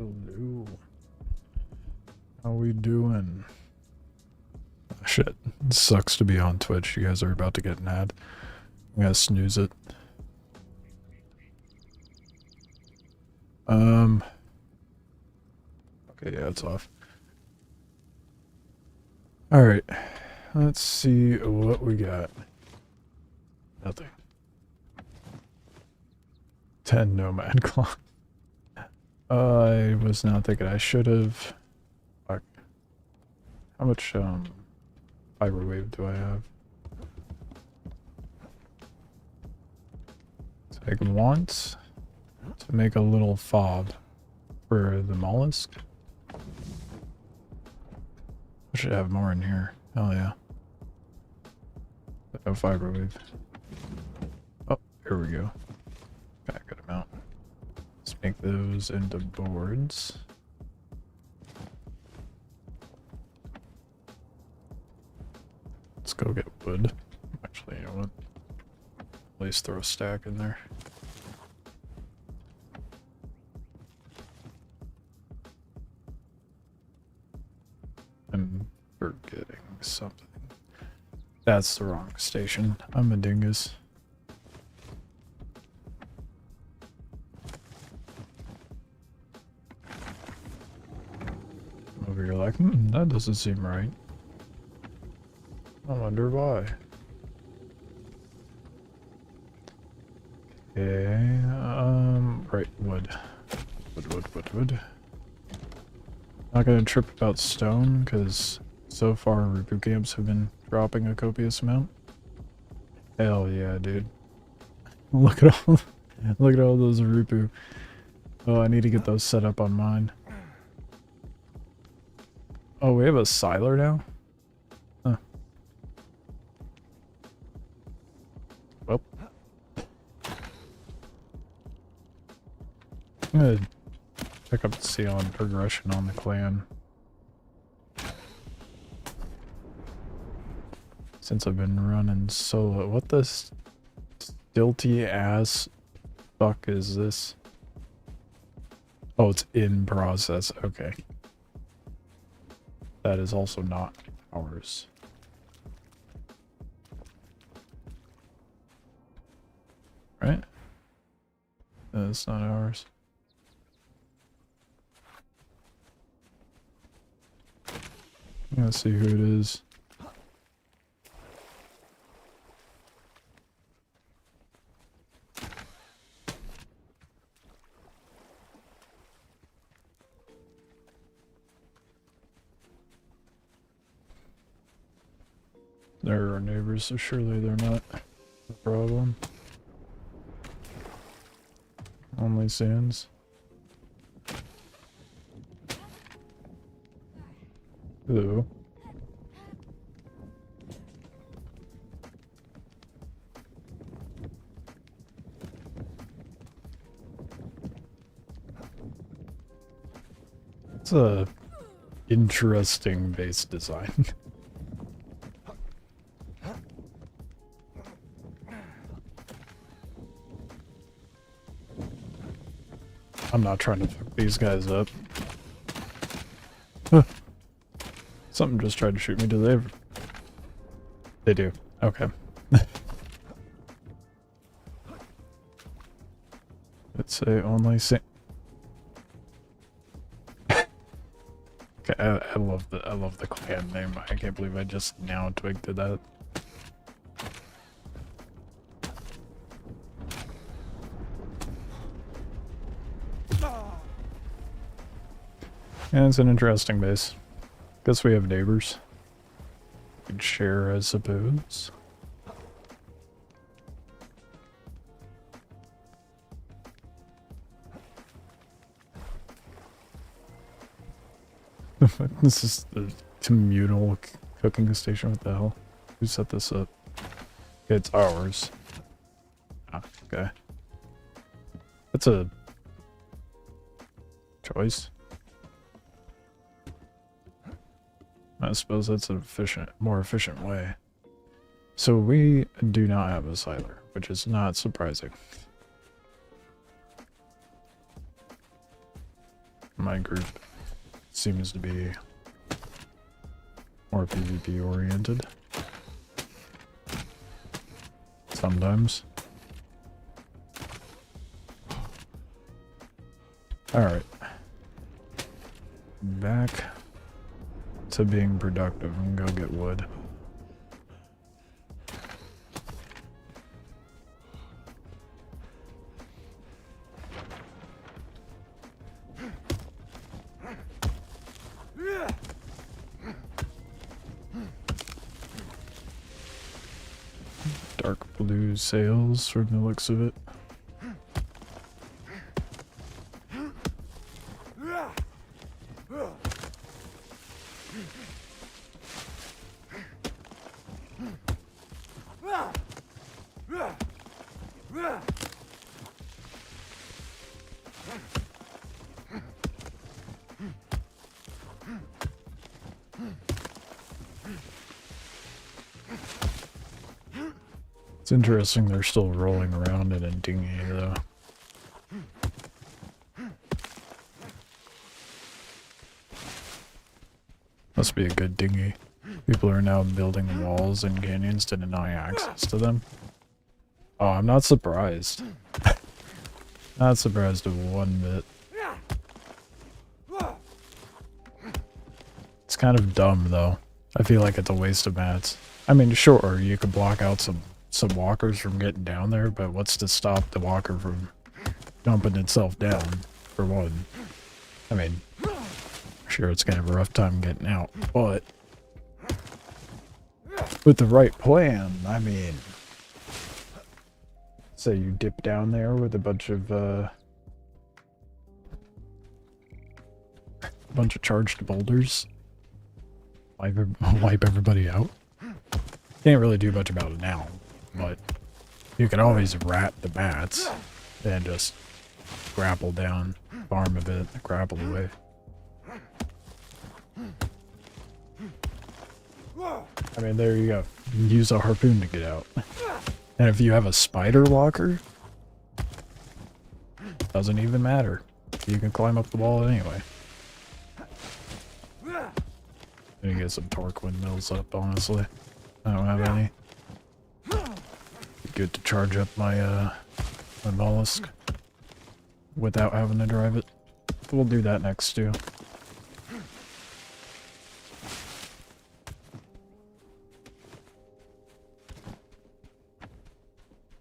Hello. How we doing? Shit. It sucks to be on Twitch. You guys are about to get an ad. I'm gonna snooze it. Okay, yeah, it's off. Alright. Let's see what we got. Nothing. 10 Nomad Clock. I was not thinking I should have. Fuck. How much fiber wave do I have? Take once to make a little fob for the mollusk. I should have more in here. Hell yeah. But no fiber wave. Oh, here we go. Got a good amount. Let's make those into boards. Let's go get wood. Actually, you know what? At least throw a stack in there. I'm forgetting something. That's the wrong station. I'm a dingus. Over here like, that doesn't seem right. I wonder why. Okay, right, wood. Wood. Not gonna trip about stone, because so far Rupu camps have been dropping a copious amount. Hell yeah, dude. Look at all those Rupu. Oh, I need to get those set up on mine. Oh, we have a siler now? Huh. Well. I'm gonna check up to see on progression on the clan. Since I've been running solo. What the stilty ass fuck is this? Oh, it's in process. Okay. That is also not ours. Right? That's not ours. Let's see who it is. They're our neighbors, so surely they're not the problem. Only sands. Hello. It's a interesting base design. I'm not trying to fuck these guys up. Huh. Something just tried to shoot me. Do they do. Okay. Let's say only Okay, I love the clan name. I can't believe I just now twigged to that. Yeah, it's an interesting base. Guess we have neighbors. We could share, I suppose. This is the communal cooking station. What the hell? Who set this up? It's ours. Ah, okay. That's a choice. I suppose that's an more efficient way. So we do not have a siler, which is not surprising. my group seems to be more PvP oriented. Sometimes. Alright. Back to being productive and go get wood. Dark blue sails from the looks of it. It's interesting they're still rolling around in a dinghy, though. Must be a good dinghy. People are now building walls and canyons to deny access to them. Oh, I'm not surprised. Not surprised one bit. It's kind of dumb, though. I feel like it's a waste of mats. I mean, sure, you could block out some walkers from getting down there, but what's to stop the walker from dumping itself down, for one? I mean, sure, it's gonna have a rough time getting out, but with the right plan, I mean, say you dip down there with a bunch of charged boulders, wipe everybody out. Can't really do much about it now, but you can always rat the mats and just grapple down, farm a bit, grapple away. I mean, there you go. Use a harpoon to get out. And if you have a spider walker, doesn't even matter. You can climb up the wall anyway. Let me get some torque windmills up, honestly. I don't have any. Be good to charge up my my mollusk without having to drive it. We'll do that next too.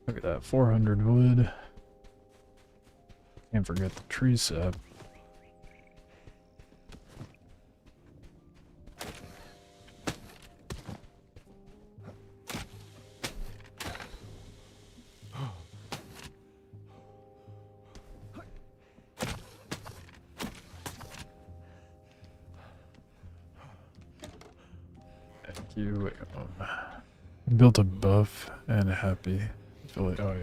Look at that, 400 wood. Can't forget the tree sap. Thank you. Built a buff and a happy. Oh yeah.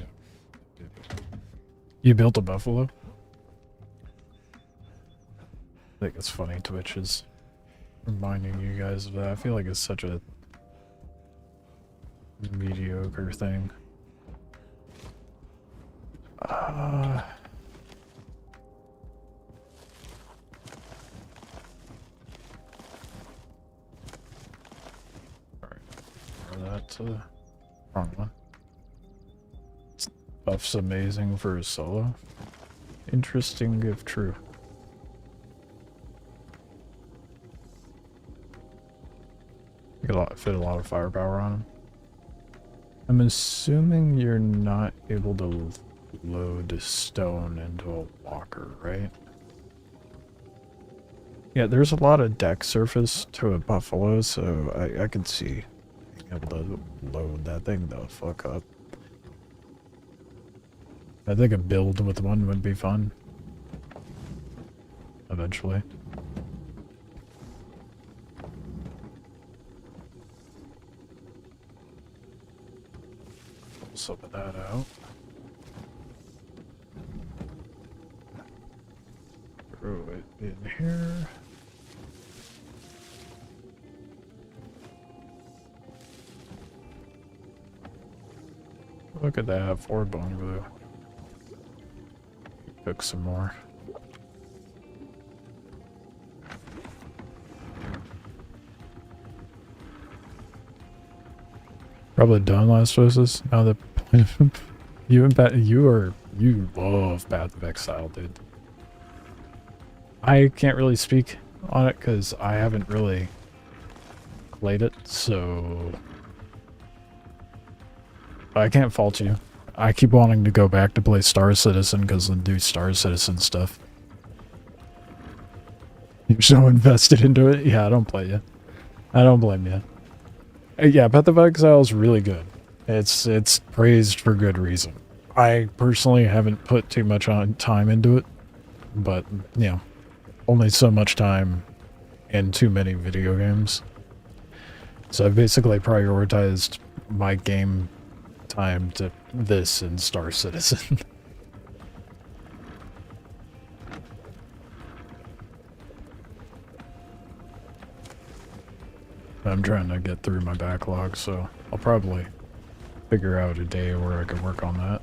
You built a buffalo? I think it's funny Twitch is reminding you guys of that. I feel like it's such a mediocre thing. Alright, that's wrong one. Buff's amazing for a solo. Interesting if true. You could fit a lot of firepower on him. I'm assuming you're not able to load stone into a walker, right? Yeah, there's a lot of deck surface to a buffalo, so I could see being able to load that thing the fuck up. I think a build with one would be fun. Eventually. Some of that out. Throw it in here. Look at that, 4 bone glue. Cook some more. Probably done last Oasis. Now the you love Path of Exile, dude. I can't really speak on it because I haven't really played it, so I can't fault you. I keep wanting to go back to play Star Citizen because of the new Star Citizen stuff. You're so invested into it. Yeah, I don't play you. I don't blame you. Yeah, Path of Exile is really good. It's praised for good reason. I personally haven't put too much time into it, but you know, only so much time in too many video games. So I've basically prioritized my game time to this and Star Citizen. I'm trying to get through my backlog, so I'll probably figure out a day where I can work on that.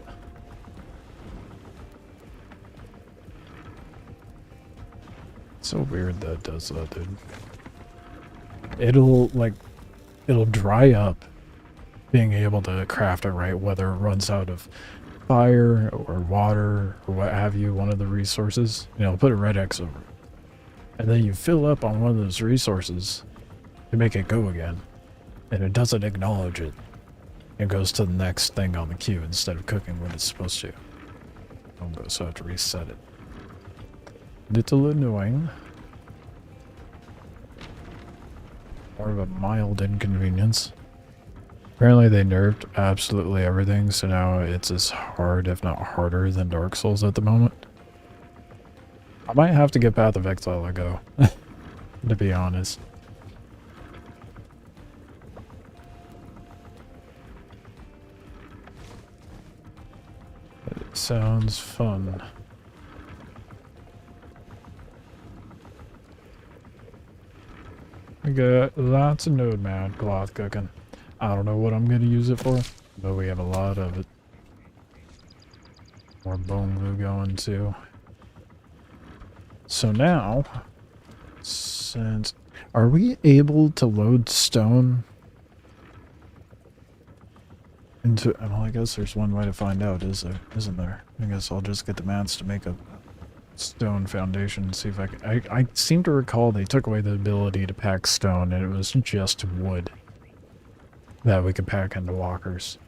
It's so weird that it does that, dude. It'll dry up being able to craft it right, whether it runs out of fire or water or what have you, one of the resources. You know, put a red X over it. And then you fill up on one of those resources to make it go again. And it doesn't acknowledge it. It goes to the next thing on the queue instead of cooking what it's supposed to. So I have to reset it. Little annoying. More of a mild inconvenience. Apparently they nerfed absolutely everything, so now it's as hard, if not harder, than Dark Souls at the moment. I might have to give Path of Exile a go, to be honest. It sounds fun. We got lots of node mount cloth cooking. I don't know what I'm going to use it for, but we have a lot of it. More bone glue going too. So now, since... Are we able to load stone into... Well, I guess there's one way to find out, isn't there? I guess I'll just get the mats to make a stone foundation and see if I can... I seem to recall they took away the ability to pack stone, and it was just wood that we could pack into walkers.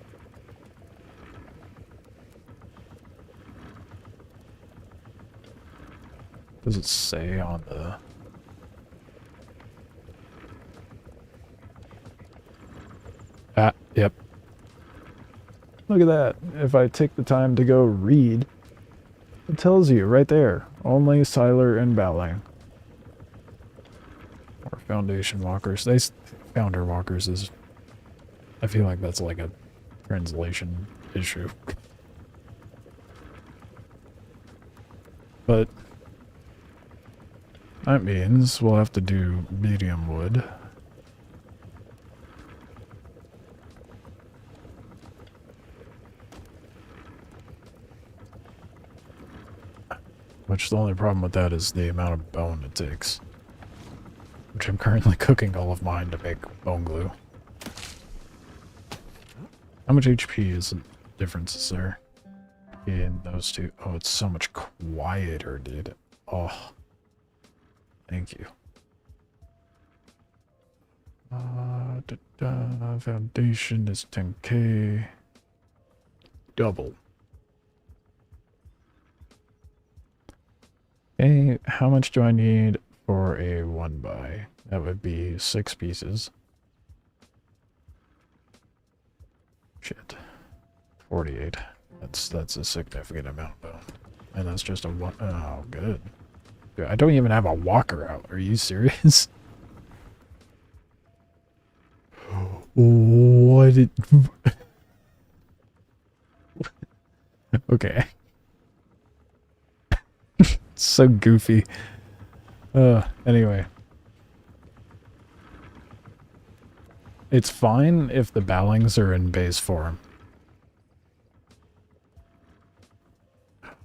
Does it say on the... Ah, yep. Look at that. If I take the time to go read, it tells you right there. Only Siler and Ballet. Or Foundation Walkers. Founder Walkers is... I feel like that's like a translation issue. But that means we'll have to do medium wood. Which the only problem with that is the amount of bone it takes. Which I'm currently cooking all of mine to make bone glue. How much HP is the difference is there in those two? Oh, it's so much quieter, dude. Oh. Thank you. Foundation is 10k. Double. Okay, how much do I need for a 1x? That would be 6 pieces. Shit. 48. That's a significant amount of bone. And that's just a one. Oh, good. Dude, I don't even have a walker out. Are you serious? What did... Okay. It's so goofy. Anyway. It's fine if the Ballings are in base form.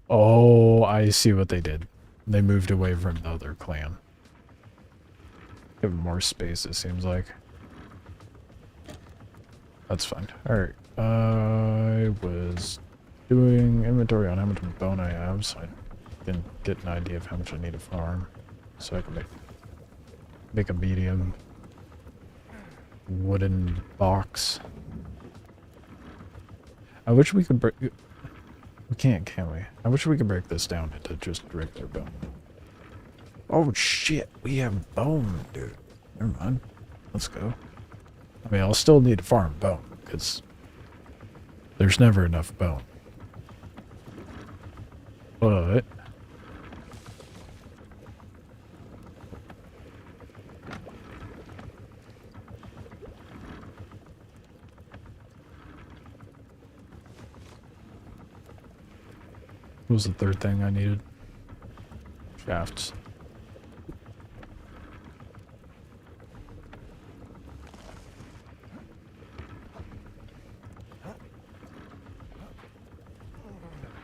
Oh, I see what they did. They moved away from the other clan. Give them more space, it seems like. That's fine. Alright. I was doing inventory on how much bone I have, so I can get an idea of how much I need to farm. So I can make a medium wooden box. I wish we could break... We can't, can we? I wish we could break this down into just regular bone. Oh shit, we have bone, dude. Never mind. Let's go. I mean, I'll still need to farm bone, because there's never enough bone. But... what was the third thing I needed? Shafts.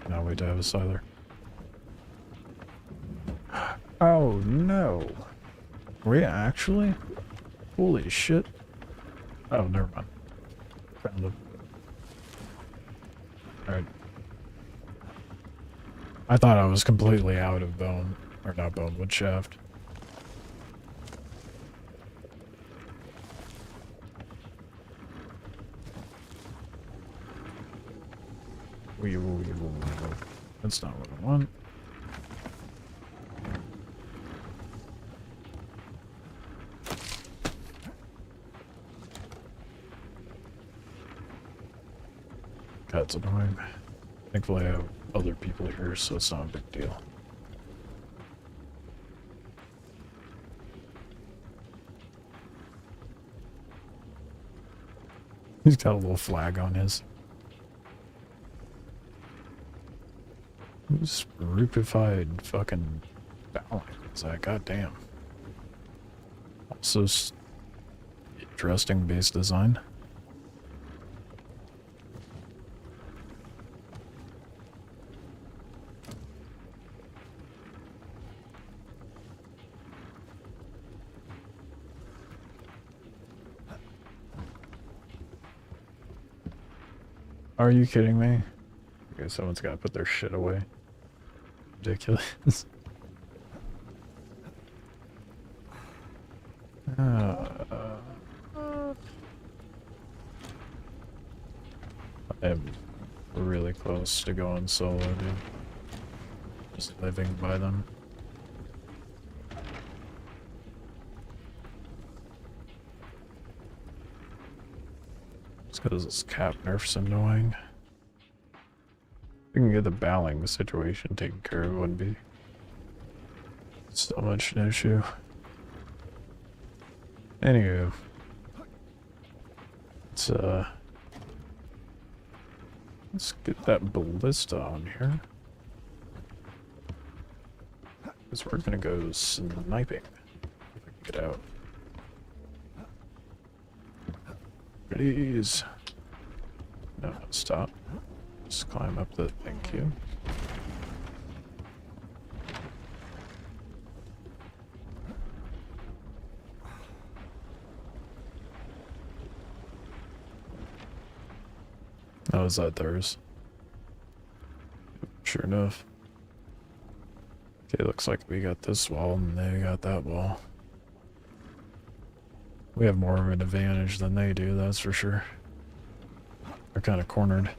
Now we do have a scyther. Oh no! Were we actually? Holy shit. Oh, never mind. Found him. Alright. I thought I was completely out of bone. Or not bone, wood shaft. That's not what I want. That's annoying. Thankfully I have other people here, so it's not a big deal. He's got a little flag on his. Who's rupified fucking balance? Is that goddamn? Also, interesting base design. Are you kidding me? Okay, someone's got to put their shit away. Ridiculous. I'm really close to going solo, dude. Just living by them. It's because this cap nerf's annoying. If we can get the battling situation taken care of, it wouldn't be so much an issue. Anywho, let's get that ballista on here. Because we're gonna go sniping. If I can get out. Please. No, stop. Just climb up the thank you. Oh, is that theirs? Sure enough. Okay, looks like we got this wall and they got that wall. We have more of an advantage than they do, that's for sure. They're kind of cornered.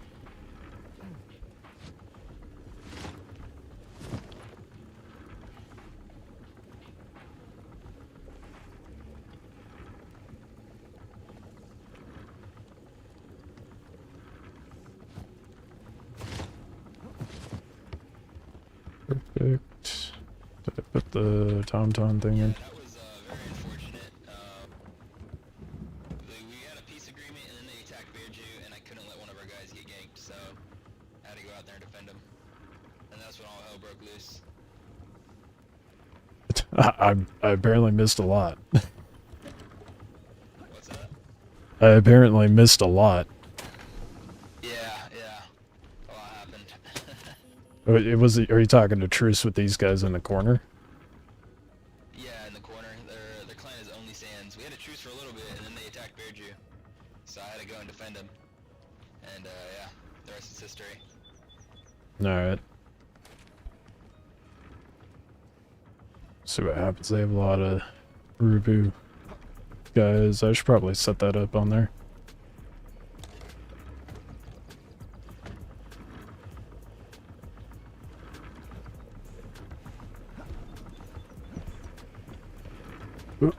Perfect. Did I put the TomTom thing in? That was very unfortunate. We had a peace agreement and then they attacked Bearju and I couldn't let one of our guys get ganked, so I had to go out there and defend him. And that's when all hell broke loose. I apparently missed a lot. What's that? I apparently missed a lot. Yeah. A lot happened. Are you talking to truce with these guys in the corner? Yeah, in the corner. Their clan is only Sands. We had a truce for a little bit and then they attacked Bearju. So I had to go and defend him. And yeah, the rest is history. Alright. See what happens. They have a lot of Rupu guys. I should probably set that up on there. Oop.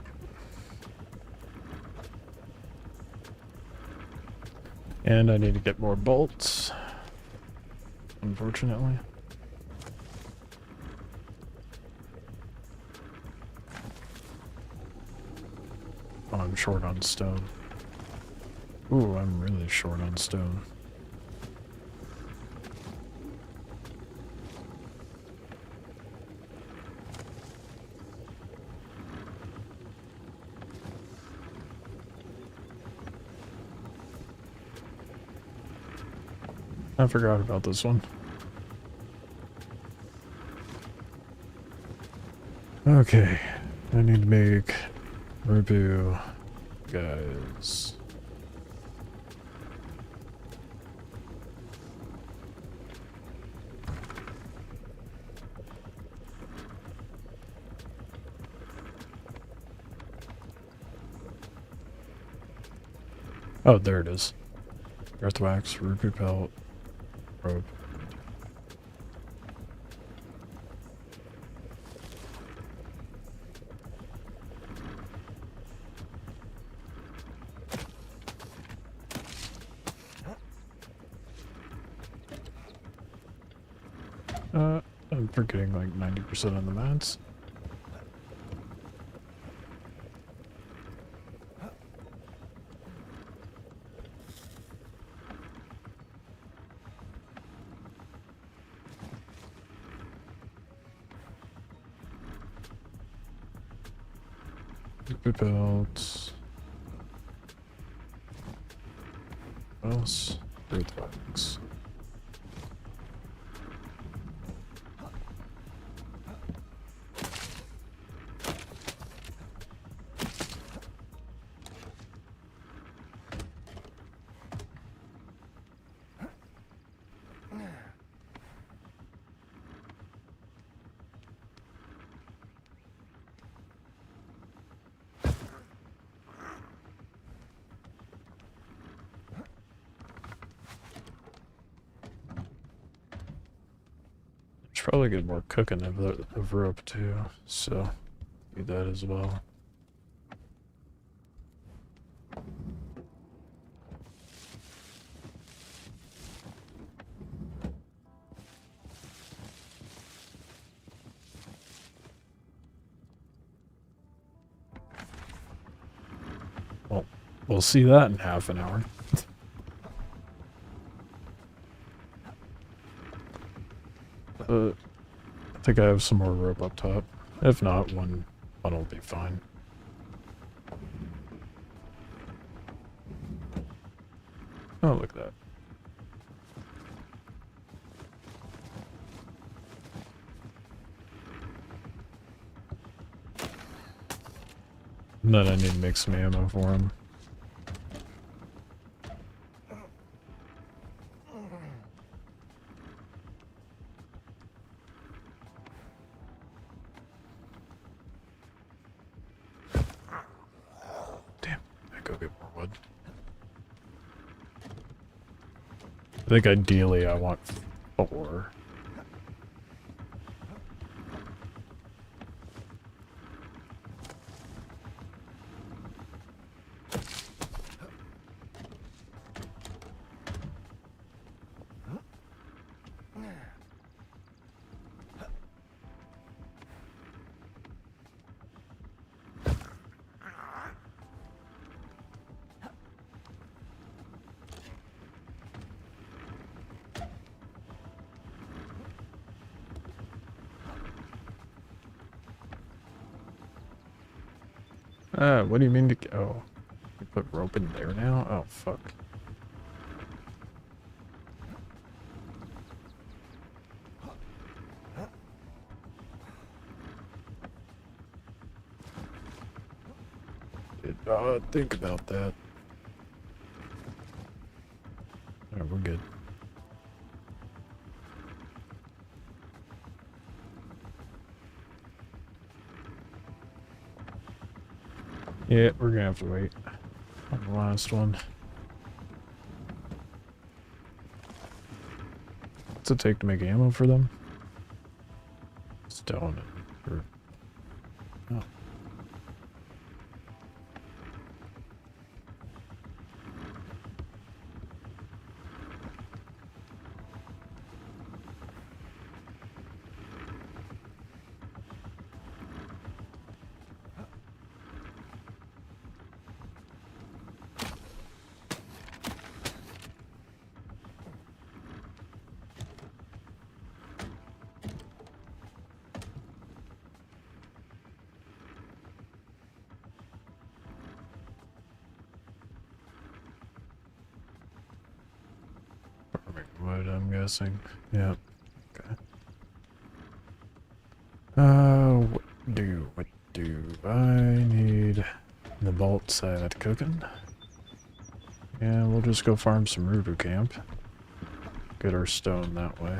And I need to get more bolts, unfortunately. Oh, I'm short on stone. Ooh, I'm really short on stone. I forgot about this one. Okay, I need to make Rupu guys. Oh, there it is. Earthwax, Rupu pelt, rope. I'm forgetting like 90% of the mats. Rupu pelts. What else? Earthwax. Should probably get more cooking of rope too, so do that as well. Well, we'll see that in half an hour. I think I have some more rope up top. If not, one will be fine. Oh, look at that. And then I need to make some ammo for him. Damn, I go get more wood. I think ideally I want 4. What do you mean to... Oh, you put rope in there now? Oh, fuck. Did not think about that. good. Yeah, we're gonna have to wait on the last one. What's it take to make ammo for them? Stone. Oh. Wood, I'm guessing. Yep. Okay. What do I need? The bolt set cooking. Yeah, we'll just go farm some Rupu camp. Get our stone that way.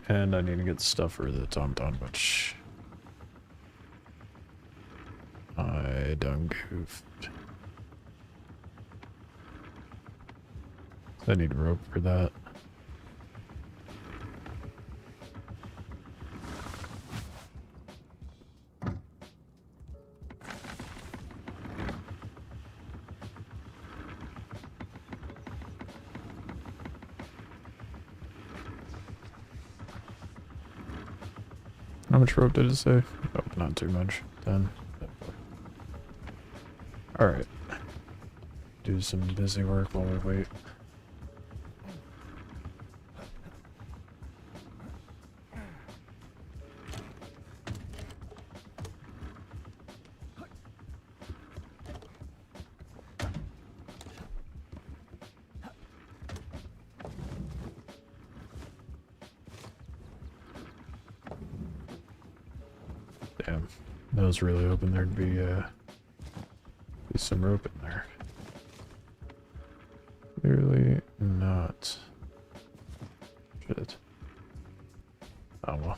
And I need to get stuff for the TomTom, which I done goofed. I need rope for that. How much rope did it say? Oh, not too much. 10. Alright. Do some busy work while we wait. Damn. I was really hoping there'd be some rope in there. Clearly not. Shit. Oh well.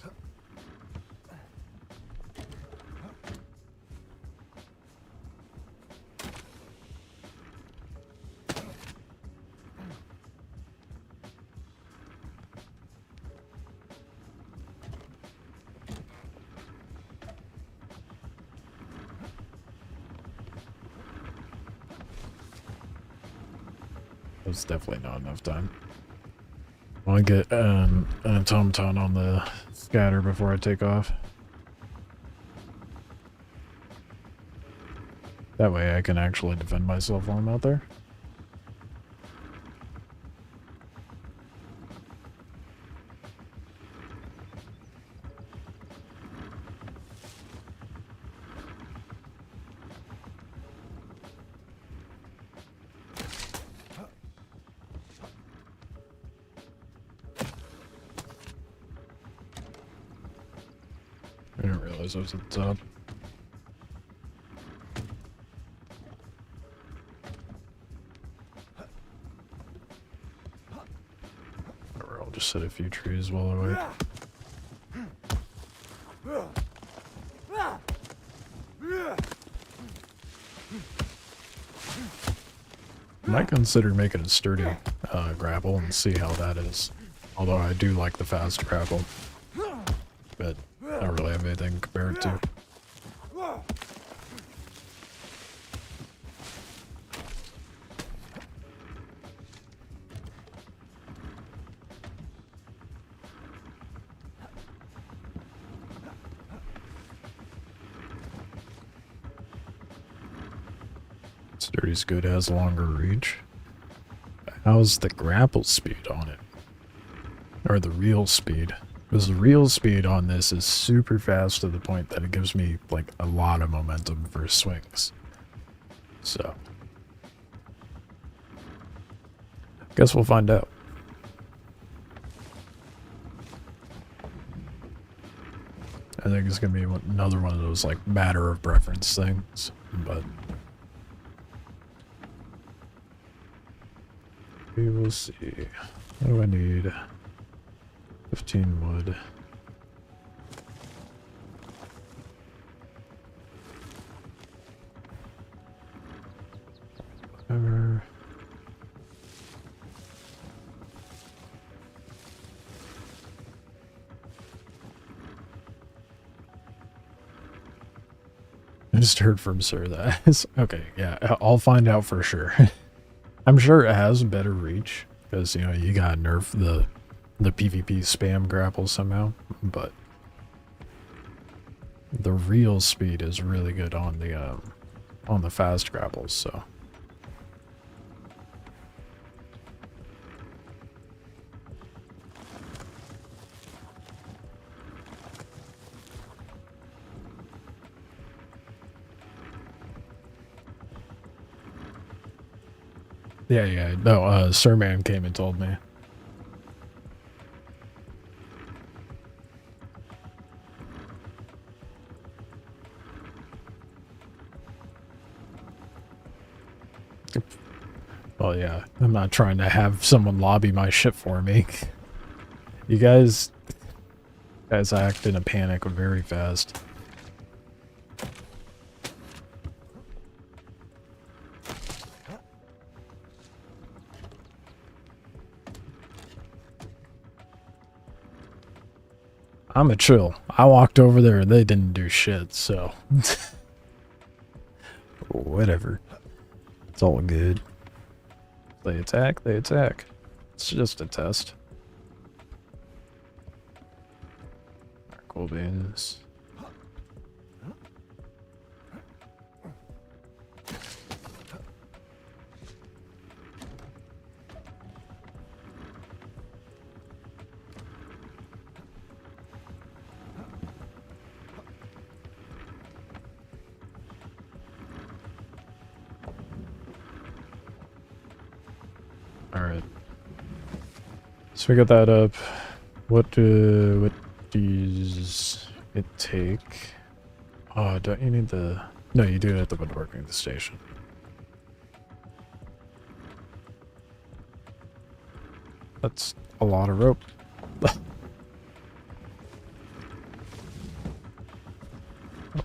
That's definitely not enough time. I want to get a TomTom on the scatter before I take off. That way I can actually defend myself while I'm out there. I didn't realize I was at the top. Or I'll just set a few trees while I wait. I might consider making a sturdy grapple and see how that is. Although I do like the fast grapple. But I don't really have anything to compare it to. Sturdy's good, has longer reach. How's the grapple speed on it? Or the real speed? Because the real speed on this is super fast to the point that it gives me, like, a lot of momentum for swings. So. Guess we'll find out. I think it's gonna be another one of those like matter of preference things, but we will see. What do I need? 15 wood. Whatever. I just heard from Sir that. Okay, yeah, I'll find out for sure. I'm sure it has better reach because you know you gotta nerf the PvP spam grapple somehow, but the real speed is really good on the fast grapples. So yeah, no, Sir Man came and told me. Well, yeah, I'm not trying to have someone lobby my shit for me. You guys act in a panic very fast. I'm a chill. I walked over there and they didn't do shit, so whatever. It's all good. They attack, they attack. It's just a test. Cool beans. Alright. So we got that up. What does it take? Oh, don't you need the... No, you do it at the woodworking station. That's a lot of rope.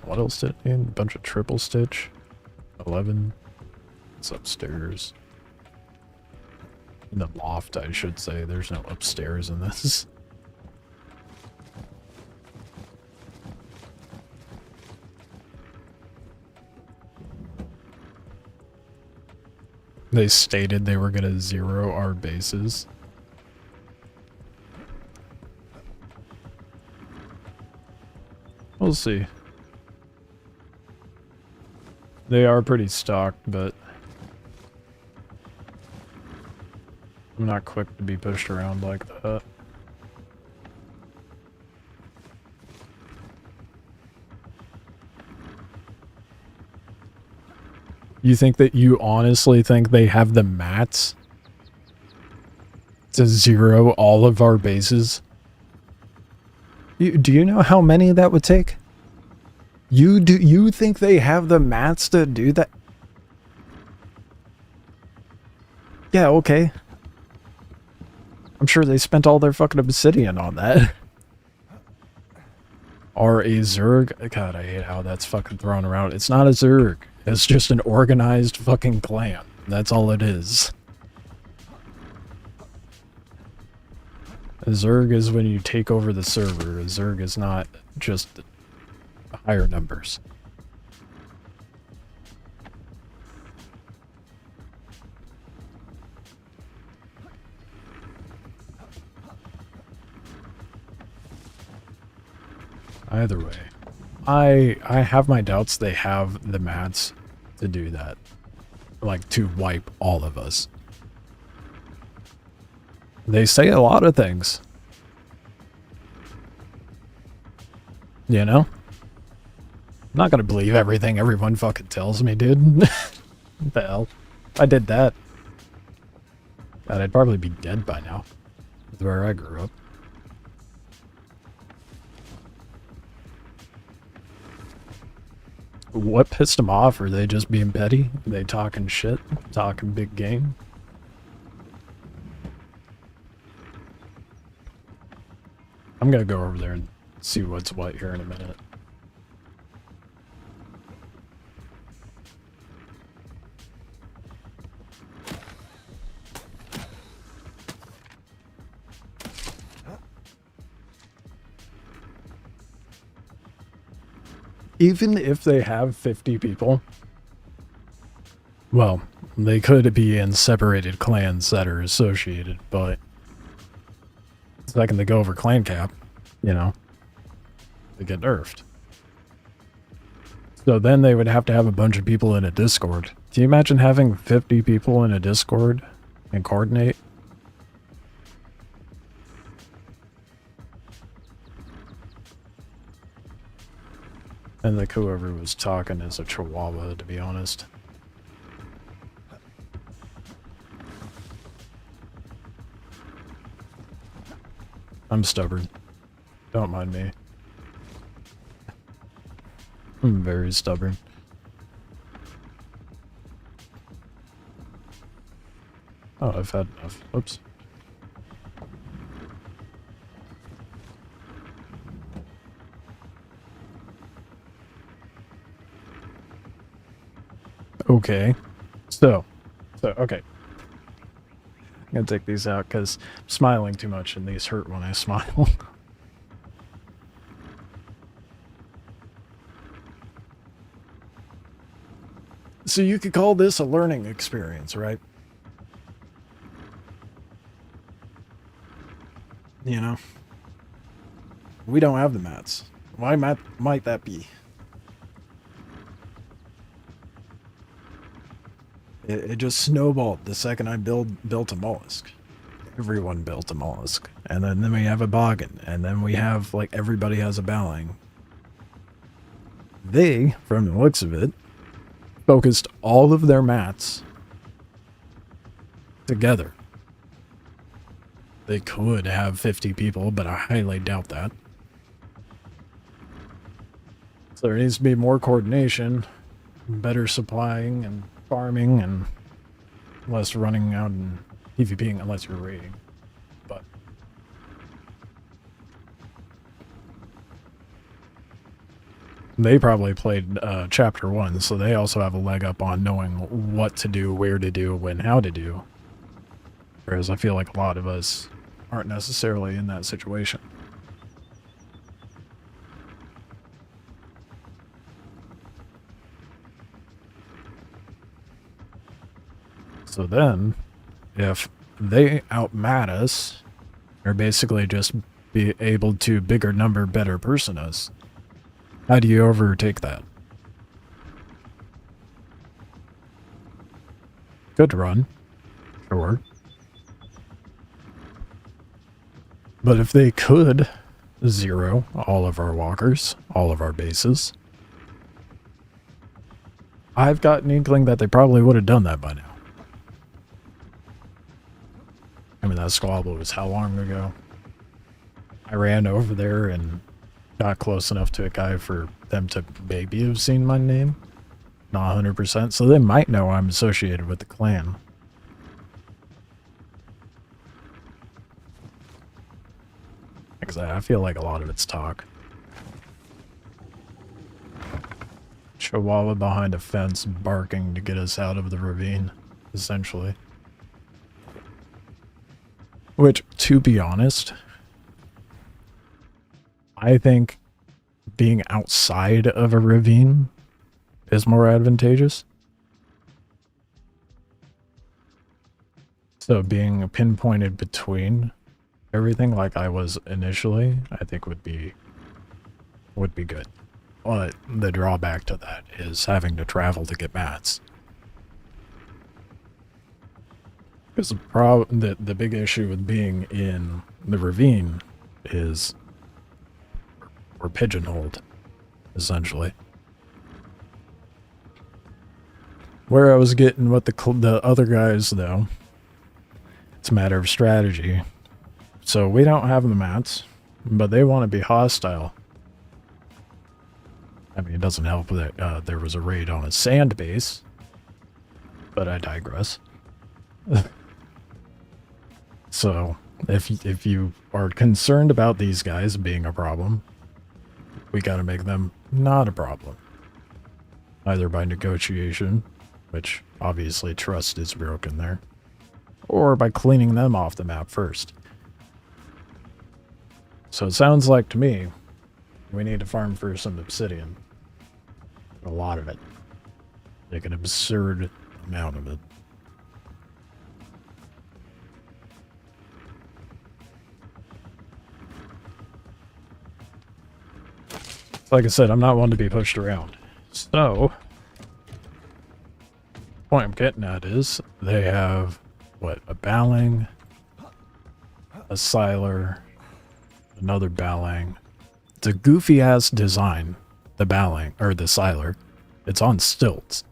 What else did it need? A bunch of triple stitch. 11. It's upstairs. In the loft, I should say. There's no upstairs in this. They stated they were gonna zero our bases. We'll see. They are pretty stocked, but I'm not quick to be pushed around like that. You think that you honestly think they have the mats to zero all of our bases? Do you know how many that would take? You think they have the mats to do that? Yeah, okay. I'm sure they spent all their fucking obsidian on that. Or a Zerg? God, I hate how that's fucking thrown around. It's not a Zerg. It's just an organized fucking clan. That's all it is. A Zerg is when you take over the server. A Zerg is not just higher numbers. Either way, I have my doubts they have the mats to do that. Like, to wipe all of us. They say a lot of things. You know? I'm not gonna believe everything everyone fucking tells me, dude. What the hell? If I did that, God, I'd probably be dead by now. That's where I grew up. What pissed them off? Are they just being petty? Are they talking shit? Talking big game? I'm gonna go over there and see what's what here in a minute. Even if they have 50 people, well, they could be in separated clans that are associated, but the second they go over clan cap, you know, they get nerfed. So then they would have to have a bunch of people in a Discord. Can you imagine having 50 people in a Discord and coordinate? And like whoever was talking is a chihuahua, to be honest. I'm stubborn. Don't mind me. I'm very stubborn. Oh, I've had enough. Oops. Okay. So, okay. I'm gonna take these out because I'm smiling too much and these hurt when I smile. So you could call this a learning experience, right? You know? We don't have the mats. Why might that be? It just snowballed the second I built a mollusk. Everyone built a mollusk. And then we have a boggin. And then we have, like, everybody has a bowling. They, from the looks of it, focused all of their mats together. They could have 50 people, but I highly doubt that. So there needs to be more coordination, better supplying and farming, and less running out and PvPing unless you're raiding. But they probably played chapter 1, so they also have a leg up on knowing what to do, where to do, and how to do. Whereas I feel like a lot of us aren't necessarily in that situation. So then, if they outmat us, they're basically just be able to bigger number, better person us. How do you overtake that? Good run. Sure. But if they could zero all of our walkers, all of our bases, I've got an inkling that they probably would have done that by now. I mean, that squabble was how long ago? I ran over there and got close enough to a guy for them to maybe have seen my name. Not 100%, so they might know I'm associated with the clan. Because I feel like a lot of it's talk. Chihuahua behind a fence barking to get us out of the ravine, essentially. Which, to be honest, I think being outside of a ravine is more advantageous. So being pinpointed between everything like I was initially, I think would be good. But the drawback to that is having to travel to get mats. Because the big issue with being in the ravine is we're pigeonholed, essentially. Where I was getting with the other guys, though, it's a matter of strategy. So we don't have the mats, but they want to be hostile. I mean, it doesn't help that there was a raid on a sand base, but I digress. So, if you are concerned about these guys being a problem, we gotta make them not a problem. Either by negotiation, which obviously trust is broken there, or by cleaning them off the map first. So it sounds like to me, we need to farm for some obsidian. A lot of it. Like an absurd amount of it. Like I said, I'm not one to be pushed around. So, the point I'm getting at is, they have, what, a baling, a siler, another baling. It's a goofy-ass design, the baling, or the siler. It's on stilts.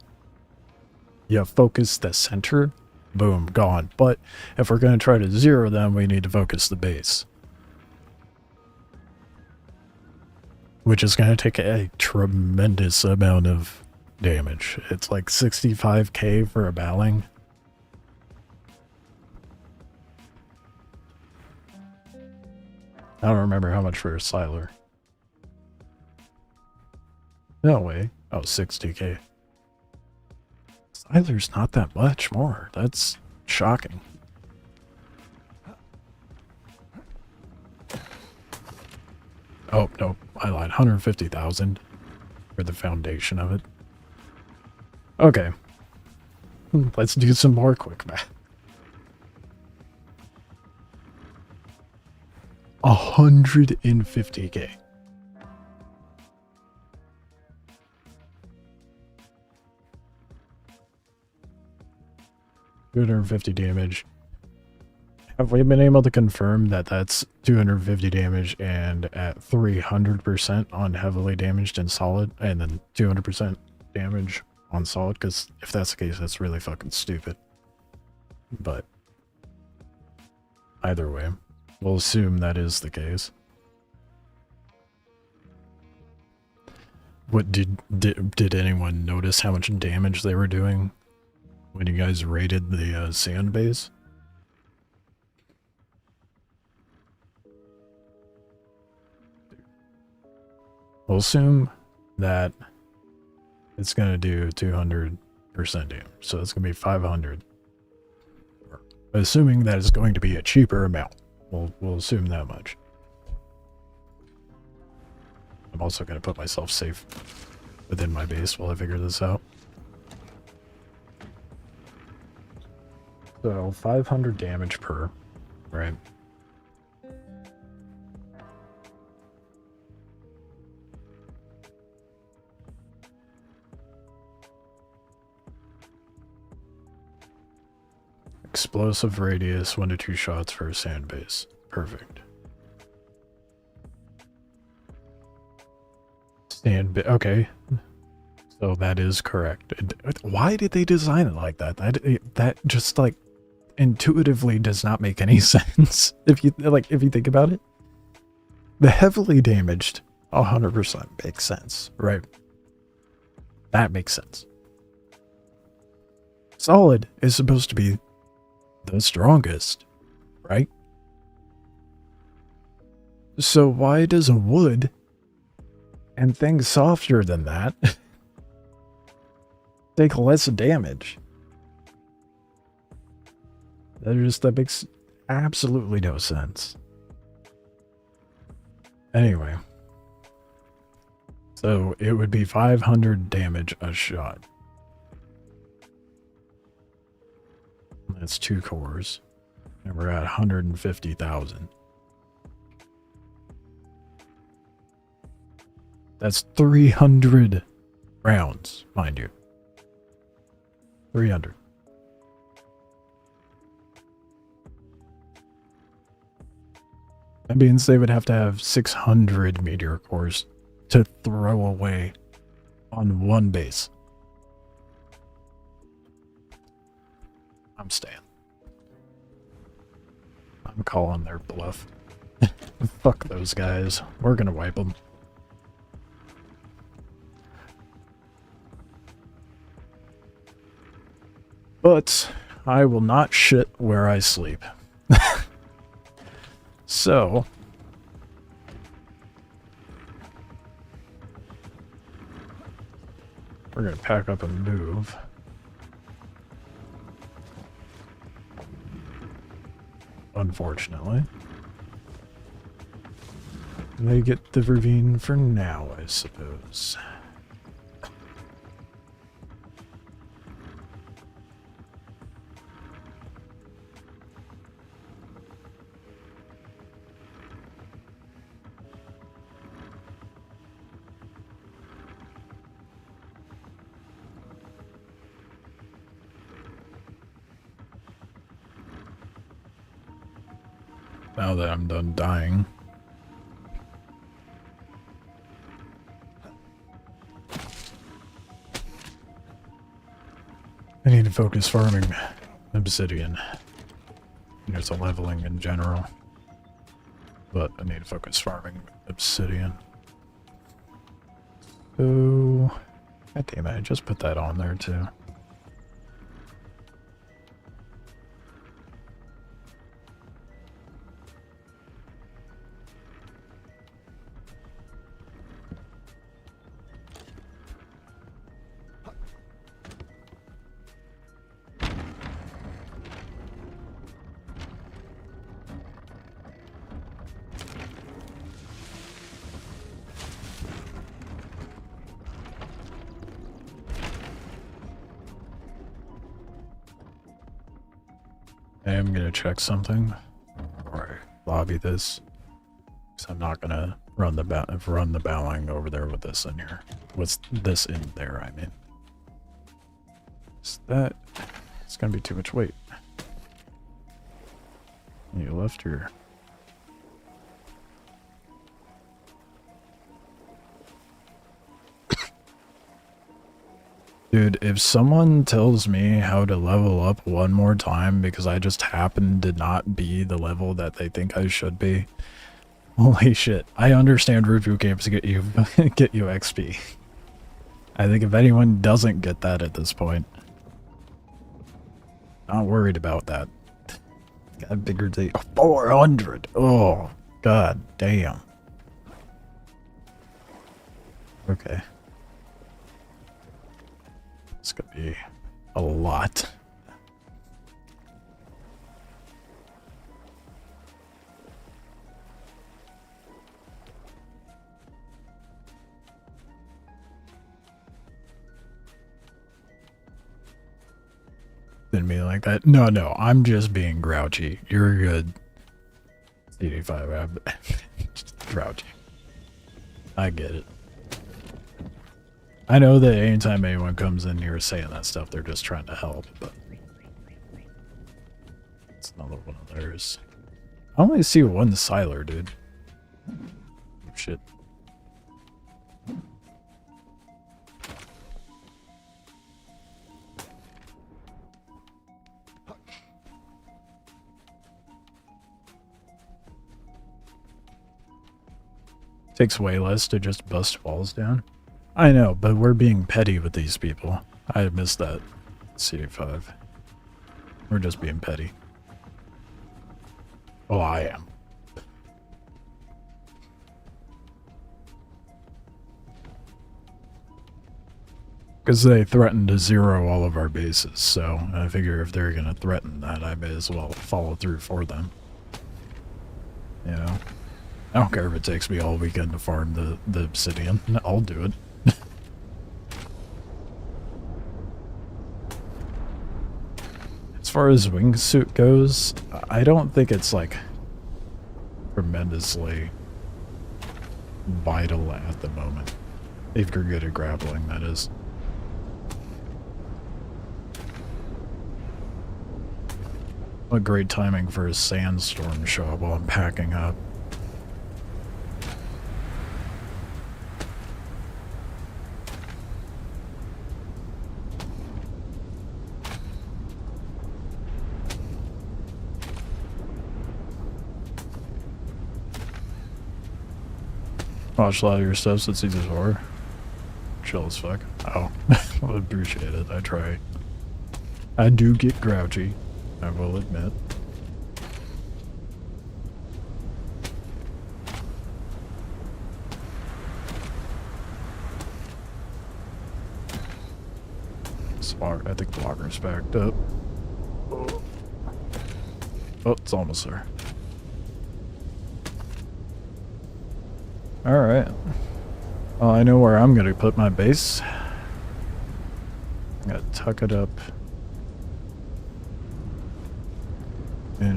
You focus the center, boom, gone. But if we're going to try to zero them, we need to focus the base. Which is going to take a tremendous amount of damage. It's like 65k for a baling. I don't remember how much for a siler. No way. Oh, 60k. Siler's not that much more. That's shocking. Oh, no, I lied. 150,000 for the foundation of it. Okay. Let's do some more quick math. 150k. $250 damage. Have we been able to confirm that that's 250 damage and at 300% on heavily damaged and solid, and then 200% damage on solid? Because if that's the case, that's really fucking stupid. But either way, we'll assume that is the case. What did anyone notice how much damage they were doing when you guys raided the sand base? We'll assume that it's going to do 200% damage, so it's going to be 500. Assuming that it's going to be a cheaper amount. We'll assume that much. I'm also going to put myself safe within my base while I figure this out. So 500 damage per, right? Explosive radius, 1 to 2 shots for a sand base. Perfect. Okay. So that is correct. Why did they design it like that? That just like intuitively does not make any sense. If you think about it. The heavily damaged 100% makes sense, right? That makes sense. Solid is supposed to be the strongest, right? So why does a wood and things softer than that take less damage? That makes absolutely no sense. Anyway, so it would be 500 damage a shot. That's 2 cores. And we're at 150,000. That's 300 rounds, mind you. 300. That means they would have to have 600 meteor cores to throw away on one base. I'm staying. I'm calling their bluff. Fuck those guys. We're gonna wipe them. But I will not shit where I sleep. So... we're gonna pack up and move. Unfortunately. They get the ravine for now, I suppose. Now that I'm done dying. I need to focus farming obsidian. There's a leveling in general. But I need to focus farming obsidian. So... God damn it, I just put that on there too. I am gonna check something before I lobby this, because I'm not gonna run the bowing over there with this in here. What's this in there? I mean, is that? It's gonna be too much weight. You left here. Dude, if someone tells me how to level up one more time because I just happen to not be the level that they think I should be, holy shit. I understand Rupu games get you get you XP. I think if anyone doesn't get that at this point, not worried about that. Got bigger day. 400. Oh, god damn. Okay. It's gonna be a lot. Didn't mean like that. No, I'm just being grouchy. You're good. CD5, I'm just grouchy. I get it. I know that anytime anyone comes in here saying that stuff, they're just trying to help, but it's another one of theirs. I only see one Siler, dude. Shit. Takes way less to just bust walls down. I know, but we're being petty with these people. I missed that. CD5. We're just being petty. Well, I am. Because they threatened to zero all of our bases, so I figure if they're going to threaten that, I may as well follow through for them. You know? I don't care if it takes me all weekend to farm the obsidian. I'll do it. As far as Wingsuit goes, I don't think it's like tremendously vital at the moment. If you're good at grappling, that is. What great timing for a sandstorm to show up while I'm packing up. Watch a lot of your stuff since season 4. Chill as fuck. Oh, I would appreciate it. I try. I do get grouchy, I will admit. I think the walker's backed up. Oh, it's almost there. Alright. Well, I know where I'm gonna put my base. I'm gonna tuck it up in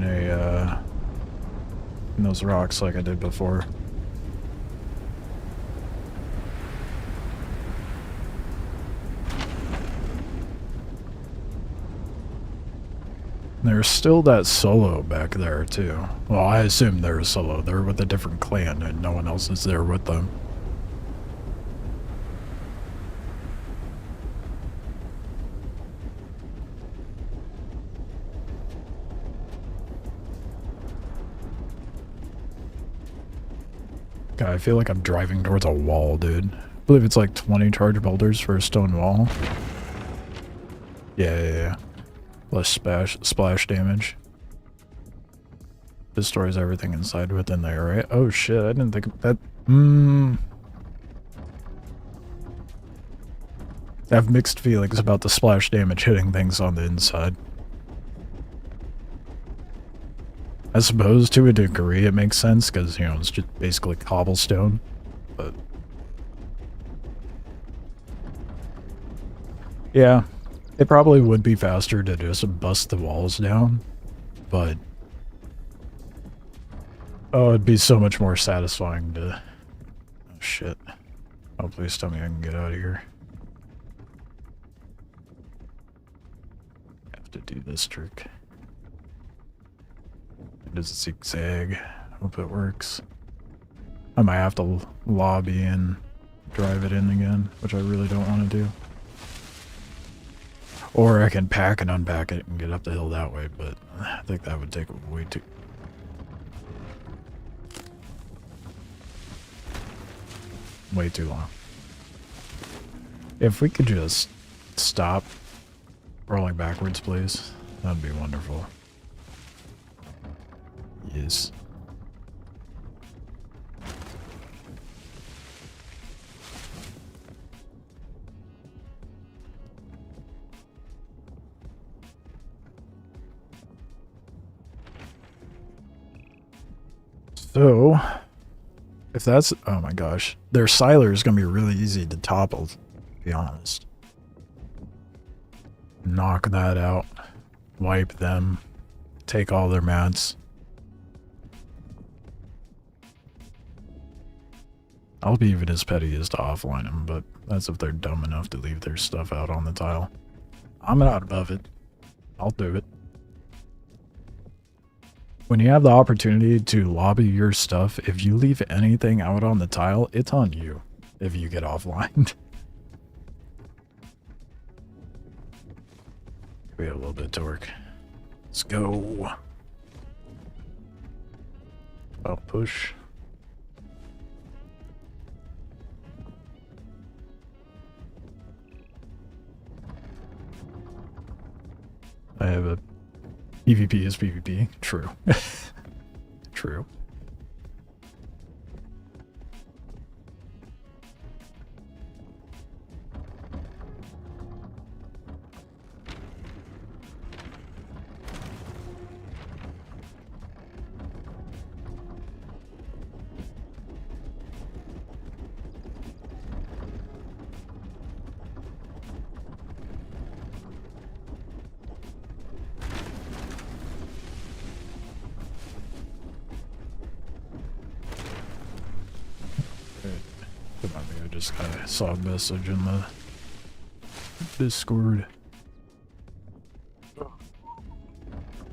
those rocks like I did before. There's still that solo back there, too. Well, I assume they're a solo. They're with a different clan, and no one else is there with them. God, I feel like I'm driving towards a wall, dude. I believe it's like 20 charge boulders for a stone wall. Yeah. Less splash damage. Destroys everything inside within there, right? Oh shit, I didn't think of that. I have mixed feelings about the splash damage hitting things on the inside. I suppose to a degree it makes sense, because, you know, it's just basically cobblestone, but... yeah. It probably would be faster to just bust the walls down, but... oh, it'd be so much more satisfying to... oh, shit. Oh, please tell me I can get out of here. I have to do this trick. It is a zigzag. Hope it works. I might have to lobby and drive it in again, which I really don't want to do. Or I can pack and unpack it and get up the hill that way, but I think that would take way too... way too long. If we could just stop rolling backwards, please, that'd be wonderful. Yes. So, if that's... oh my gosh. Their Siler is going to be really easy to topple, to be honest. Knock that out. Wipe them. Take all their mats. I'll be even as petty as to offline them, but that's if they're dumb enough to leave their stuff out on the tile. I'm not above it. I'll do it. When you have the opportunity to lobby your stuff, if you leave anything out on the tile, it's on you if you get offline. We have a little bit of torque. Let's go. I'll push. I have a PvP is PvP. True. True. I saw a message in the Discord.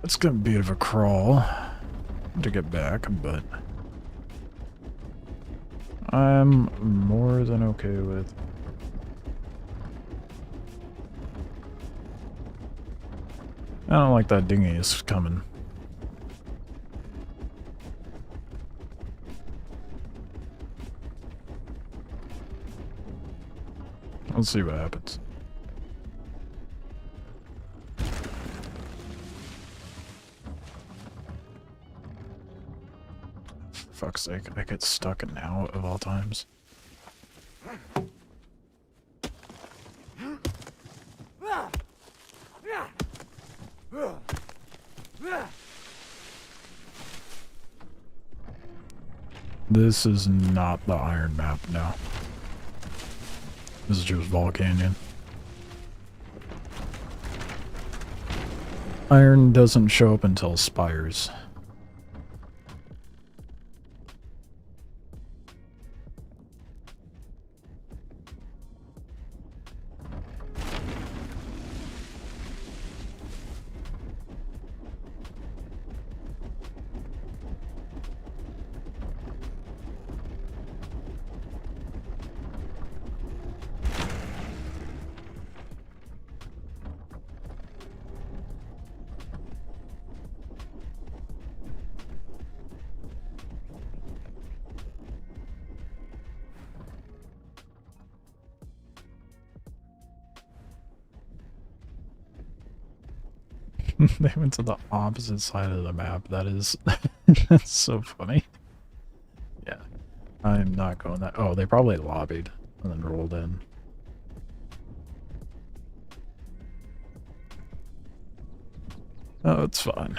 It's gonna be a bit of a crawl to get back, but I'm more than okay with. I don't like that dinghy is coming. Let's see what happens. fuck's sake, I get stuck now of all times. This is not the iron map now. This is just Volcanyon. Iron doesn't show up until Spires. They went to the opposite side of the map. That is... that's so funny. Yeah. I'm not going that... Oh, they probably lobbied and then rolled in. Oh, it's fine.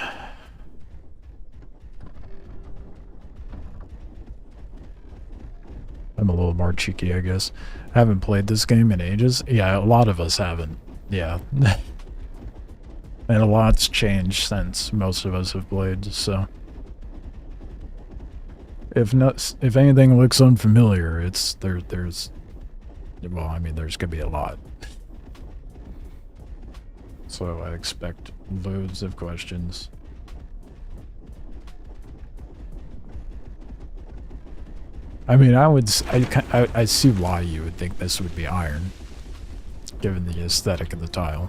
I'm a little more cheeky, I guess. I haven't played this game in ages. Yeah, a lot of us haven't. Yeah. And a lot's changed since most of us have played, so... If anything looks unfamiliar, it's... there's... Well, I mean, there's gonna be a lot. So I expect loads of questions. I mean, I see why you would think this would be iron, given the aesthetic of the tile.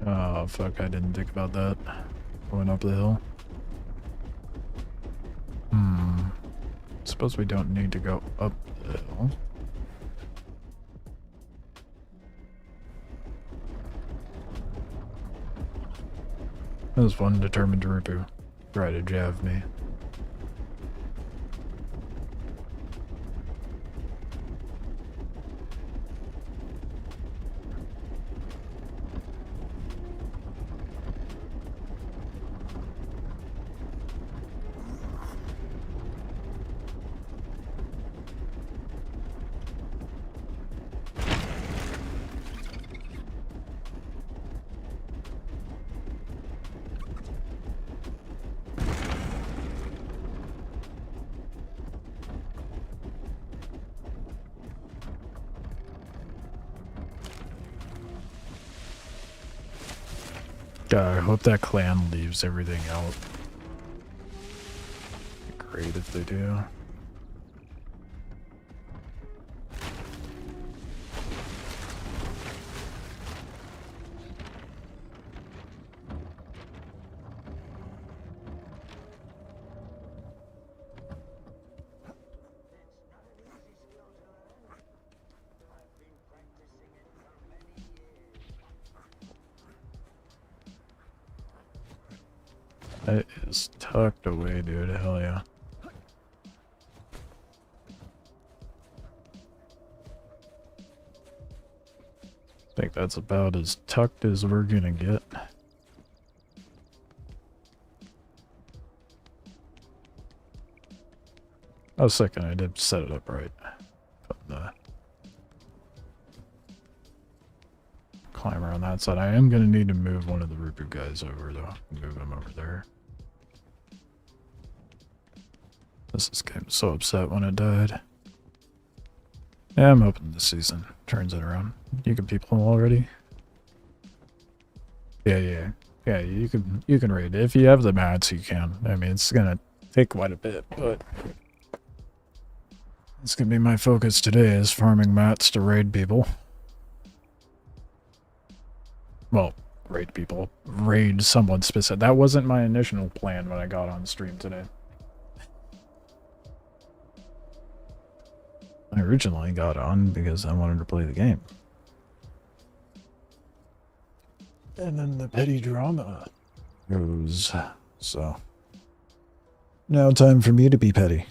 Oh, fuck, I didn't think about that. Going up the hill. Suppose we don't need to go up the hill. There's one determined Rupu. Try to jab me. God, I hope that clan leaves everything out. Great if they do. It is tucked away, dude. Hell yeah. I think that's about as tucked as we're gonna get. I was second, I did set it up right. Put the climber on that side. I am gonna need to move one of the Rupu guys over though. Move him over there. This game was so upset when it died. Yeah, I'm hoping this season turns it around. You can people already. Yeah. You can raid. If you have the mats, you can. I mean, it's gonna take quite a bit, but it's gonna be my focus today is farming mats to raid people. Well, raid people. Raid someone specific. That wasn't my initial plan when I got on stream today. I originally got on because I wanted to play the game. And then the petty drama goes. So. Now time for me to be petty.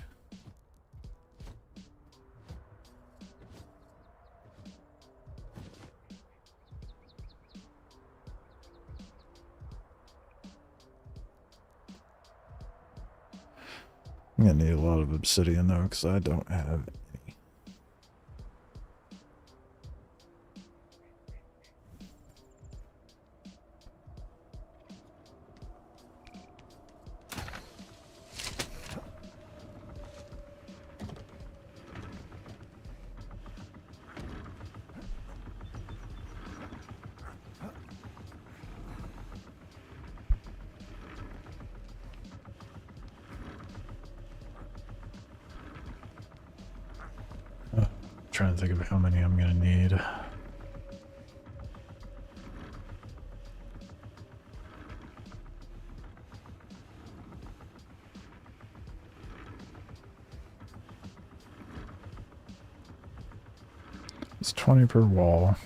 I'm gonna need a lot of obsidian though, because I don't have any. Trying to think of how many I'm gonna need. It's 20 per wall.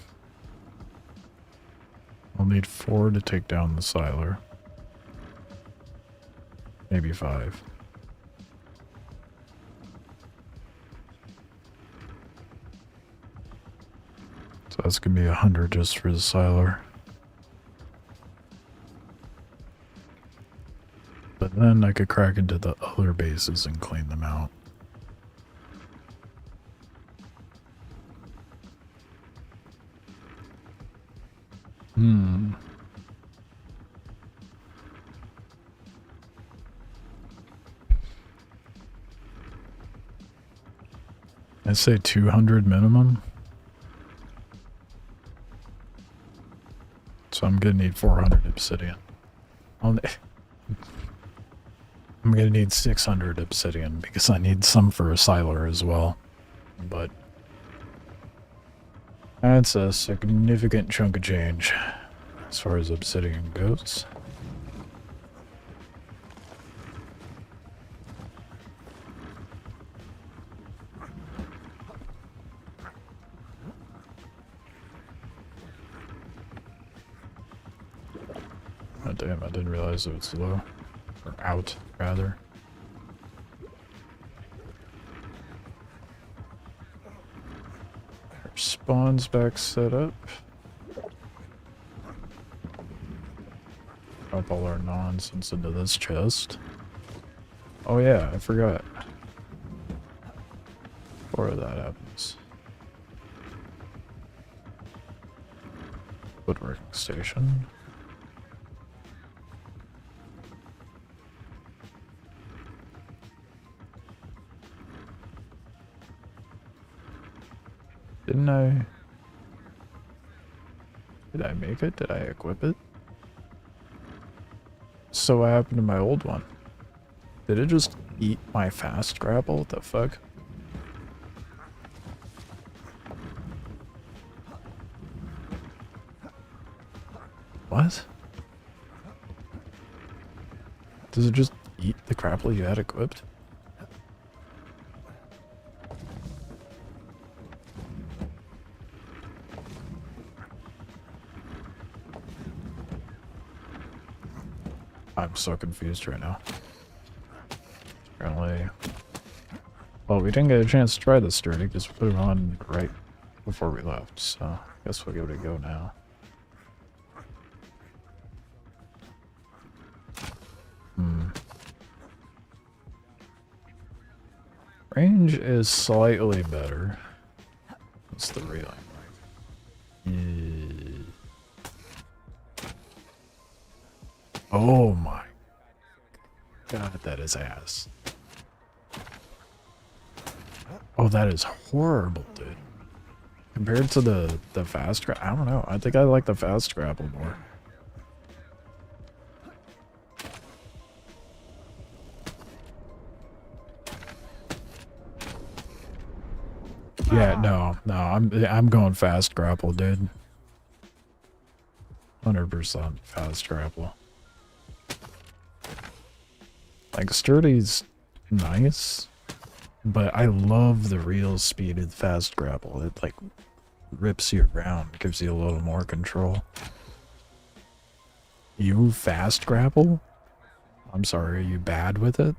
I'll need 4 to take down the siler. Maybe 5. So that's gonna be 100 just for the siler. But then I could crack into the other bases and clean them out. I say 200 minimum. So I'm gonna need 400 obsidian. I'm gonna need 600 obsidian because I need some for a siler as well. But that's a significant chunk of change as far as obsidian goes. Oh damn, I didn't realize it was low. Or out, rather. Our spawn's back set up. Drop all our nonsense into this chest. Oh yeah, I forgot. Before that happens. Woodworking station. Didn't I? Did I make it? Did I equip it? So what happened to my old one? Did it just eat my fast grapple? What the fuck? What? Does it just eat the grapple you had equipped? I'm so confused right now. Apparently... Well, we didn't get a chance to try this sturdy because we put it on right before we left, so I guess we'll give it a go now. Range is slightly better. What's the reeling like? Oh my god, that is ass. Oh, that is horrible, dude. Compared to the fast grapple, I don't know. I think I like the fast grapple more. Yeah, no, I'm going fast grapple, dude. 100% fast grapple. Like, sturdy's nice, but I love the real speed of fast grapple. It, like, rips you around, gives you a little more control. You fast grapple? I'm sorry, are you bad with it?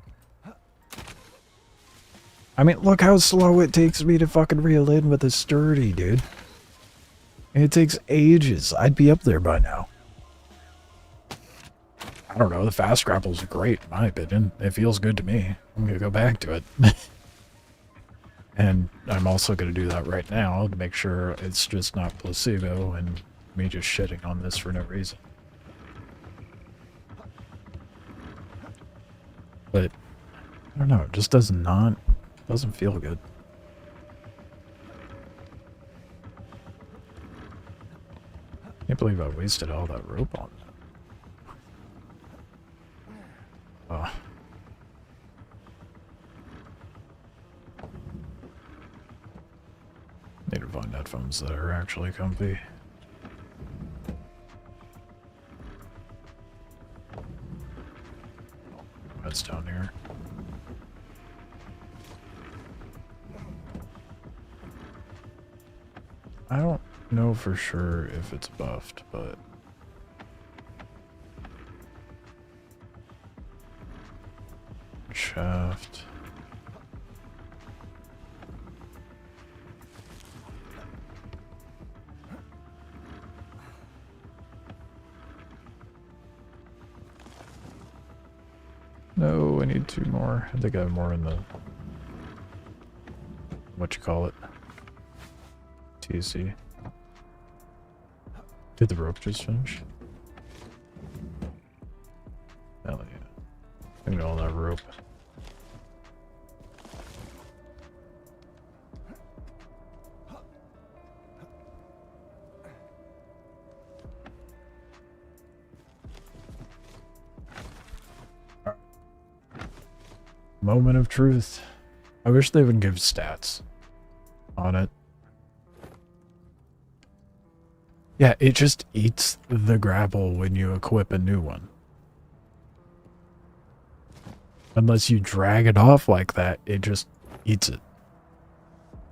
I mean, look how slow it takes me to fucking reel in with a sturdy, dude. It takes ages. I'd be up there by now. I don't know, the fast grapple's great, in my opinion. It feels good to me. I'm gonna go back to it. And I'm also gonna do that right now to make sure it's just not placebo and me just shitting on this for no reason. But, I don't know, it just doesn't feel good. Can't believe I wasted all that rope on that. Oh. Need to find headphones that are actually comfy. That's down here. I don't know for sure if it's buffed, but shaft. No, I need 2 more. I think I have more in the what you call it. TC. Did the rope just finish? Hell yeah. Look at all that rope. Moment of truth. I wish they would give stats on it. Yeah, it just eats the grapple when you equip a new one. Unless you drag it off like that, it just eats it.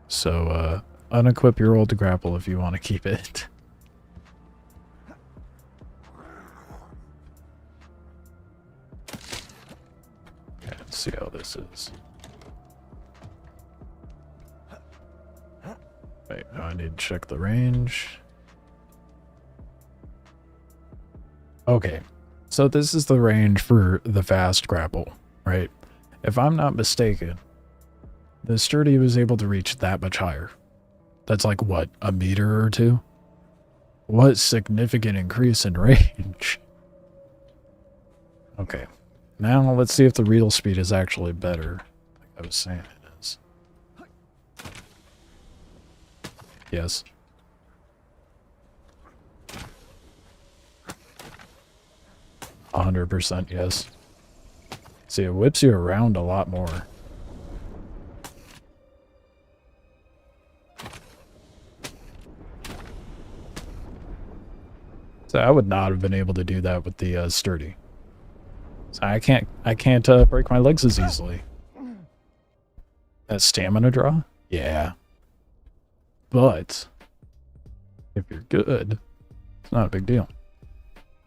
So, unequip your old grapple if you want to keep it. Okay, let's see how this is. Wait, now I need to check the range. Okay, so this is the range for the fast grapple, right? If I'm not mistaken, the sturdy was able to reach that much higher. That's like, what, a meter or 2? What significant increase in range. Okay, now let's see if the real speed is actually better. Like I was saying it is. Yes. A 100% yes. See, it whips you around a lot more. So I would not have been able to do that with the sturdy. So I can't break my legs as easily. That stamina draw? Yeah. But if you're good, it's not a big deal.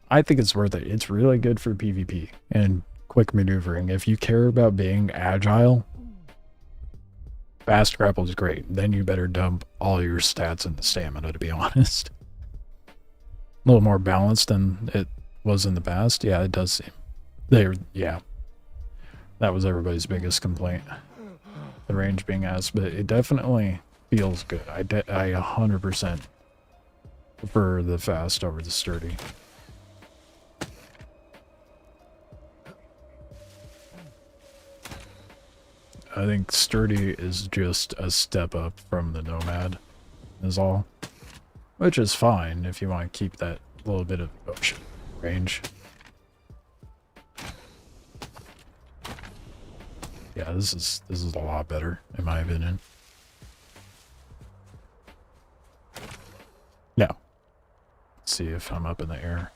I think it's worth it. It's really good for PvP and quick maneuvering. If you care about being agile, fast grapple is great. Then you better dump all your stats into stamina, to be honest. A little more balanced than it was in the past. Yeah, it does seem. Yeah. That was everybody's biggest complaint. The range being asked, but it definitely feels good. I 100% prefer the fast over the sturdy. I think sturdy is just a step up from the nomad, is all. Which is fine if you want to keep that little bit of ocean range. Yeah, this is a lot better, in my opinion. Now, let's see if I'm up in the air.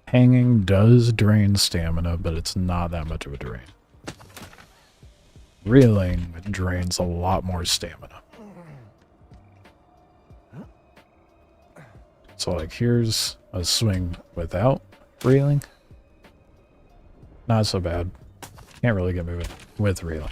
Hanging does drain stamina, but it's not that much of a drain. Reeling drains a lot more stamina. So like here's a swing without reeling. Not so bad. Can't really get moving with reeling.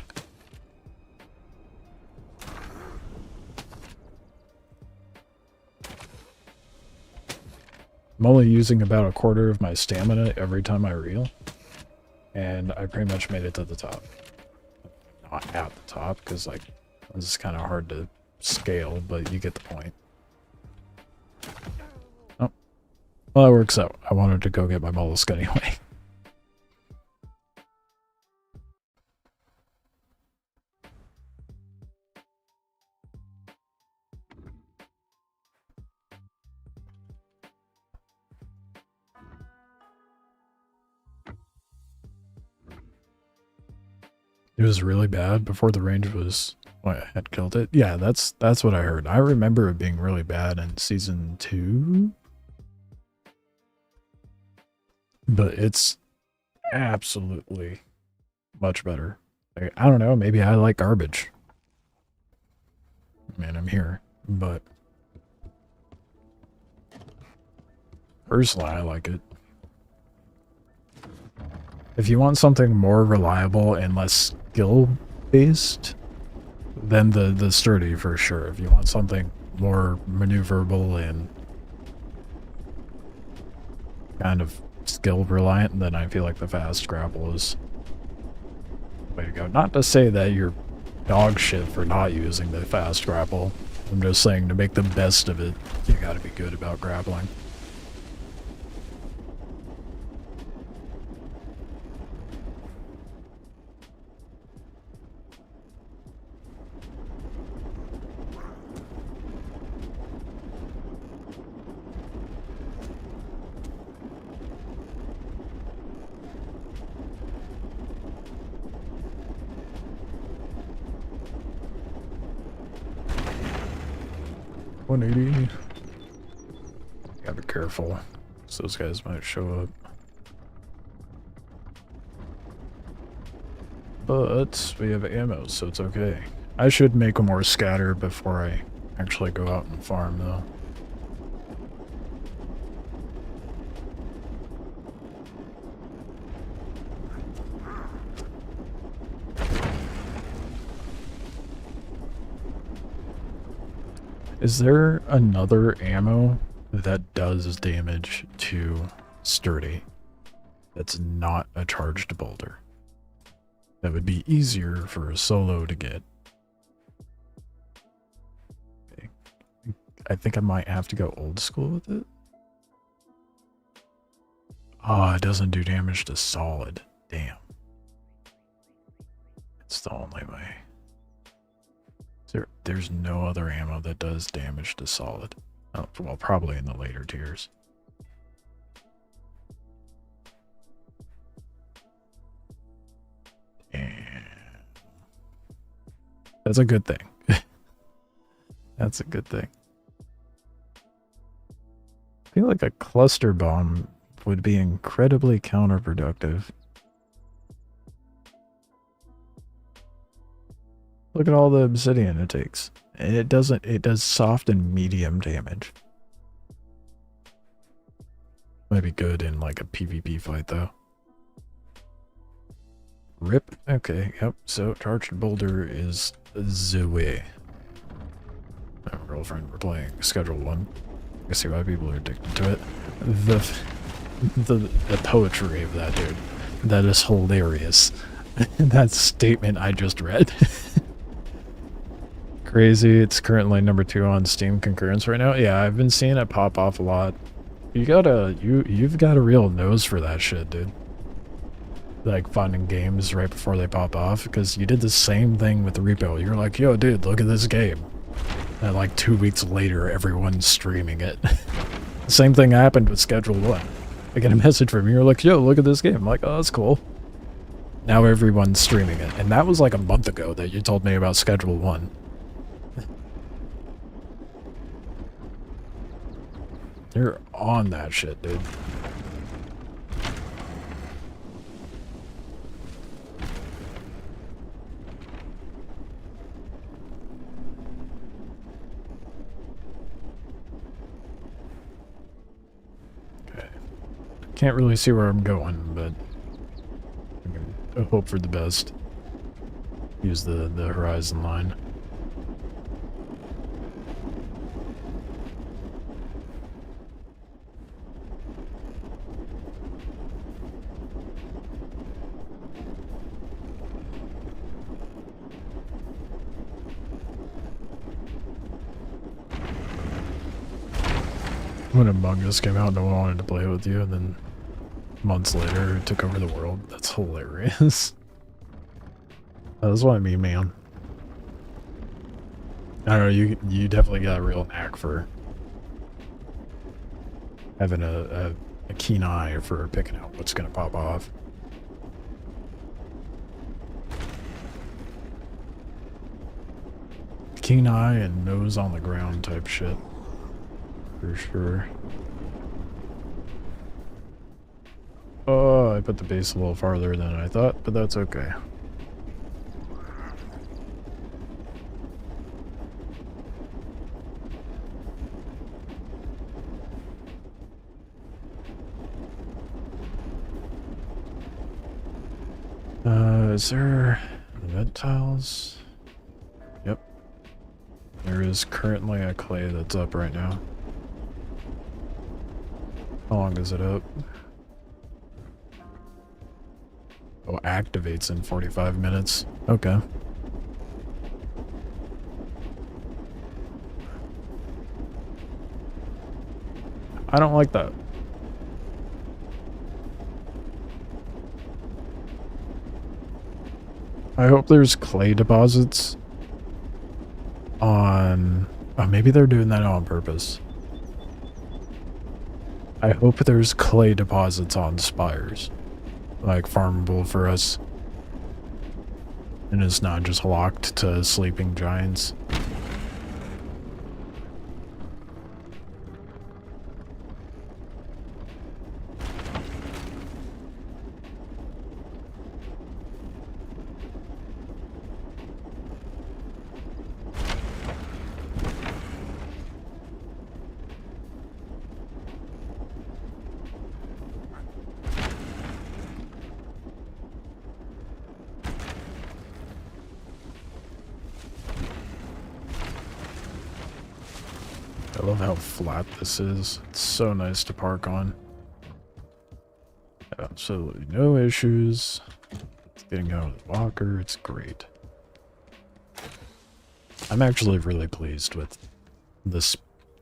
I'm only using about a quarter of my stamina every time I reel. And I pretty much made it to the top. Not at the top, because like this is kind of hard to scale, but you get the point. Oh. Well, that works out. I wanted to go get my mollusk anyway. It was really bad before the range was had killed it. Yeah, that's what I heard. I remember it being really bad in season 2. But it's absolutely much better. Like, I don't know, maybe I like garbage. I mean, I'm here, but personally I like it. If you want something more reliable and less skill-based, then the sturdy for sure. If you want something more maneuverable and kind of skill-reliant, then I feel like the fast grapple is the way to go. Not to say that you're dog shit for not using the fast grapple. I'm just saying to make the best of it, you gotta be good about grappling. $180. Gotta be careful, so those guys might show up. But we have ammo, so it's okay. I should make more scatter before I actually go out and farm, though. Is there another ammo that does damage to sturdy that's not a charged boulder? That would be easier for a solo to get. Okay. I think I might have to go old school with it. Oh, it doesn't do damage to solid. Damn. It's the only way. There's no other ammo that does damage to solid. Oh, well, probably in the later tiers. And that's a good thing. That's a good thing. I feel like a cluster bomb would be incredibly counterproductive. Look at all the obsidian it takes. And it does soft and medium damage. Might be good in like a PvP fight though. Rip. Okay, yep. So charged boulder is the way. My girlfriend, we're playing Schedule 1. I see why people are addicted to it. The poetry of that dude. That is hilarious. That statement I just read. Crazy. It's currently #2 on Steam concurrence right now. Yeah, I've been seeing it pop off a lot. You've got a real nose for that shit, dude. like finding games right before they pop off, because you did the same thing with the repo. You're like, yo, dude, look at this game. And like 2 weeks later, everyone's streaming it. The same thing happened with Schedule 1. I get a message from you, you're like, yo, look at this game. I'm like, oh, that's cool. Now everyone's streaming it. And that was like a month ago that you told me about Schedule 1. You're on that shit, dude. Okay. Can't really see where I'm going, but I hope for the best. Use the horizon line. When Among Us came out, no one wanted to play it with you, and then months later, it took over the world. That's hilarious. That's what I mean, man. I don't know, you definitely got a real knack for having a keen eye for picking out what's gonna pop off. Keen eye and nose on the ground type shit. For sure. Oh, I put the base a little farther than I thought, but that's okay. Is there vent tiles? Yep. There is currently a clay that's up right now. How long is it up? Oh, activates in 45 minutes. Okay. I don't like that. I hope there's clay deposits on... Oh, maybe they're doing that on purpose. I hope there's clay deposits on spires. Like, farmable for us. And it's not just locked to sleeping giants. I love how flat this is. It's so nice to park on. Absolutely no issues. It's getting out of the walker. It's great. I'm actually really pleased with this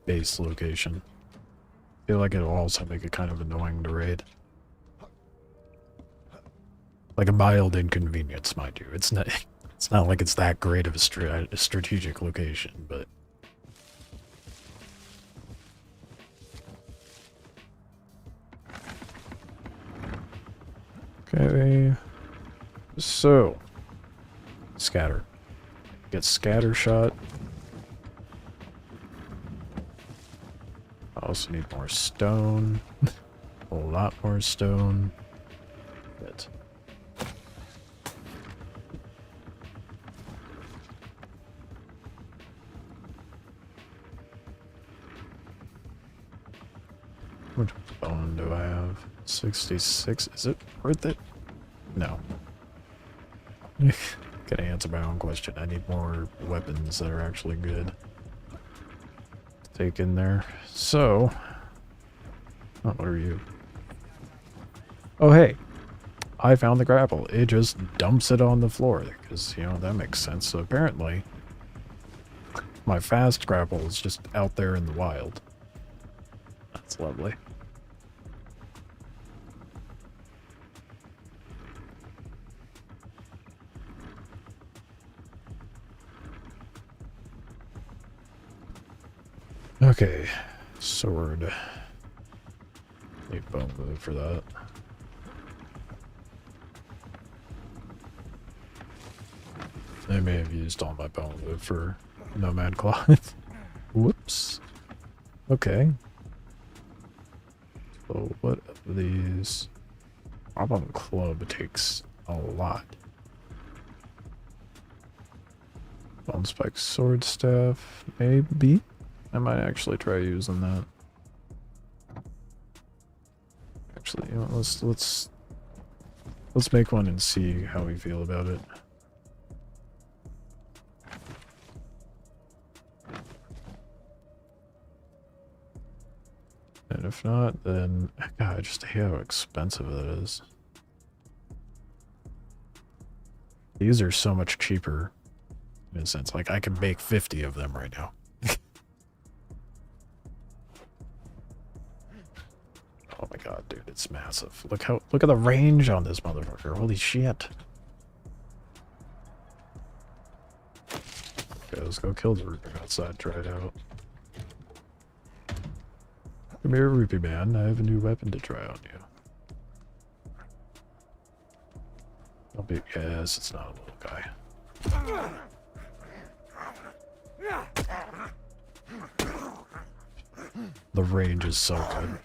base location. I feel like it'll also make it kind of annoying to raid. Like a mild inconvenience, mind you. It's not like it's that great of a strategic location, but... Okay, so, scatter. Get scatter shot. I also need more stone. A lot more stone. Good. How much bone do I have? 66. Is it worth it? No. Gotta answer my own question. I need more weapons that are actually good to take in there. So, oh, what are you? Oh, hey. I found the grapple. It just dumps it on the floor because, you know, that makes sense. So apparently, my fast grapple is just out there in the wild. That's lovely. Okay, sword. Need bone wood for that. I may have used all my bone wood for nomad cloth. Whoops. Okay. So what of these? Problem club takes a lot. Bone spike sword staff, maybe. I might actually try using that. Actually, you know, let's make one and see how we feel about it. And if not, then God, I just hate how expensive that is. These are so much cheaper in a sense. Like I can make 50 of them right now. Oh my god, dude, it's massive. Look at the range on this motherfucker. Holy shit. Okay, let's go kill the Rupu outside, try it out. Come here, Rupu man. I have a new weapon to try on you. Don't be. Yes, it's not a little guy. The range is so good.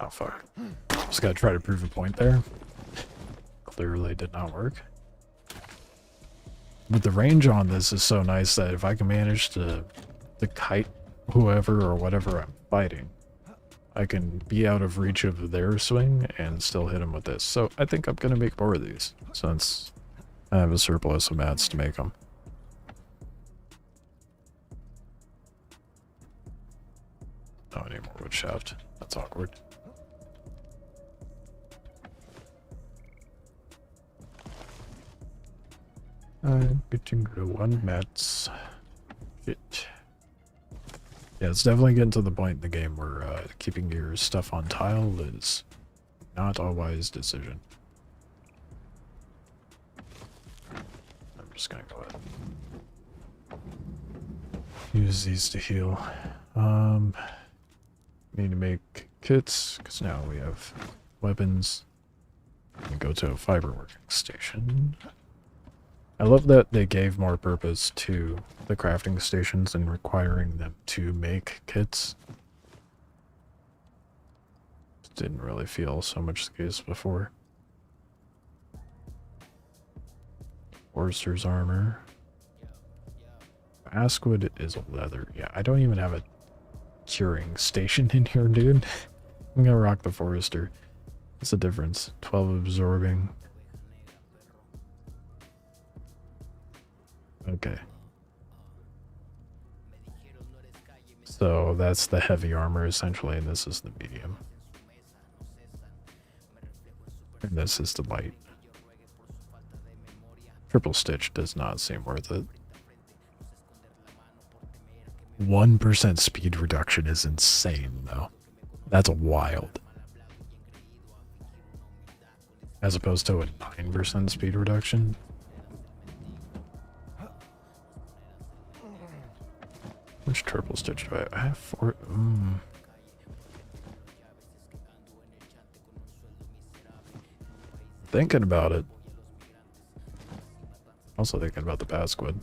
Oh fuck. Just gotta try to prove a point there. Clearly did not work. But the range on this is so nice that if I can manage to kite whoever or whatever I'm fighting, I can be out of reach of their swing and still hit them with this. So I think I'm going to make more of these since I have a surplus of mats to make them. Oh, I need more wood shaft. That's awkward. I'm getting low 1 mats. Shit. Yeah, it's definitely getting to the point in the game where keeping your stuff on tile is not a wise decision. I'm just gonna go ahead and use these to heal. Need to make kits, because now we have weapons. We go to a fiber working station. I love that they gave more purpose to the crafting stations and requiring them to make kits. Didn't really feel so much the case before. Forster's armor. Basswood is leather. Yeah, I don't even have a curing station in here, dude. I'm gonna rock the Forester. What's the difference? 12 absorbing. Okay. So that's the heavy armor essentially, and this is the medium. And this is the light. Triple stitch does not seem worth it. 1% speed reduction is insane, though. That's wild. As opposed to a 9% speed reduction. Which triple stitch do I have? 4. Thinking about it. Also thinking about the basswood.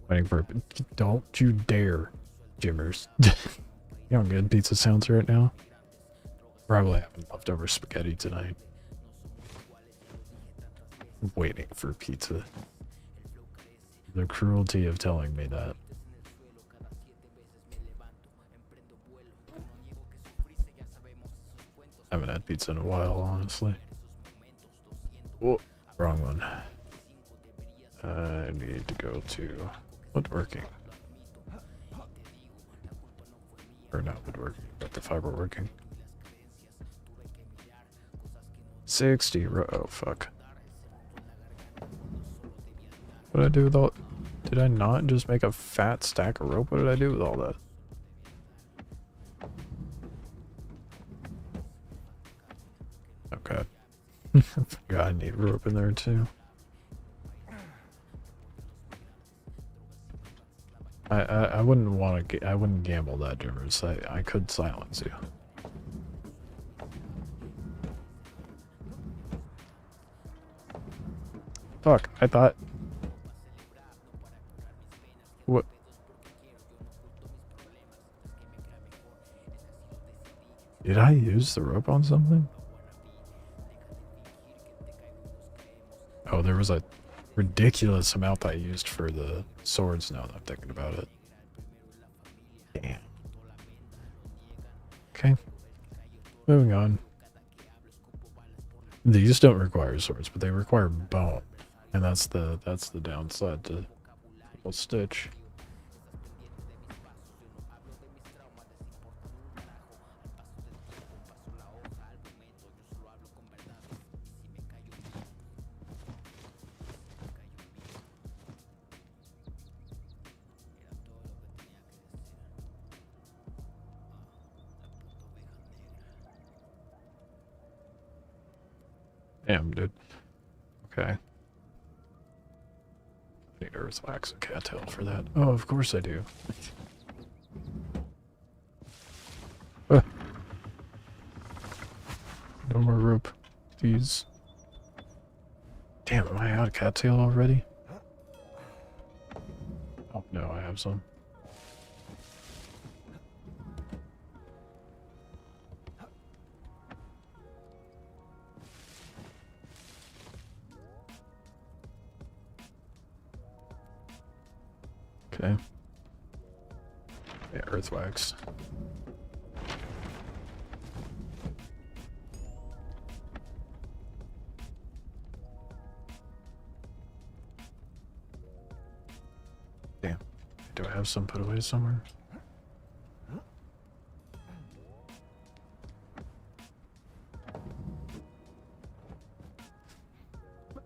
Waiting for it. Don't you dare, Jimmers. You know how good pizza sounds right now? Probably having leftover spaghetti tonight. I'm waiting for pizza. The cruelty of telling me that. I haven't had pizza in a while, honestly. Whoa, wrong one. I need to go to woodworking. Or not woodworking, but the fiber working. 60 oh fuck. What did I do with all... Did I not just make a fat stack of rope? What did I do with all that? Okay. I forgot I need rope in there too. I wouldn't want to. I wouldn't gamble that, Jimmers. I could silence you. Fuck! I thought. What? Did I use the rope on something? Oh, there was a ridiculous amount I used for the swords now that I'm thinking about it. Damn. Okay. Moving on. These don't require swords, but they require bone. And that's the downside to triple stitch. Damn, dude. Okay. I need earth wax and cattail for that. Oh, of course I do. Ah. No more rope. These. Damn, am I out of cattail already? Oh, no, I have some. Okay. Yeah, earth wax. Damn. Do I have some put away somewhere?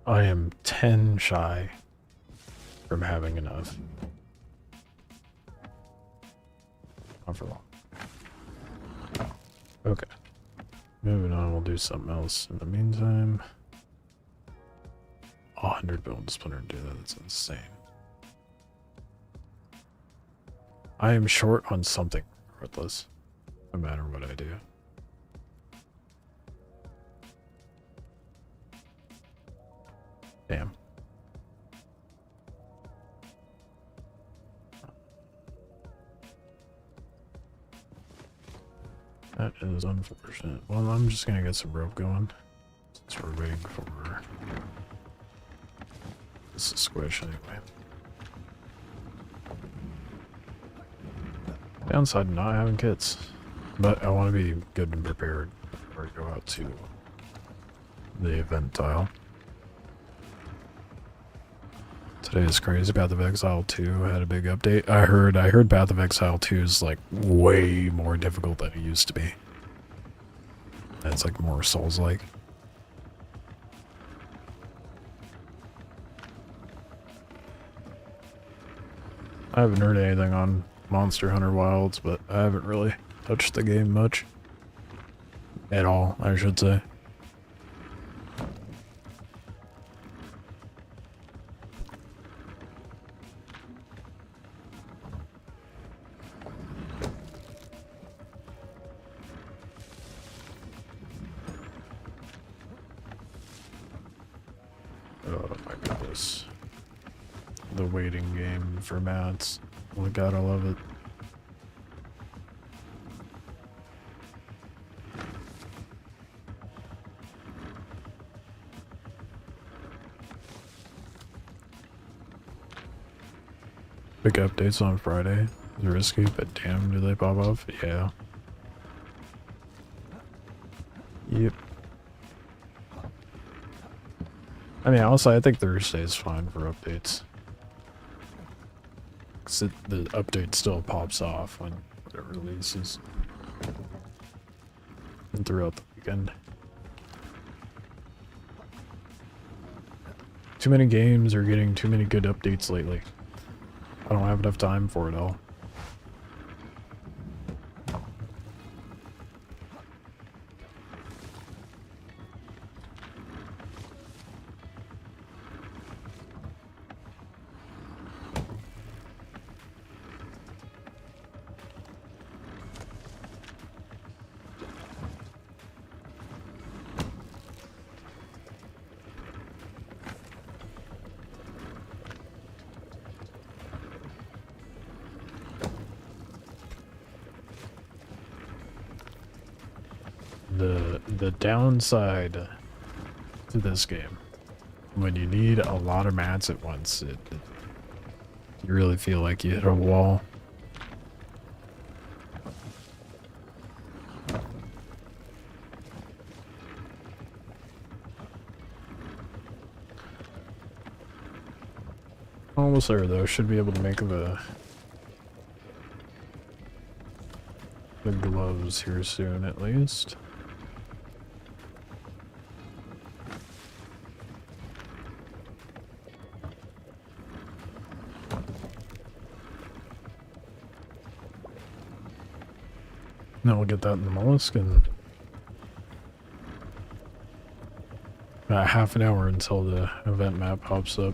I am 10 shy from having enough. Not for long. Okay. Moving on, we'll do something else in the meantime. 100 bone splinter do that, that's insane. I am short on something, regardless, no matter what I do. Damn. That is unfortunate. Well, I'm just gonna get some rope going, since we're waiting for this to squish anyway. Downside of not having kits, but I want to be good and prepared before I go out to the event tile. Today is crazy. Path of Exile 2 had a big update. I heard Path of Exile 2 is like way more difficult than it used to be. And it's like more Souls-like. I haven't heard anything on Monster Hunter Wilds, but I haven't really touched the game much. At all, I should say. Oh my goodness. The waiting game for mats. Oh my god, I love it. Big updates on Friday. It's risky, but damn, do they pop off? Yeah. Yep. I mean, honestly, I think Thursday is fine for updates. Cause the update still pops off when it releases. And throughout the weekend. Too many games are getting too many good updates lately. I don't have enough time for it all. the downside to this game. When you need a lot of mats at once, you really feel like you hit a wall. Almost there though, should be able to make the gloves here soon at least. Now we'll get that in the mollusk and about half an hour until the event map pops up.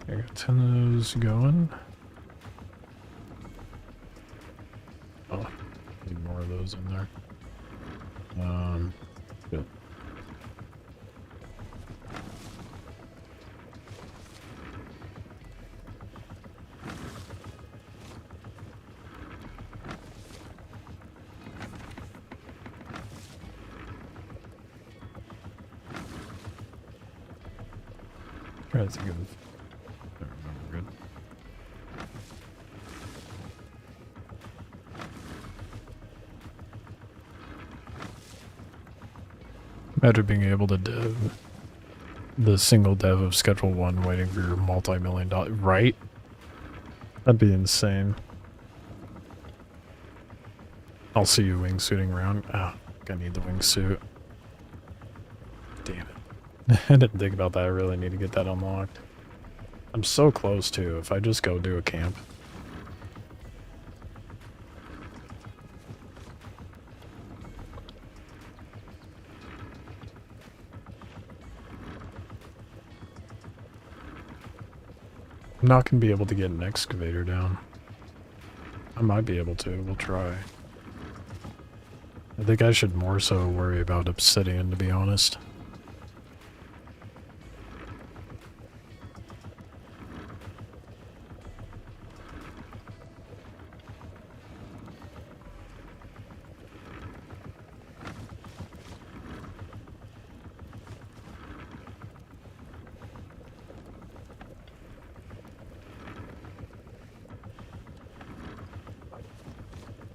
I got 10 of those going. Oh, need more of those in there. Good. Trying to think of. Good. Imagine being able to dev the single dev of Schedule 1 waiting for your multi-million-dollar... Right? That'd be insane. I'll see you wingsuiting around. Oh, I need the wingsuit. Damn it. I didn't think about that. I really need to get that unlocked. I'm so close to if I just go do a camp. I'm not going to be able to get an excavator down. I might be able to. We'll try. I think I should more so worry about obsidian, to be honest.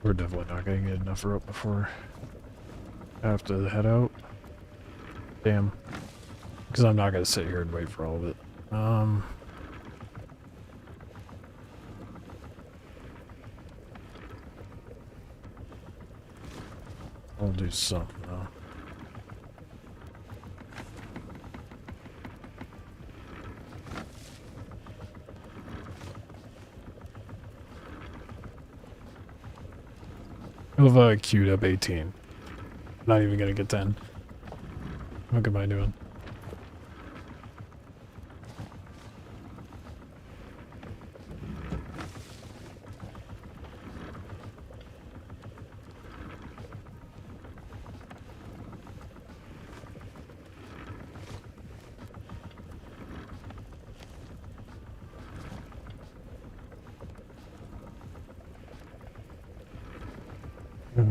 We're definitely not going to get enough rope before I have to head out. Damn. Because I'm not going to sit here and wait for all of it. I'll do something though. I've queued up 18. Not even gonna get 10. What am I doing?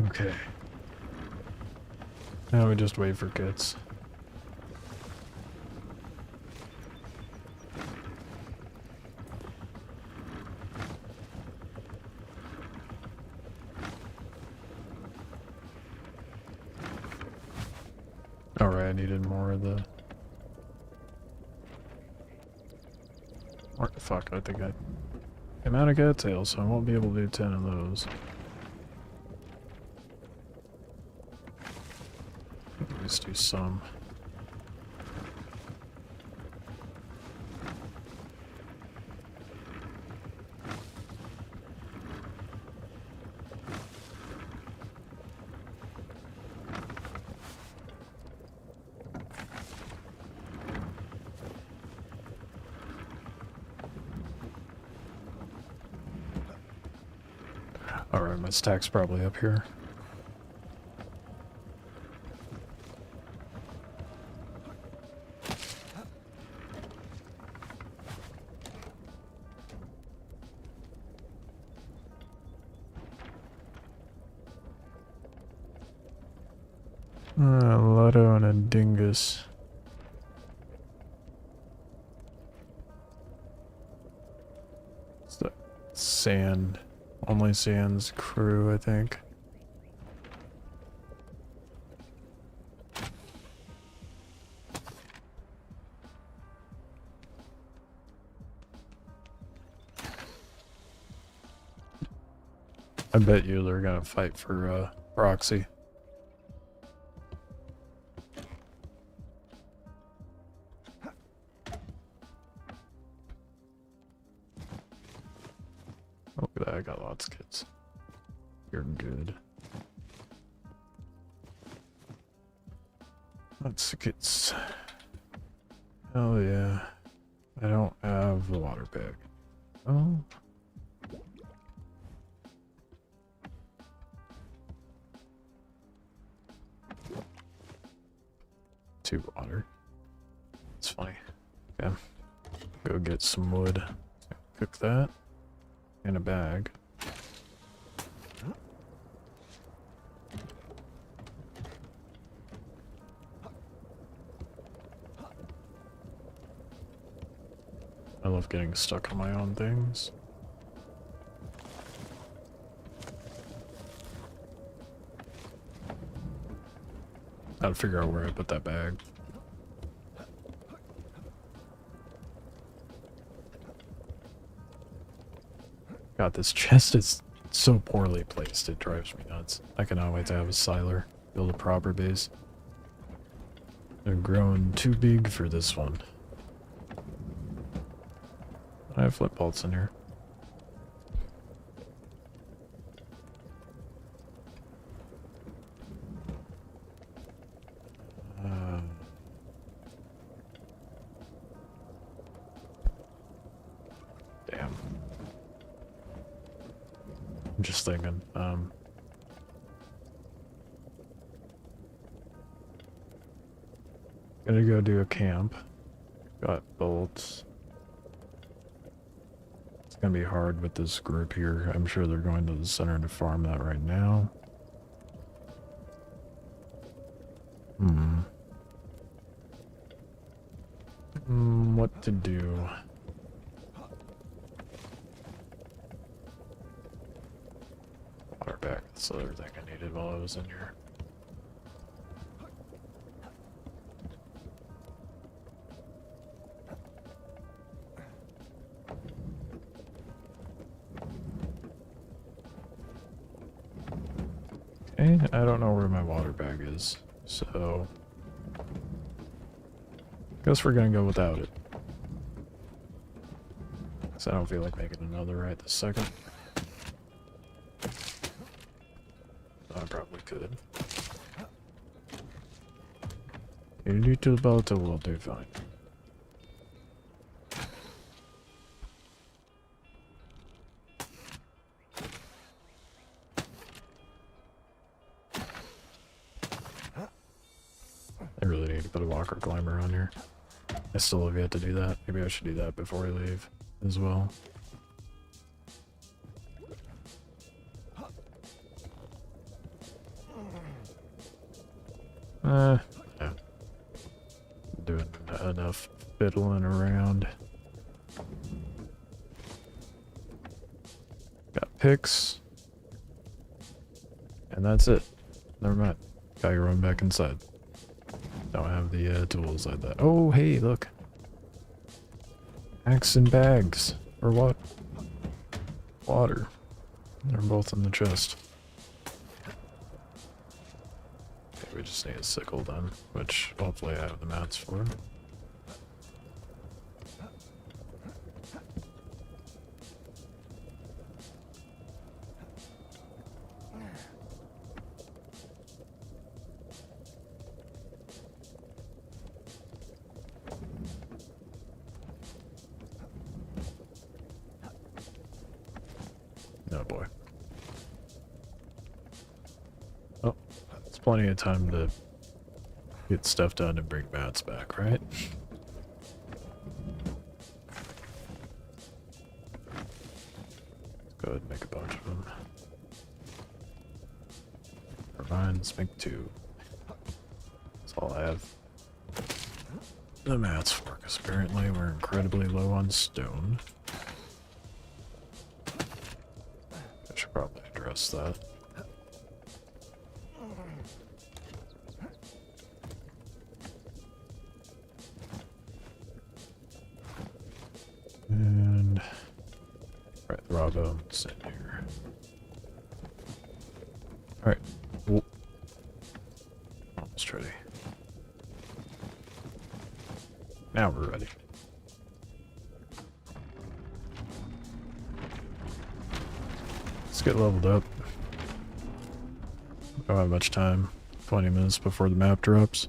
Okay. Now we just wait for kits. Alright, I needed more of the... What the fuck, I think I... I'm out of cattails, so I won't be able to do 10 of those. Let's do some. Alright, my stack's probably up here. Lotto and a dingus. It's the sand. Only Sand's crew, I think. I bet you they're gonna fight for proxy. Look at that, I got lots of kids. You're good. Lots of kids. Hell yeah. I don't have the water bag. Oh. 2 water. It's funny. Okay. Go get some wood. Cook that. In a bag. I love getting stuck on my own things. Gotta figure out where I put that bag. God, this chest is so poorly placed, it drives me nuts. I cannot wait to have a siler, build a proper base. They're growing too big for this one. I have flip bolts in here. Damn. I'm just thinking, gonna go do a camp. Got bolts. It's gonna be hard with this group here. I'm sure they're going to the center to farm that right now. What to do? Water back. That's the other thing I needed while I was in here. Okay, I don't know where my water bag is, so guess we're gonna go without it. So I don't feel like making another right this second. I probably could. A little bottle will do fine. I really need to put a walker climber on here. I still have yet to do that. Maybe I should do that before I leave as well. Yeah. Doing enough fiddling around. Got picks. And that's it. Never mind. Gotta run back inside. Don't have the tools like that. Oh, hey, look. Axe and bags. Or what? Water. They're both in the chest. Okay, we just need a sickle then, which hopefully I have the mats for. Oh boy. plenty of time to get stuff done and bring mats back, right? Go ahead and make a bunch of them. Never mind, let's make 2. That's all I have the mats for, because apparently we're incredibly low on stone. I should probably address that. And right, raw bones in here. Alright. Almost ready. Now we're ready. Let's get leveled up. Don't have much time. 20 minutes before the map drops.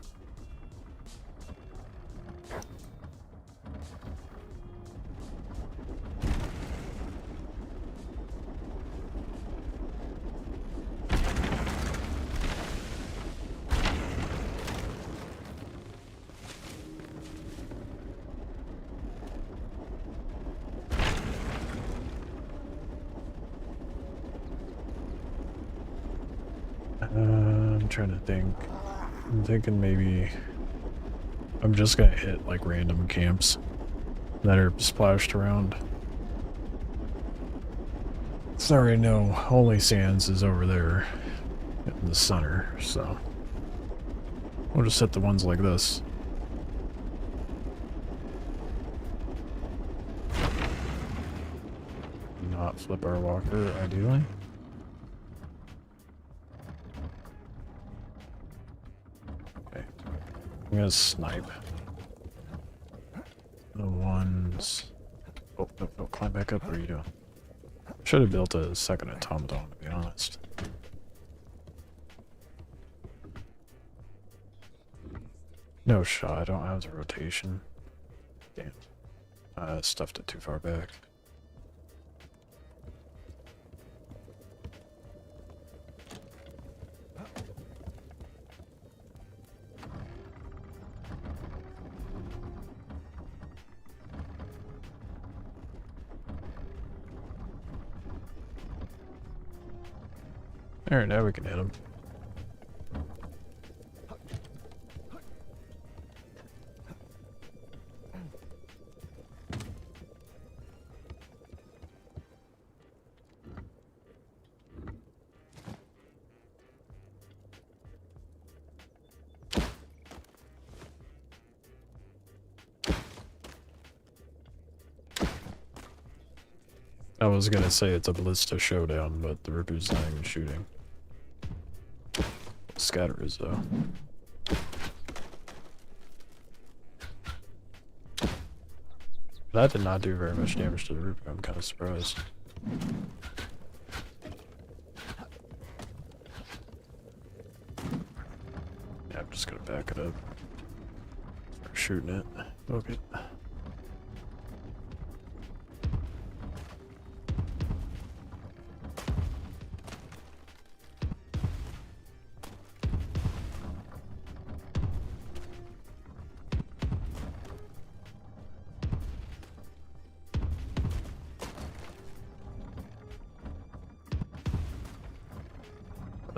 I'm trying to think. I'm thinking maybe I'm just gonna hit like random camps that are splashed around. So I already know Holy Sands is over there in the center, so we'll just hit the ones like this. Not flip our walker, ideally. I'm gonna snipe the ones. Oh, no, climb back up. What are you doing? Should have built a second automaton, to be honest. No shot. I don't have the rotation. Damn. I stuffed it too far back. Alright, now we can hit him. I was gonna say it's a ballista showdown, but the Rupu's not even shooting. Scatter is though. That did not do very much damage to the Rupu. I'm kind of surprised. Yeah, I'm just gonna back it up. Start shooting it. Okay.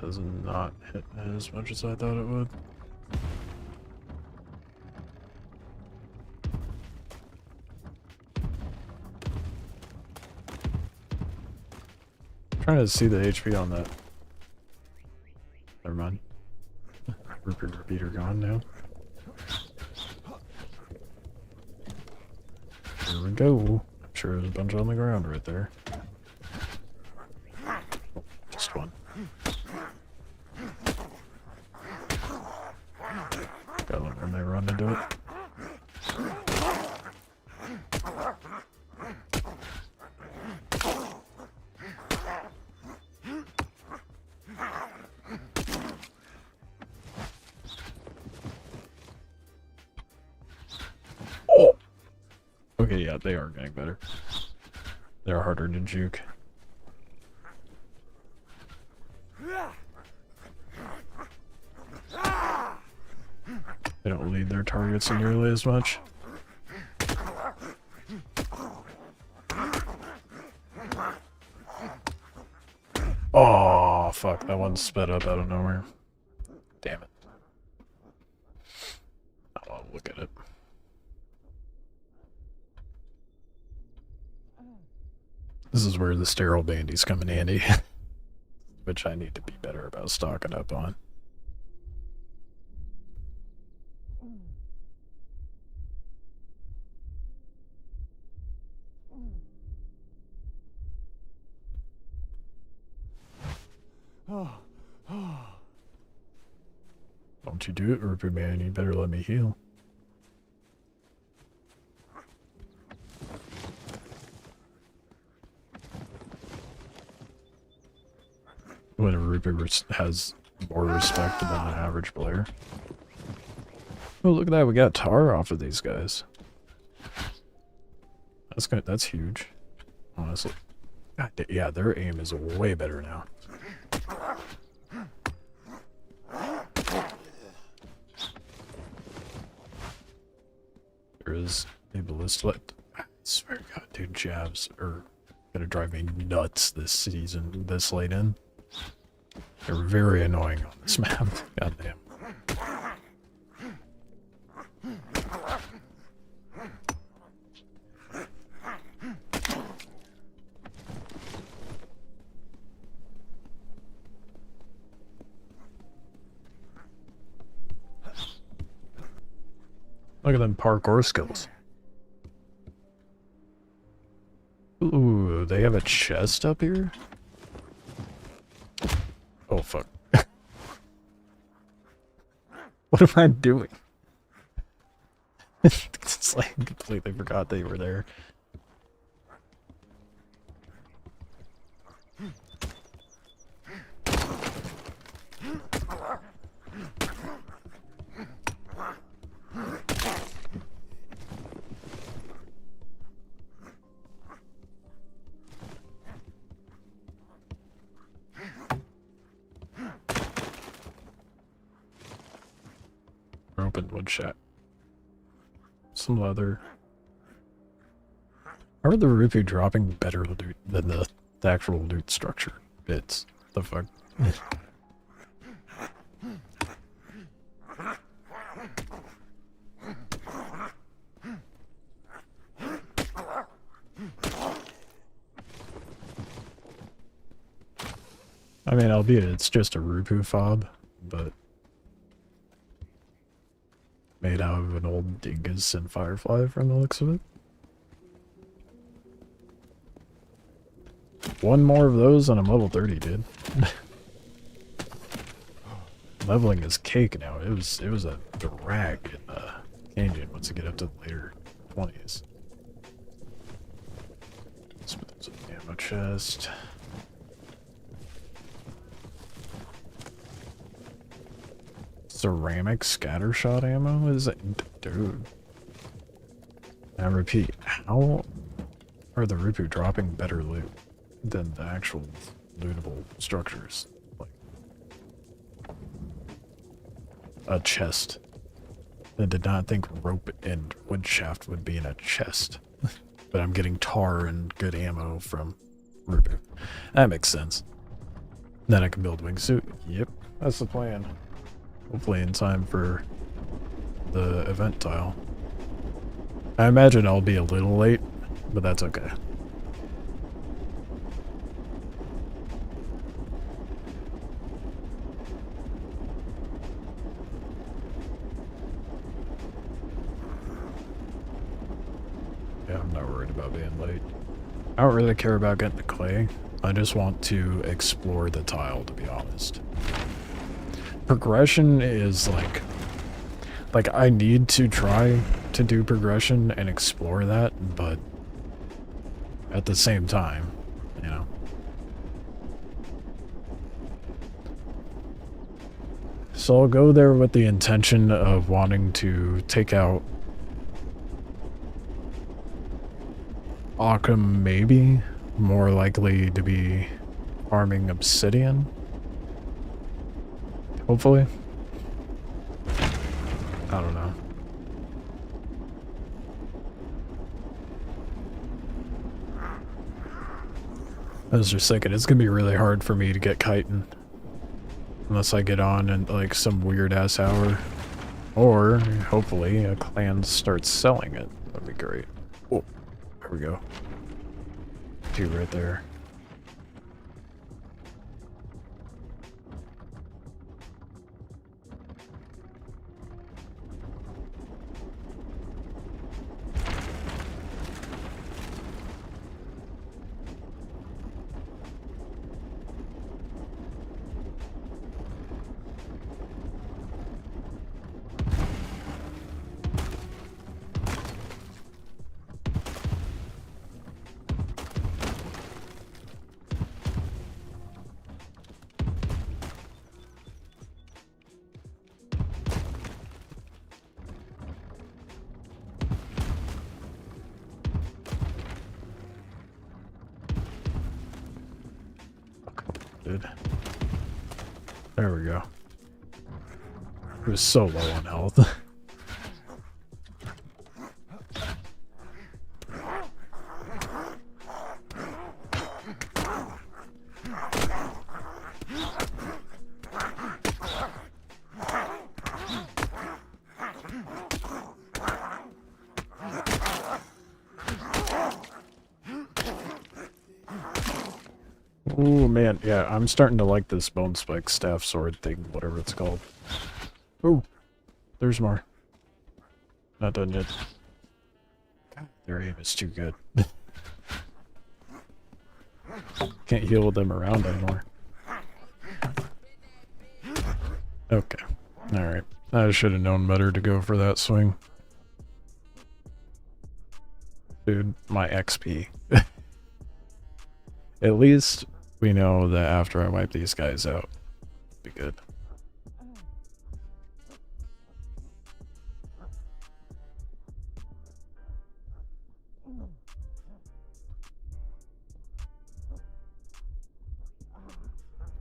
Does not hit as much as I thought it would. I'm trying to see the HP on that. Never mind. Repeater gone now. Here we go. I'm sure there's a bunch on the ground right there. Oh, just one. Got one when they run into it. Oh! Okay, yeah, they are getting better. They're harder to juke. They don't lead their targets nearly as much. Oh, fuck. That one sped up out of nowhere. Damn it. I'll look at it. This is where the sterile bandies come in handy. Which I need to be better about stocking up on. Don't you do it, Rupu man. You better let me heal. When a Rupu has more respect than an average player. Oh, look at that. We got tar off of these guys. That's good. That's huge. Honestly. God, yeah, their aim is way better now. There is a ballista. I swear to God, dude, jabs are gonna drive me nuts this season, this late in. They're very annoying on this map. Goddamn. Look at them parkour skills. Ooh, they have a chest up here? Oh, fuck. What am I doing? It's like, completely forgot they were there. Open wood shack. Some leather. How are the Rupu dropping better loot than the actual loot structure bits? The fuck? I mean, albeit it's just a Rupu fob, but made out of an old dingus and firefly from the looks of it. One more of those and I'm level 30, dude. Leveling is cake now. It was a drag in the canyon once you get up to the later 20s. Let's put this in the ammo chest. Ceramic scattershot ammo? Is it? Dude. I repeat, how are the Rupu dropping better loot than the actual lootable structures? Like a chest. I did not think rope and wood shaft would be in a chest. But I'm getting tar and good ammo from Rupu. That makes sense. Then I can build Wingsuit. Yep, that's the plan. Hopefully in time for the event tile. I imagine I'll be a little late, but that's okay. Yeah, I'm not worried about being late. I don't really care about getting the clay. I just want to explore the tile, to be honest. Progression is like I need to try to do progression and explore that, but at the same time, you know. So I'll go there with the intention of wanting to take out Occam, maybe, more likely to be farming obsidian. Hopefully. I don't know. I was just thinking, it's gonna be really hard for me to get chitin. Unless I get on in like some weird ass hour. Or, hopefully, a clan starts selling it. That'd be great. Oh, there we go. Two right there. Dude. There we go. It was so low on health. Ooh, man, yeah, I'm starting to like this bone spike staff sword thing, whatever it's called. Ooh, there's more. Not done yet. God, their aim is too good. Can't heal them around anymore. Okay, alright. I should have known better to go for that swing. Dude, my XP. At least we know that after I wipe these guys out, it'll be good.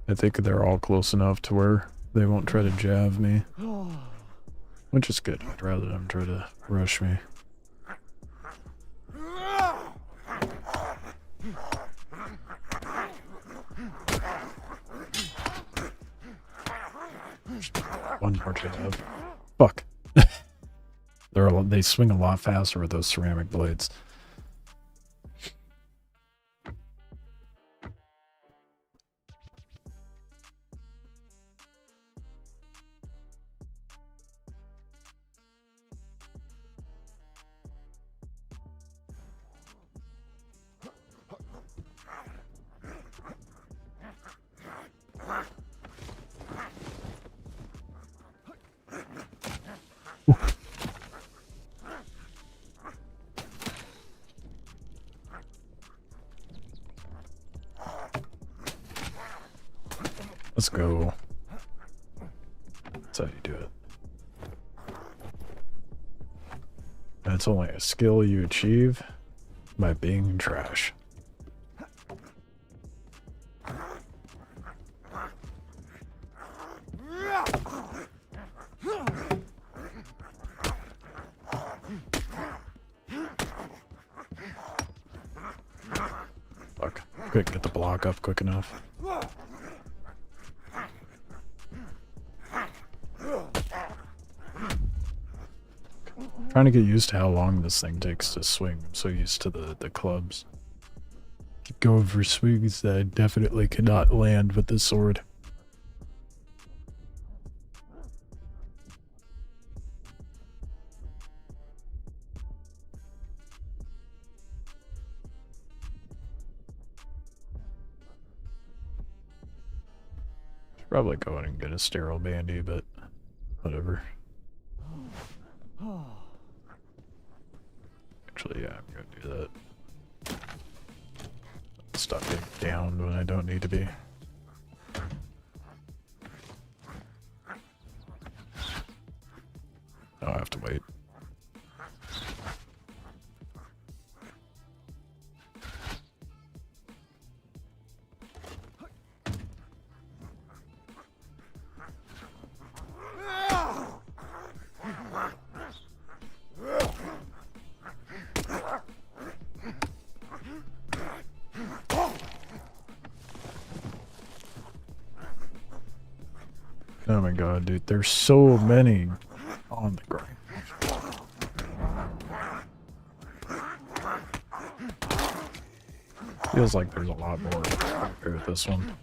I think they're all close enough to where they won't try to jab me. Which is good. I'd rather them try to rush me. One more jab. Fuck. They swing a lot faster with those ceramic blades. Let's go. That's how you do it. That's only a skill you achieve by being trash. Fuck. Couldn't get the block up quick enough. Trying to get used to how long this thing takes to swing. I'm so used to the clubs. Keep going for swings that I definitely cannot land with this sword. Should probably go in and get a sterile bandy, but whatever. Actually, yeah, I'm gonna do that. Stop getting downed when I don't need to be. I'll have to wait. Oh my god, dude, there's so many on the ground. Feels like there's a lot more compared with this one.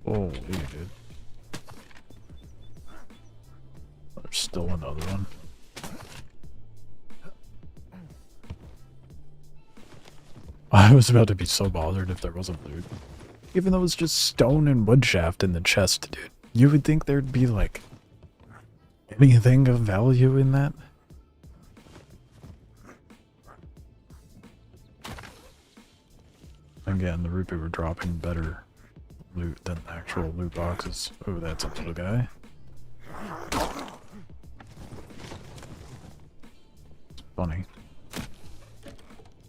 Holy dude. There's still another one. I was about to be so bothered if there wasn't loot. Even though it's just stone and wood shaft in the chest, dude. You would think there'd be, like, anything of value in that? Again, the Rupu were dropping better loot than the actual loot boxes. Oh, that's a little guy. It's funny.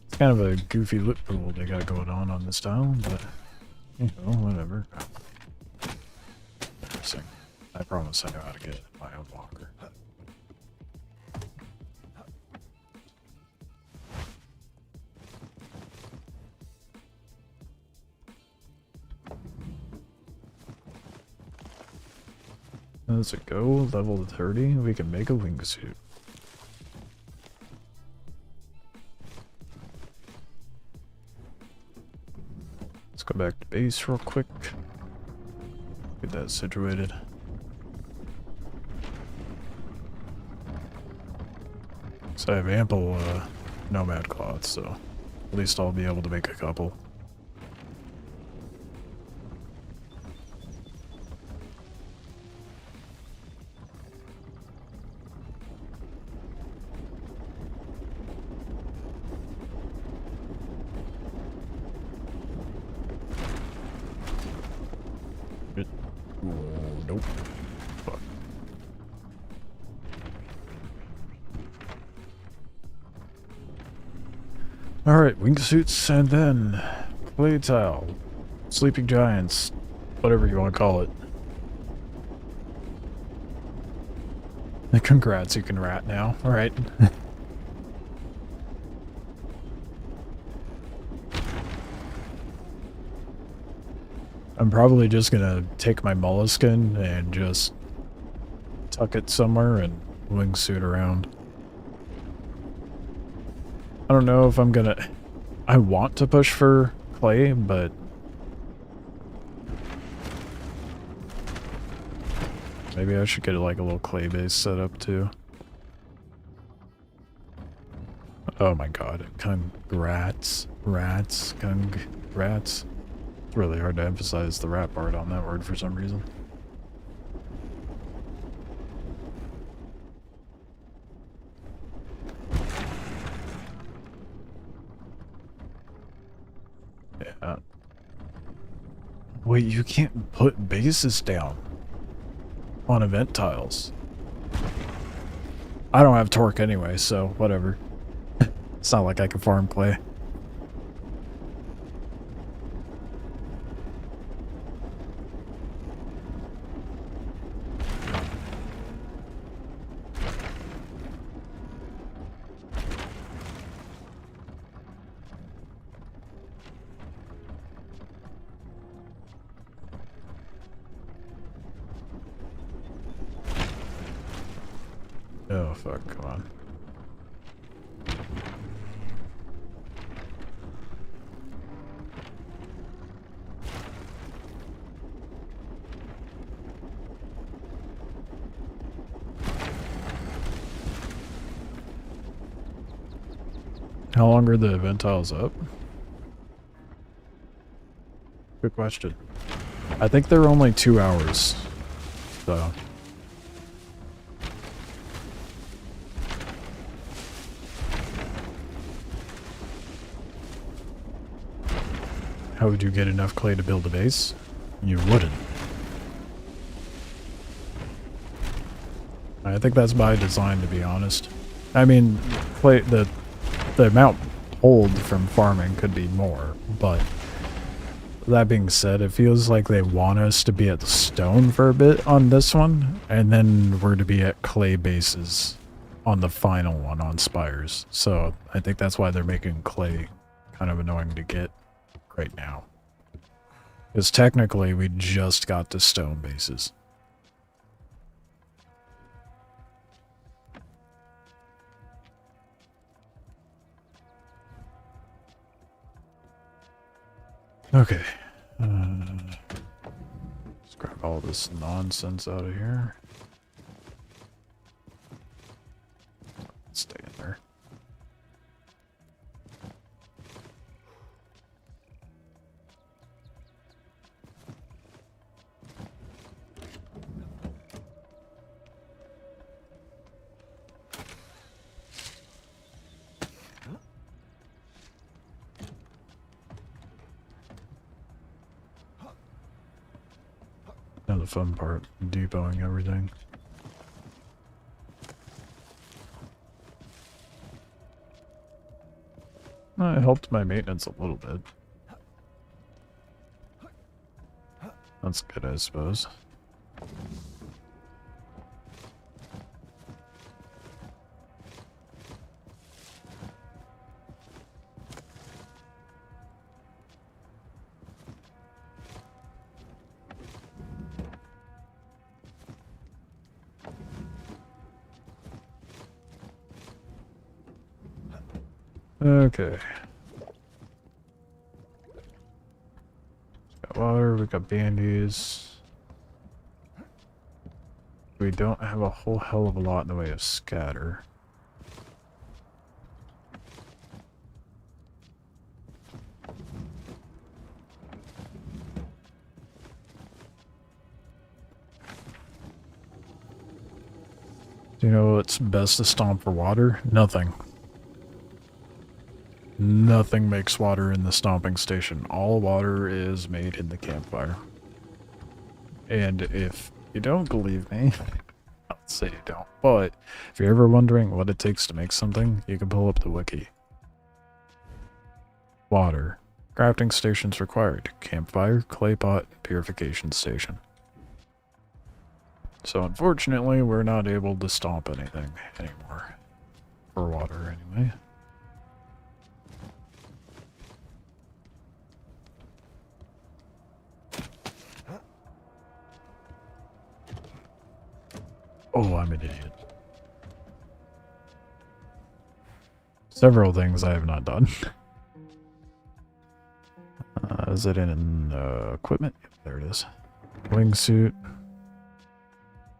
It's kind of a goofy loot pool they got going on this tile, but, you know, whatever. Interesting. I promise I know how to get my own locker. Let's go, level 30, we can make a wingsuit. Let's go back to base real quick. Get that situated. So I have ample nomad cloth, so at least I'll be able to make a couple. Oh, nope. Fuck. Alright, wingsuits and then clay tile, sleeping giants, whatever you want to call it. Congrats, you can rat now. Alright. I'm probably just gonna take my molluscan and just tuck it somewhere and wingsuit around. I don't know if I'm gonna... I want to push for clay, but... maybe I should get like a little clay base set up too. Oh my god, congrats. Rats. Congrats. It's really hard to emphasize the rat part on that word for some reason. Yeah. Wait, you can't put bases down on event tiles. I don't have torque anyway, so whatever. It's not like I can farm clay. Oh fuck, come on. How long are the event tiles up? Good question. I think they're only 2 hours, so... how would you get enough clay to build a base? You wouldn't. I think that's by design, to be honest. I mean, clay, the amount pulled from farming could be more, but that being said, it feels like they want us to be at stone for a bit on this one, and then we're to be at clay bases on the final one on spires. So I think that's why they're making clay kind of annoying to get right now. Because technically we just got to stone bases. Okay. Let's grab all this nonsense out of here. Stay in there. Now the fun part, depoting everything. It helped my maintenance a little bit. That's good, I suppose. Okay. Got water, we got bandies. We don't have a whole hell of a lot in the way of scatter. Do you know what's best to stomp for water? Nothing. Nothing makes water in the stomping station. All water is made in the campfire. And if you don't believe me, I'll say you don't, but if you're ever wondering what it takes to make something, you can pull up the wiki. Water. Crafting stations required. Campfire, clay pot, purification station. So unfortunately, we're not able to stomp anything anymore. For water, anyway. Oh, I'm an idiot. Several things I have not done. Is it in equipment? Yep, there it is. Wingsuit.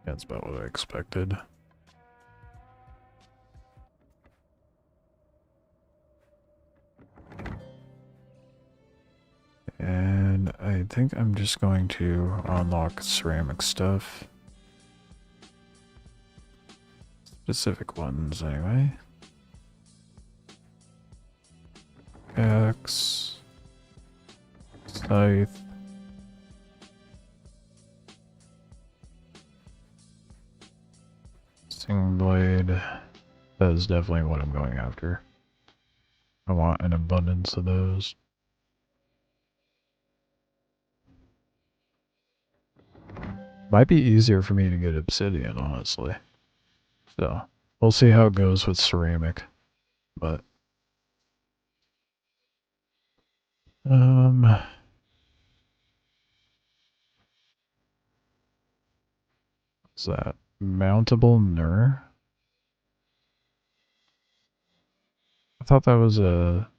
That's about what I expected. And I think I'm just going to unlock ceramic stuff. Specific ones, anyway. Axe. Scythe. Sting blade. That is definitely what I'm going after. I want an abundance of those. Might be easier for me to get obsidian, honestly. So, we'll see how it goes with ceramic. But, is that mountable Nur? I thought that was a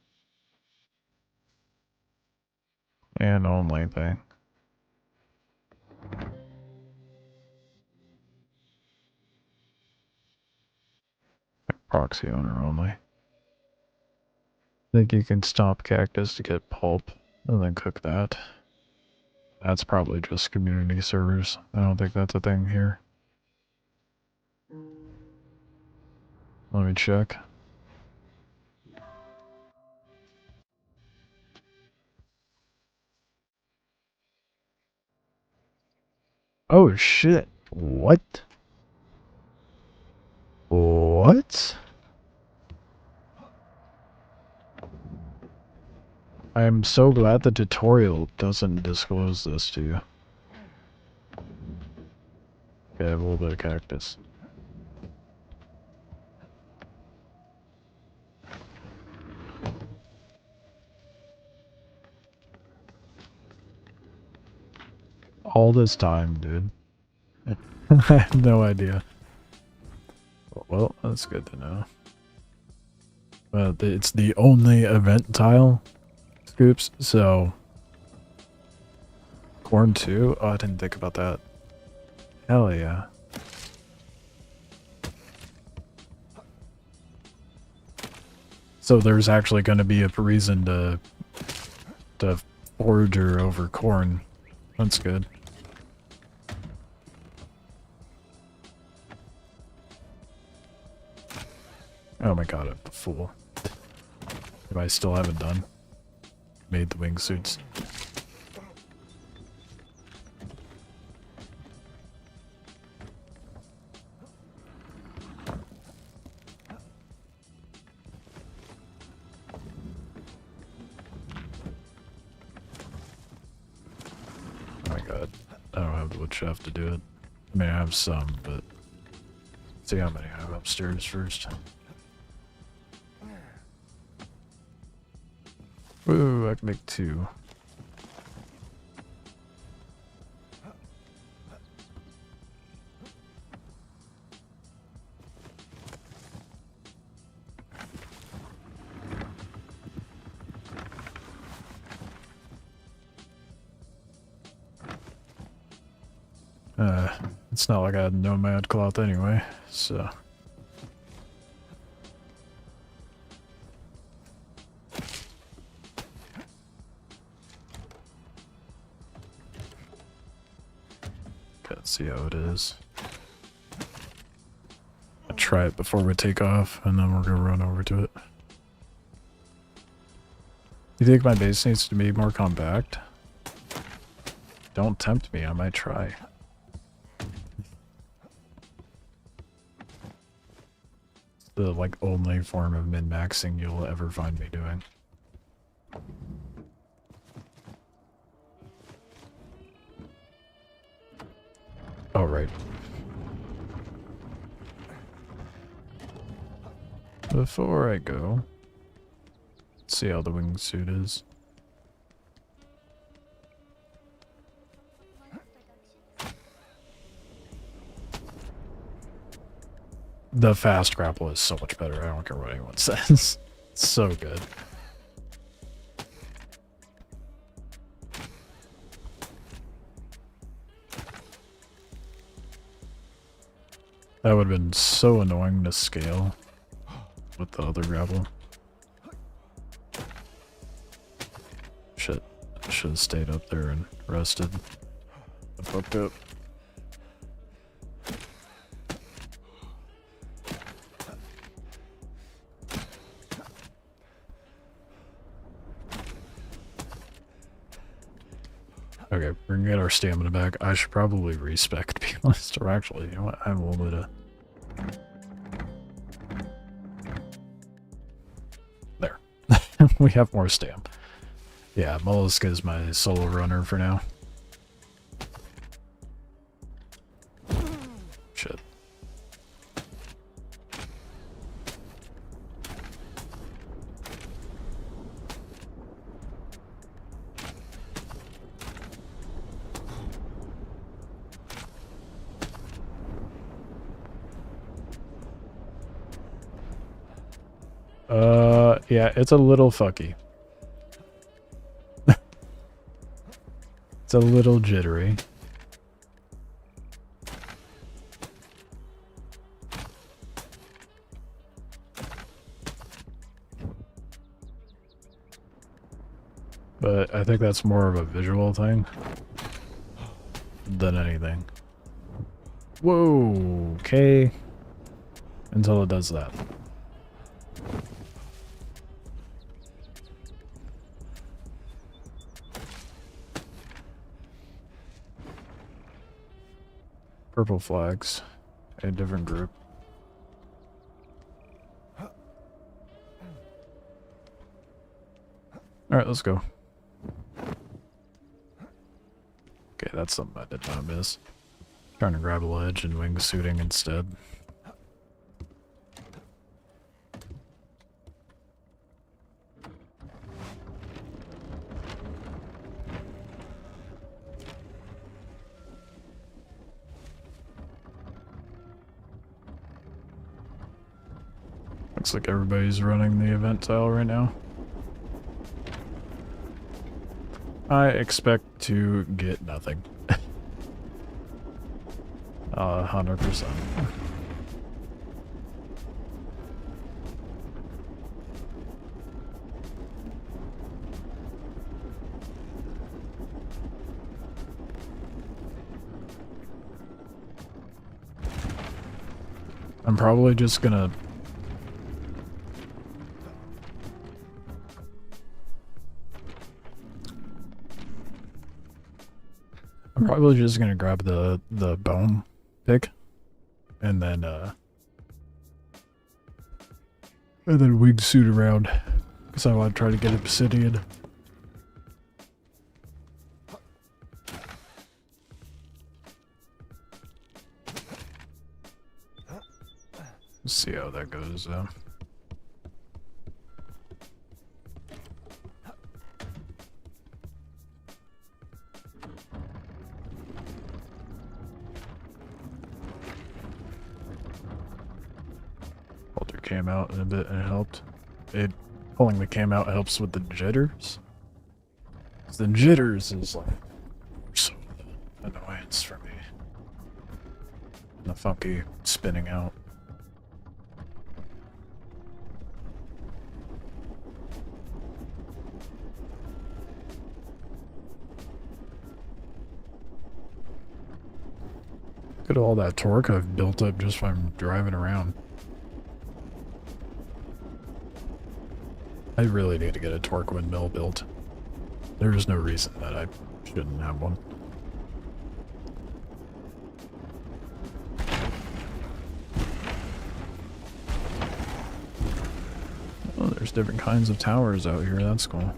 an only thing. Proxy owner only. I think you can stomp cactus to get pulp and then cook that. That's probably just community servers. I don't think that's a thing here. Let me check. Oh shit. What? What? I'm so glad the tutorial doesn't disclose this to you. Okay, I have a little bit of cactus. All this time, dude. I have no idea. Well, that's good to know. It's the only event tile scoops, so... Corn too? Oh, I didn't think about that. Hell yeah. So there's actually going to be a reason to forage her over corn. That's good. Oh my god, I'm a fool. If I still haven't done. Made the wingsuits. Oh my god. I don't have the wood shaft to do it. I mean, I have some, but... See how many I have upstairs first. Ooh, I can make 2. It's not like I had nomad cloth anyway, so... Let's see how it is. I'll try it before we take off, and then we're gonna run over to it. You think my base needs to be more compact? Don't tempt me, I might try. It's the, like, only form of min-maxing you'll ever find me doing. Oh, right. Before I go, let's see how the wingsuit is. The fast grapple is so much better. I don't care what anyone says. It's so good. That would have been so annoying to scale with the other grapple. Shit. I should have stayed up there and rested. I fucked up. Okay, we're gonna get our stamina back. I should probably respec, to be honest. Or actually, you know what? I have a little bit of... There. We have more stam. Yeah, Mollusk is my solo runner for now. Shit. Yeah, it's a little fucky. It's a little jittery. But I think that's more of a visual thing than anything. Whoa, okay. Until it does that. Purple flags. A different group. Alright, Alright, let's go. Okay, that's something I did not miss. Trying to grab a ledge and wingsuiting instead. Looks like everybody's running the event tile right now. I expect to get nothing. 100%. I'm probably just gonna... I'm probably just gonna grab the bone pick and then wingsuit around because I want to try to get obsidian. Let's see how that goes. Came out in a bit and it helped. Pulling the cam out helps with the jitters. The jitters is like so annoyance for me. And the funky spinning out. Look at all that torque I've built up just from driving around. I really need to get a torque windmill built. There's no reason that I shouldn't have one. Oh, there's different kinds of towers out here. That's cool.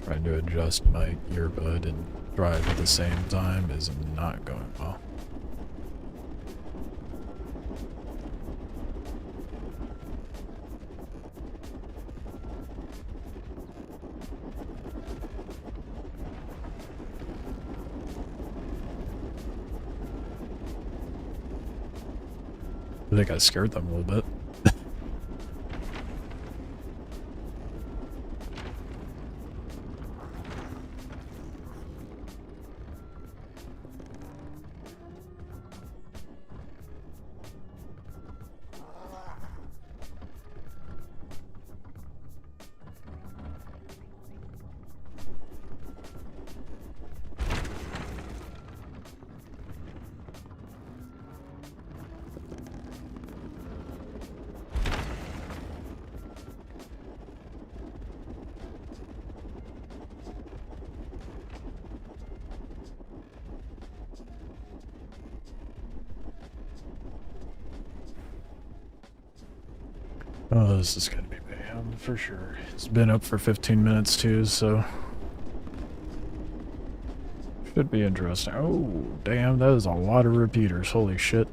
Trying to adjust my earbud and drive at the same time is not going well. I think I scared them a little bit. Oh, this is gonna be mayhem for sure. It's been up for 15 minutes too, so should be interesting. Oh, damn, that is a lot of repeaters. Holy shit.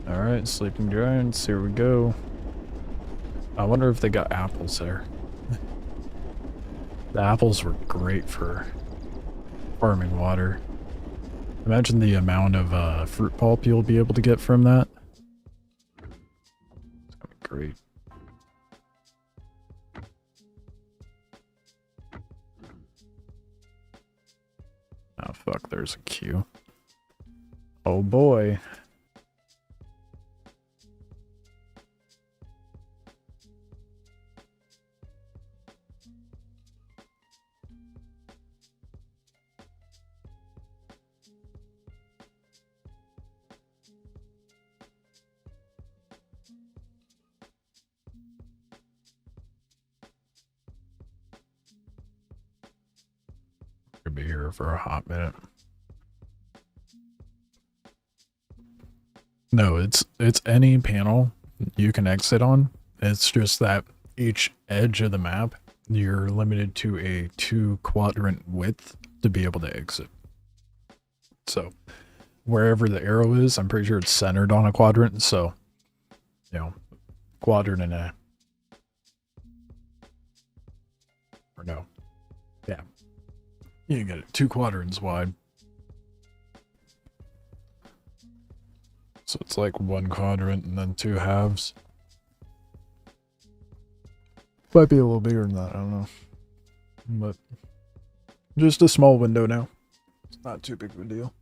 Alright, sleeping giants, here we go. I wonder if they got apples there. The apples were great for farming water. Imagine the amount of fruit pulp you'll be able to get from that. It's gonna be great. Oh fuck, there's a queue. Oh boy. be here for a hot minute. No, it's any panel you can exit on. It's just that each edge of the map, you're limited to a 2-quadrant width to be able to exit. So wherever the arrow is, I'm pretty sure it's centered on a quadrant, so, you know, quadrant and a... Or no. Yeah. You can get it 2 quadrants wide. So it's like 1 quadrant and then 2 halves. Might be a little bigger than that, I don't know. But just a small window now. It's not too big of a deal.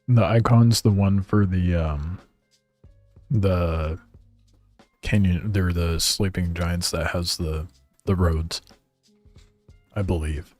The icon's the one for the canyon, they're the sleeping giants that has the roads, I believe.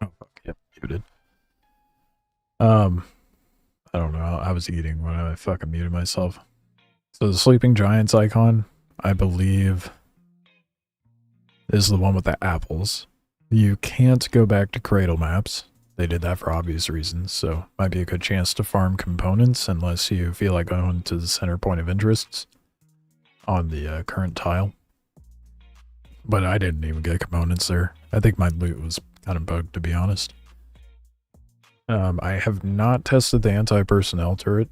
Oh fuck, yep, muted. I don't know, I was eating when I fucking muted myself. So the sleeping giants icon, I believe, is the one with the apples. You can't go back to cradle maps. They did that for obvious reasons, so might be a good chance to farm components unless you feel like going to the center point of interests on the current tile. But I didn't even get components there. I think my loot was kind of bugged, to be honest. I have not tested the anti-personnel turret.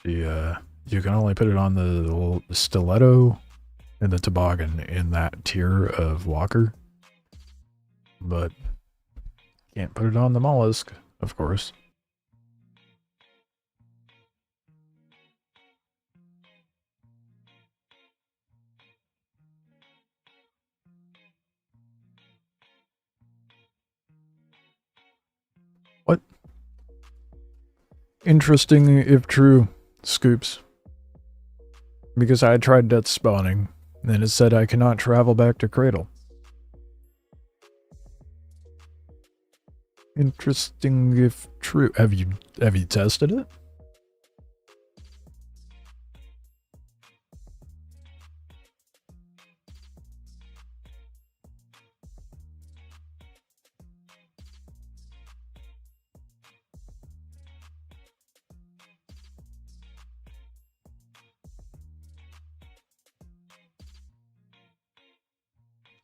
You can only put it on the stiletto and the toboggan in that tier of walker. But can't put it on the mollusk, of course. What? Interesting if true, Scoops. Because I tried death spawning, and it said I cannot travel back to Cradle. Interesting if true. Have you tested it?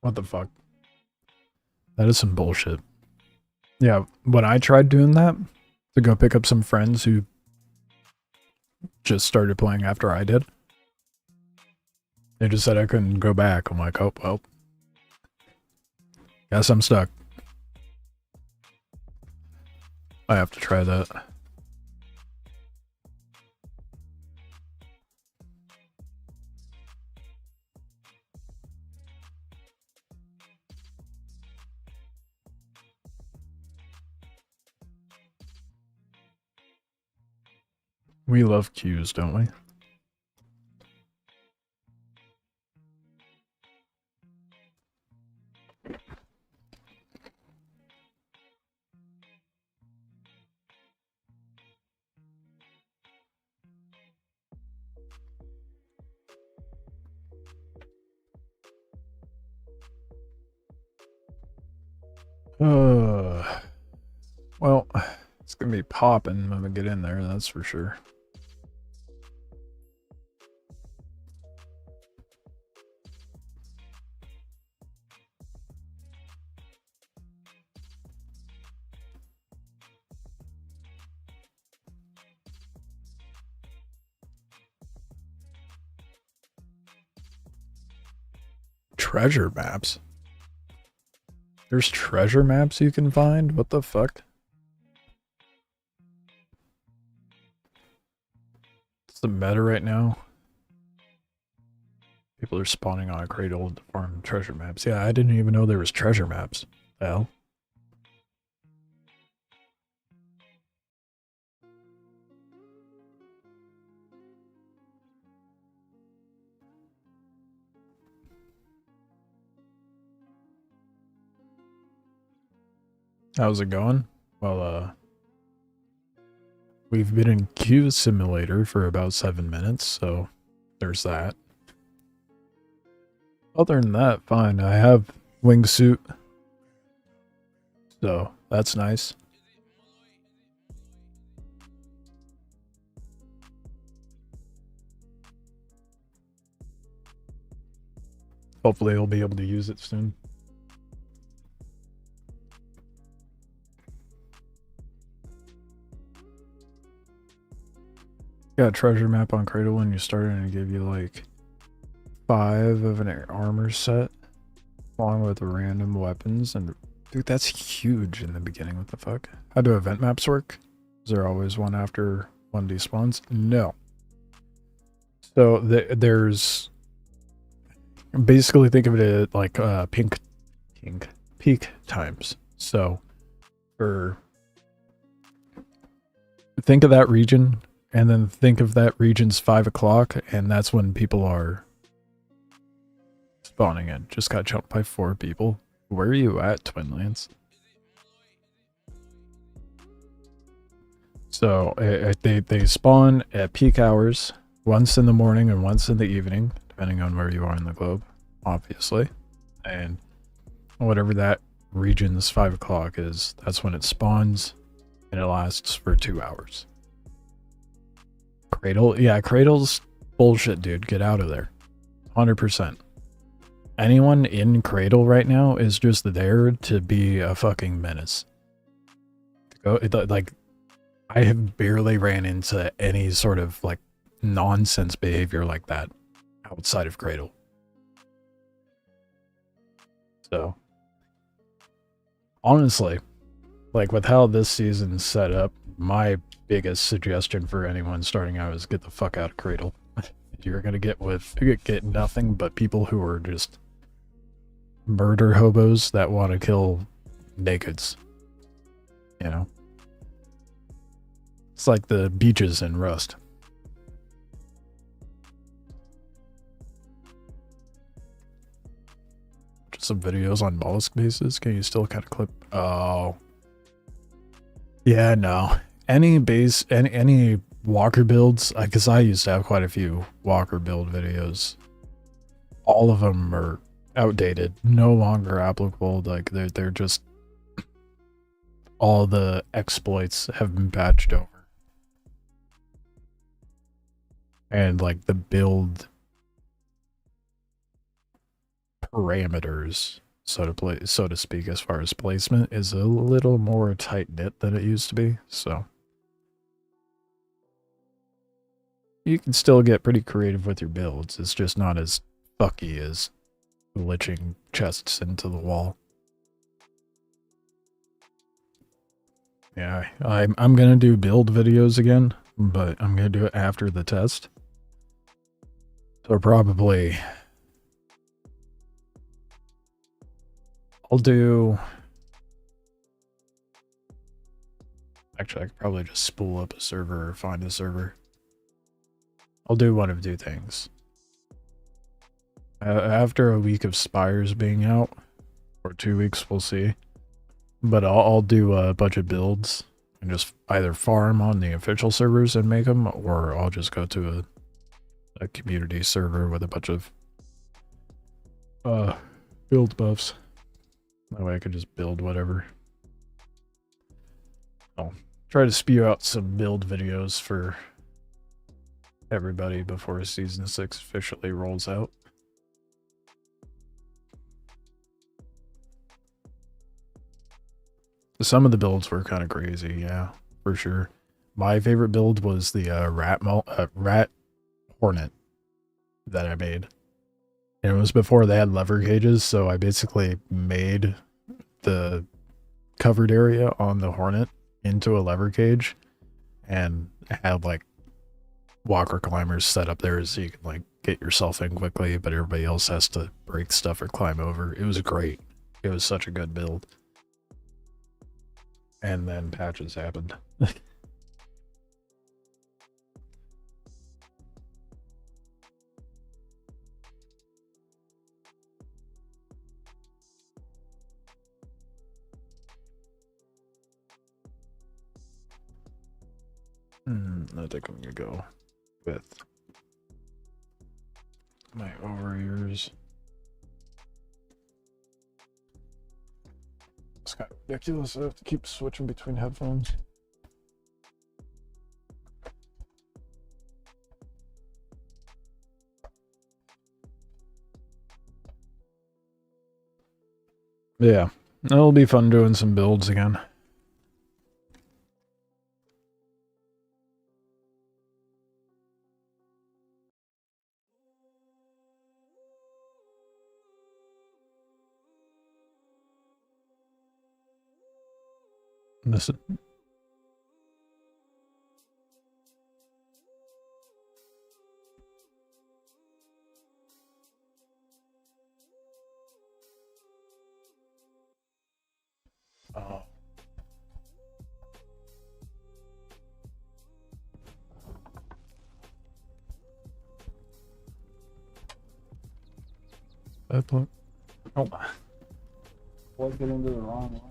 What the fuck? That is some bullshit. Yeah, when I tried doing that, to go pick up some friends who just started playing after I did, they just said I couldn't go back. I'm like, oh, well. Guess I'm stuck. I have to try that. We love queues, don't we? Well, it's gonna be popping when we get in there, that's for sure. Treasure maps? There's treasure maps you can find? What the fuck? It's the meta right now. People are spawning on a cradle to farm treasure maps. Yeah, I didn't even know there was treasure maps. The hell? How's it going? Well, we've been in Queue Simulator for about 7 minutes, so there's that. Other than that, fine. I have Wingsuit, so that's nice. Hopefully I'll be able to use it soon. Got a treasure map on Cradle when you start and it give you like 5 of an armor set along with random weapons, and dude, that's huge in the beginning. What the fuck? How do event maps work? Is there always one after one despawns? No. So there's basically, think of it like peak times. So think of that region, and then think of that region's 5 o'clock, and that's when people are spawning in. Just got jumped by 4 people. Where are you at, Twin Lance? So they spawn at peak hours, once in the morning and once in the evening, depending on where you are in the globe, obviously. And whatever that region's 5 o'clock is, that's when it spawns, and it lasts for 2 hours. Cradle? Yeah, Cradle's bullshit, dude. Get out of there. 100%. Anyone in Cradle right now is just there to be a fucking menace. Like, I have barely ran into any sort of, like, nonsense behavior like that outside of Cradle. So, honestly, like, with how this season's set up, my biggest suggestion for anyone starting out is get the fuck out of Cradle. You're gonna get nothing but people who are just murder hobos that want to kill nakeds. You know? It's like the beaches in Rust. Just some videos on mollusk bases. Can you still kind of clip? Oh. Yeah, no. Any base, any walker builds, because I used to have quite a few walker build videos. All of them are outdated, no longer applicable. Like they're just, all the exploits have been patched over. And like the build parameters, so to speak, as far as placement, is a little more tight-knit than it used to be, so you can still get pretty creative with your builds. It's just not as fucky as glitching chests into the wall. Yeah, I'm gonna do build videos again, but I'm gonna do it after the test. So probably I'll do... Actually, I could probably just spool up a server or find a server. I'll do one of 2 things. After a week of Spires being out, or 2 weeks, we'll see. But I'll do a bunch of builds and just either farm on the official servers and make them, or I'll just go to a community server with a bunch of build buffs. That way I could just build whatever. I'll try to spew out some build videos for everybody before Season 6 officially rolls out. Some of the builds were kind of crazy, yeah, for sure. My favorite build was the rat hornet that I made. And it was before they had lever cages, so I basically made the covered area on the hornet into a lever cage and had like walker climbers set up there so you can like get yourself in quickly, but everybody else has to break stuff or climb over. It was great. It was such a good build. And then patches happened. I think I'm gonna go with my over-ears. It's kind of ridiculous. I have to keep switching between headphones. Yeah, it'll be fun doing some builds again. Listen. Oh. That plug. Oh. Plugged it into the wrong one.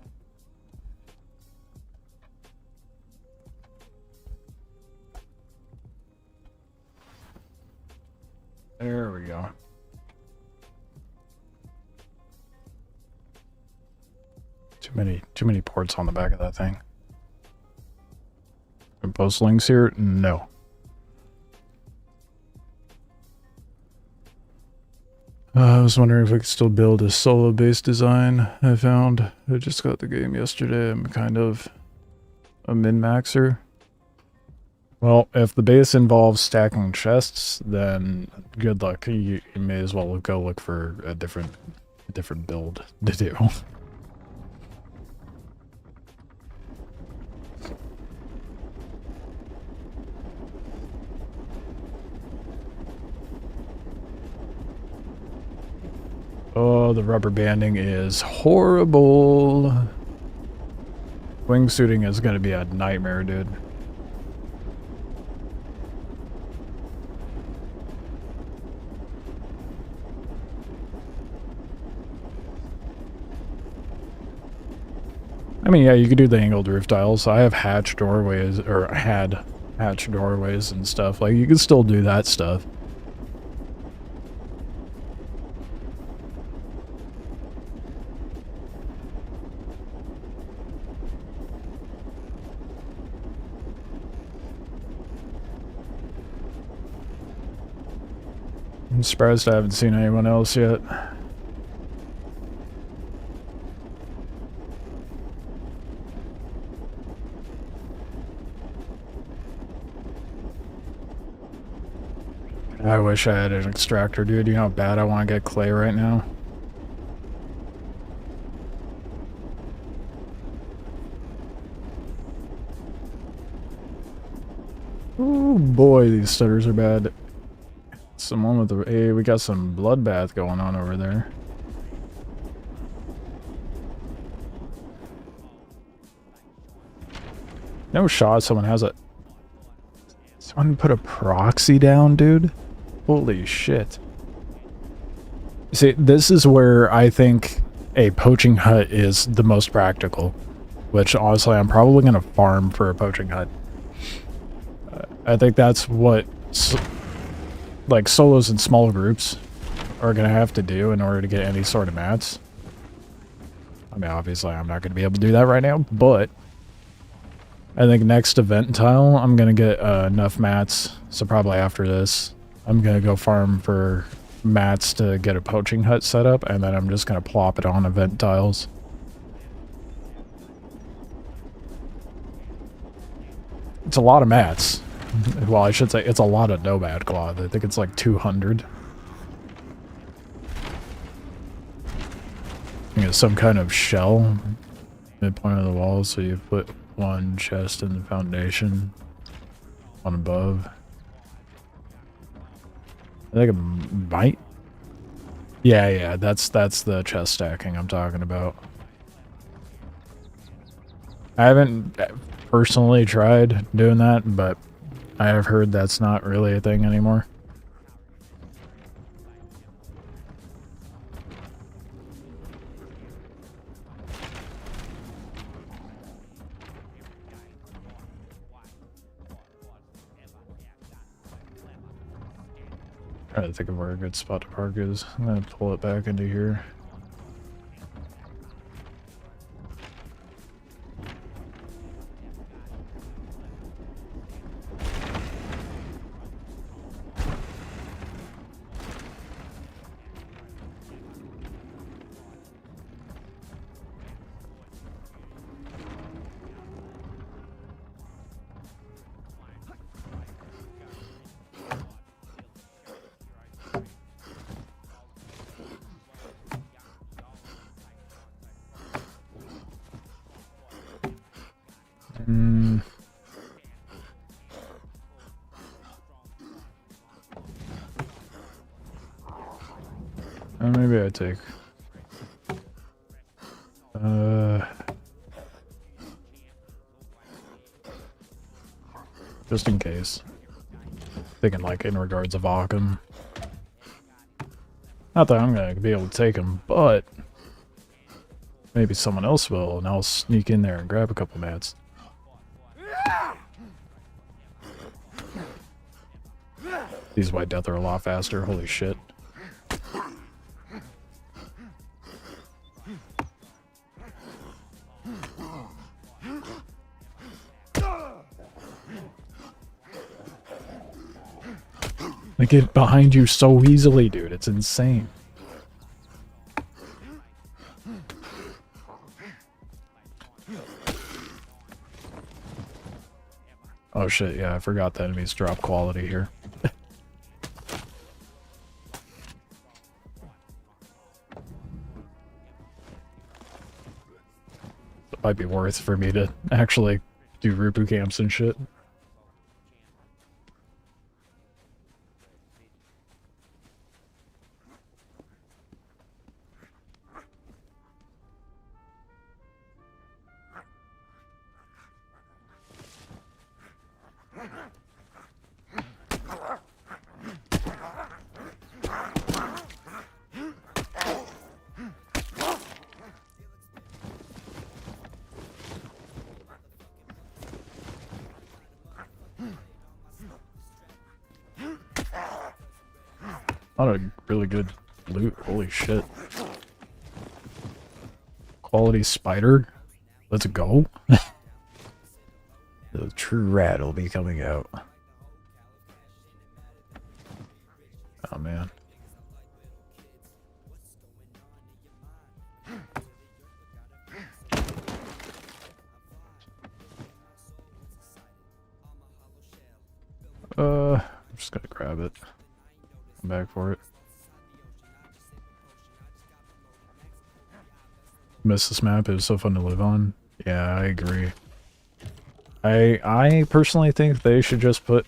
There we go. Too many ports on the back of that thing. And post links here? No. I was wondering if I could still build a solo base design. I found I just got the game yesterday. I'm kind of a min-maxer. Well, if the base involves stacking chests, then good luck. You may as well go look for a different build to do. Oh, the rubber banding is horrible. Wingsuiting is going to be a nightmare, dude. I mean, yeah, you could do the angled roof tiles. I have hatch doorways, or had hatch doorways and stuff. Like, you could still do that stuff. I'm surprised I haven't seen anyone else yet. I wish I had an extractor, dude. You know how bad I want to get clay right now? Oh boy, these stutters are bad. Someone with the... Hey, we got some bloodbath going on over there. No shot someone has it. Someone put a proxy down, dude? Holy shit. See, this is where I think a poaching hut is the most practical. Which, honestly, I'm probably going to farm for a poaching hut. I think that's what... like, solos and small groups are going to have to do in order to get any sort of mats. mean, obviously I'm not going to be able to do that right now, but I think next event tile, I'm going to get enough mats. So probably after this, I'm going to go farm for mats to get a poaching hut set up, and then I'm just going to plop it on event tiles. It's a lot of mats. Well, I should say it's a lot of nomad cloth. I think it's like 200. I think it's some kind of shell midpoint of the wall, so you put one chest in the foundation, one above. I think it might. Yeah, that's the chest stacking I'm talking about. I haven't personally tried doing that, but I have heard that's not really a thing anymore. Trying to think of where a good spot to park is. I'm gonna pull it back into here. Maybe I take... just in case. Thinking like in regards of Occam. Not that I'm gonna be able to take him, but maybe someone else will, and I'll sneak in there and grab a couple mats. These White Death are a lot faster, holy shit. They get behind you so easily, dude. It's insane. Oh shit, yeah, I forgot the enemies drop quality here. It might be worth for me to actually do Rupu camps and shit. A lot of really good loot. Holy shit. Quality spider. Let's go. The true rat will be coming out. Oh man. I'm just gonna grab it. Come back for it. Miss this map. It was so fun to live on. Yeah, I agree. I personally think they should just put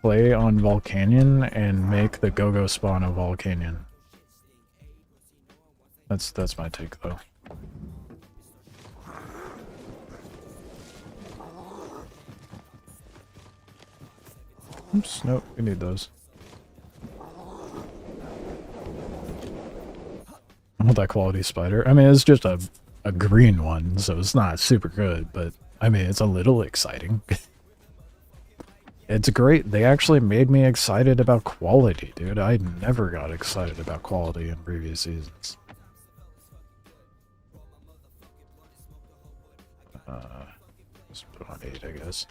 clay on Volcanyon and make the go-go spawn of Volcanyon. That's my take though. Oops, nope, we need those. I want that quality spider. I mean, it's just a green one, so it's not super good, but I mean, it's a little exciting. It's great. They actually made me excited about quality, dude. I never got excited about quality in previous seasons. Let's put on 8, I guess.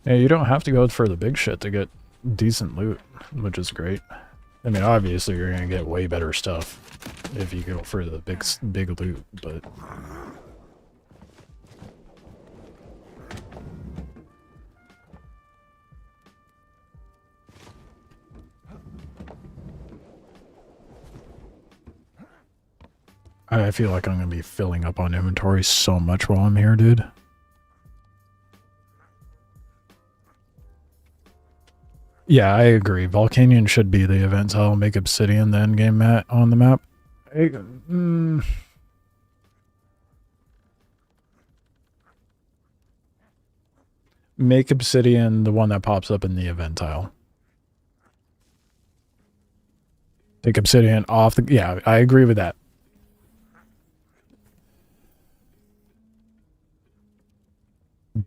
Yeah, you don't have to go for the big shit to get decent loot, which is great. I mean, obviously you're gonna get way better stuff if you go for the big loot, but I feel like I'm gonna be filling up on inventory so much while I'm here, dude. Yeah, I agree. Volcanyon should be the event tile. Make Obsidian the endgame mat on the map. Make Obsidian the one that pops up in the event tile. Take Obsidian off the... Yeah, I agree with that.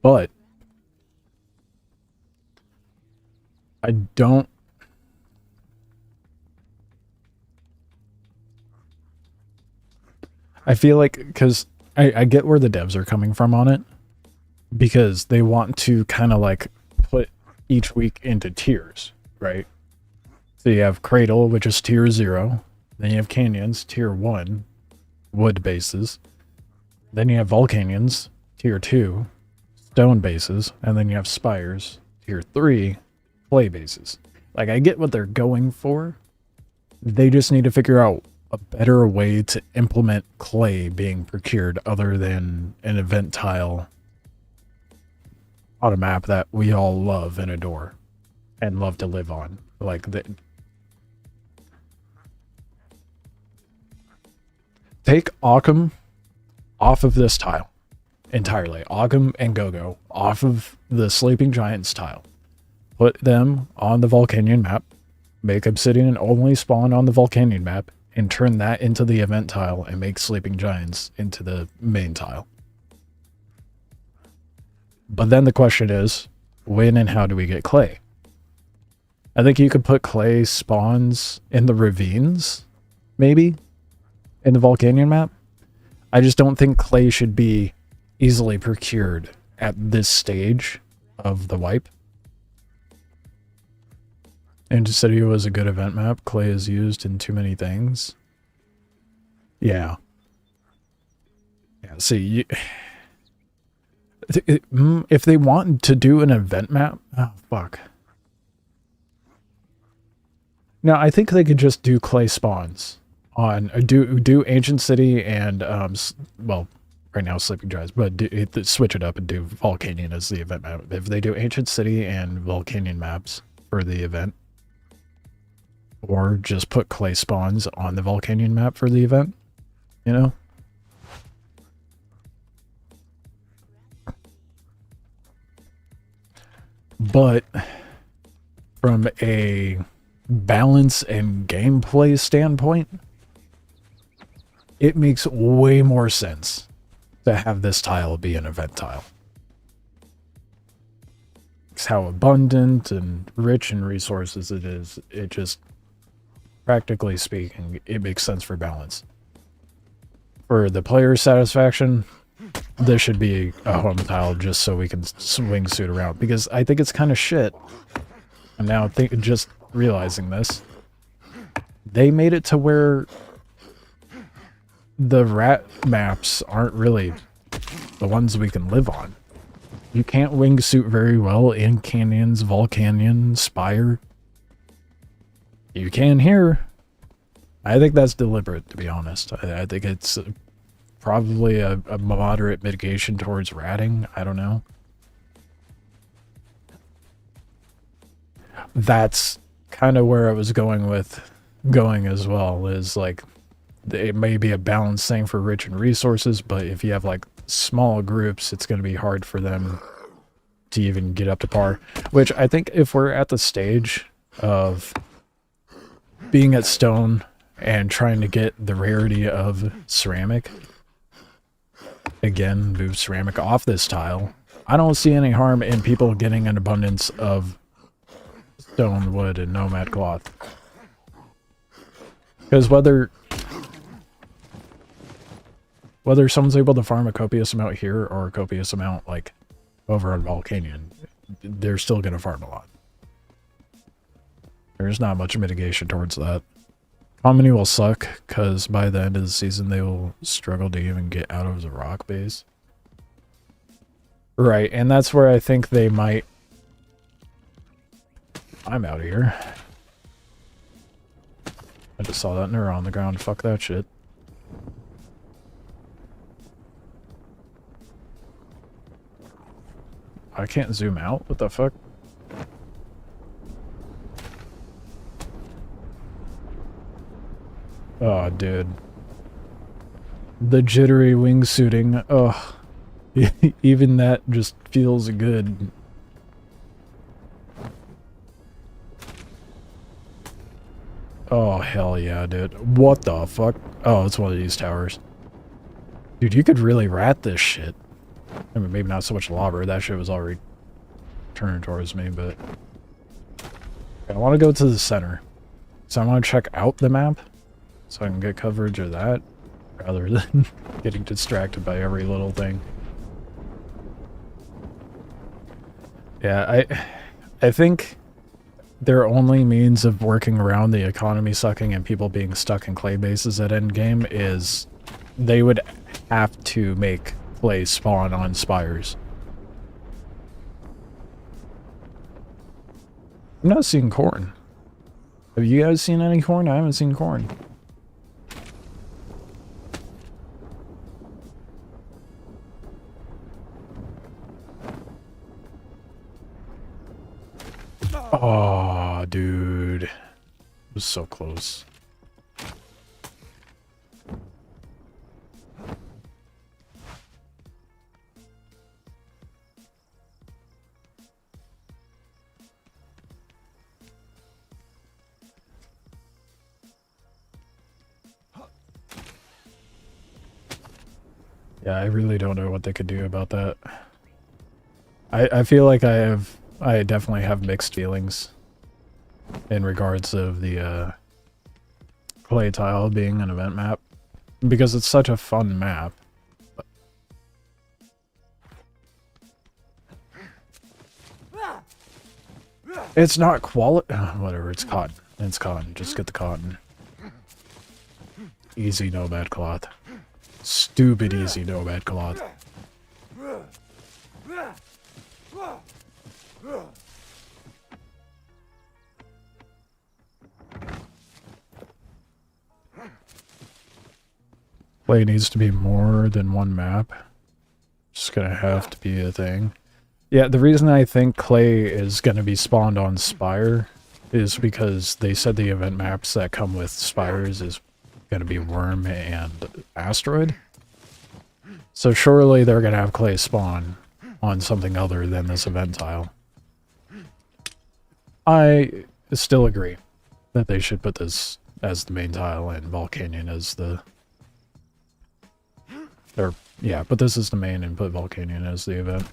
But I don't... I feel like, because I get where the devs are coming from on it, because they want to kind of like put each week into tiers, right? So you have Cradle, which is tier 0, then you have Canyons, tier 1, wood bases, then you have Volcanyons, tier 2, stone bases, and then you have Spires, tier 3, clay bases. Like, I get what they're going for. They just need to figure out a better way to implement clay being procured other than an event tile on a map that we all love and adore and love to live on. Like, take Occam off of this tile entirely. Occam and Gogo off of the Sleeping Giants tile. Put them on the Volcanyon map. Make Obsidian only spawn on the Volcanyon map and turn that into the event tile and make Sleeping Giants into the main tile. But then the question is, when and how do we get clay? I think you could put clay spawns in the ravines, maybe, in the Volcanyon map. I just don't think clay should be easily procured at this stage of the wipe. Intercity was a good event map. Clay is used in too many things. Yeah. Yeah, see, if they want to do an event map... Oh, fuck. No, I think they could just do clay spawns on... Do Ancient City and, well, right now Sleeping Giants, but switch it up and do Volcanyon as the event map. If they do Ancient City and Volcanyon maps for the event, or just put clay spawns on the Volcanyon map for the event, you know? But from a balance and gameplay standpoint, it makes way more sense to have this tile be an event tile. It's how abundant and rich in resources it is. It just, practically speaking, it makes sense for balance. For the player's satisfaction, this should be a home tile just so we can wingsuit around. Because I think it's kind of shit. I'm now just realizing this. They made it to where the rat maps aren't really the ones we can live on. You can't wingsuit very well in Canyons, Volcanyon, Spire. You can here. I think that's deliberate, to be honest. I think it's probably a moderate mitigation towards ratting. I don't know. That's kind of where I was going as well, is like, it may be a balanced thing for rich and resources, but if you have like small groups, it's going to be hard for them to even get up to par. Which I think if we're at the stage of being at stone and trying to get the rarity of ceramic, again, move ceramic off this tile, I don't see any harm in people getting an abundance of stone, wood, and nomad cloth. Because whether someone's able to farm a copious amount here or a copious amount, like, over on Volcanyon, they're still going to farm a lot. There's not much mitigation towards that. Comedy will suck, because by the end of the season, they will struggle to even get out of the rock base. Right, and that's where I think they might... I'm out of here. I just saw that neuron on the ground. Fuck that shit. I can't zoom out? What the fuck? Oh, dude. The jittery wingsuiting. Ugh. Even that just feels good. Oh, hell yeah, dude. What the fuck? Oh, it's one of these towers. Dude, you could really rat this shit. I mean, maybe not so much lava. That shit was already turning towards me, but... I want to go to the center. So I want to check out the map, so I can get coverage of that, rather than getting distracted by every little thing. Yeah, I think their only means of working around the economy sucking and people being stuck in clay bases at endgame is they would have to make clay spawn on spires. I'm not seeing corn. Have you guys seen any corn? I haven't seen corn. Oh, dude. It was so close. Yeah, I really don't know what they could do about that. I feel like I definitely have mixed feelings in regards of the clay tile being an event map, because it's such a fun map. It's not quality. Whatever, it's cotton. It's cotton. Just get the cotton. Easy, no bad cloth. Stupid easy, no bad cloth. Play needs to be more than one map. Just gonna have to be a thing. Yeah, the reason I think clay is gonna be spawned on Spire is because they said the event maps that come with Spires is gonna be Worm and Asteroid. So surely they're gonna have clay spawn on something other than this event tile. I still agree that they should put this as the main tile and Volcanyon as the... Or, yeah, but this is the main and put Volcanyon as the event.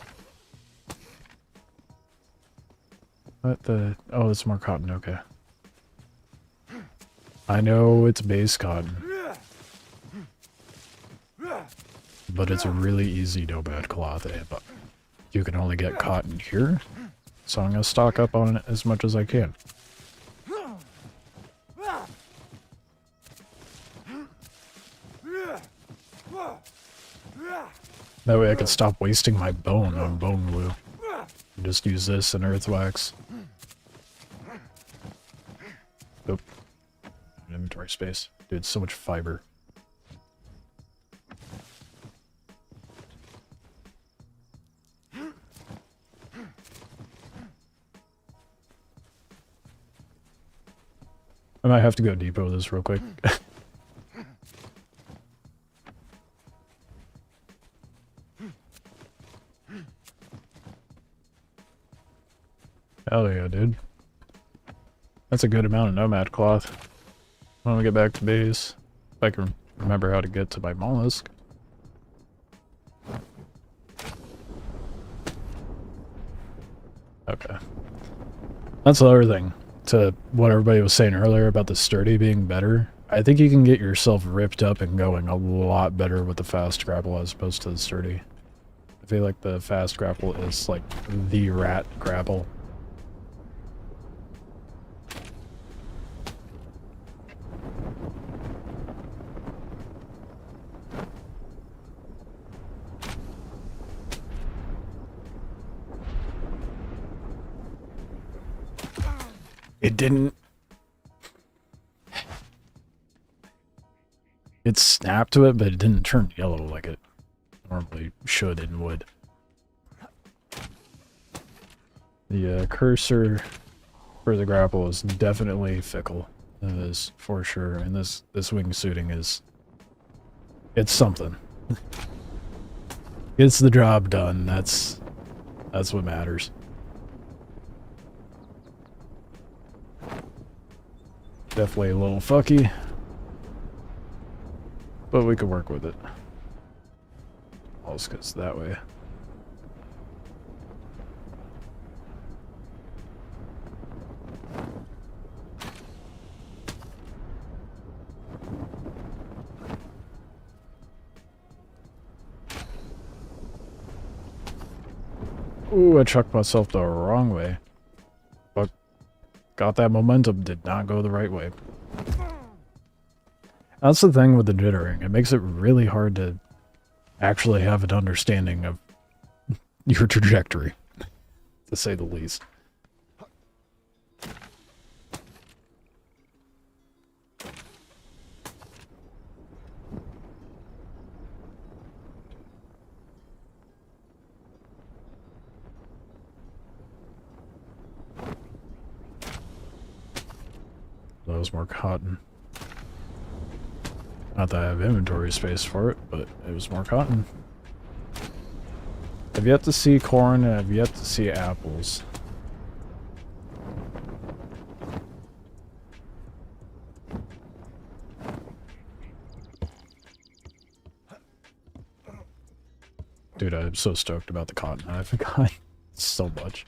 What the... Oh, it's more cotton, okay. I know it's base cotton. But it's a really easy no bad cloth, but you can only get cotton here. So I'm gonna stock up on it as much as I can. That way I can stop wasting my bone on bone glue. Just use this and earth wax. Oop. Inventory space. Dude, so much fiber. I might have to go depot this real quick. Hell yeah, dude. That's a good amount of nomad cloth. When we get back to base, if I can remember how to get to my mollusk. Okay. That's the other thing, to what everybody was saying earlier about the sturdy being better. I think you can get yourself ripped up and going a lot better with the fast grapple as opposed to the sturdy. I feel like the fast grapple is like the rat grapple. It didn't... It snapped to it, but it didn't turn yellow like it normally should and would. The cursor for the grapple is definitely fickle. It is, for sure. And this wingsuiting is... It's something. Gets the job done. That's what matters. Definitely a little fucky, but we could work with it. Also, because that way. Ooh, I chucked myself the wrong way. But got that momentum, did not go the right way. That's the thing with the jittering. It makes it really hard to actually have an understanding of your trajectory, to say the least. That was more cotton. Not that I have inventory space for it, but it was more cotton. I've yet to see corn and I've yet to see apples. Dude, I'm so stoked about the cotton. I forgot so much.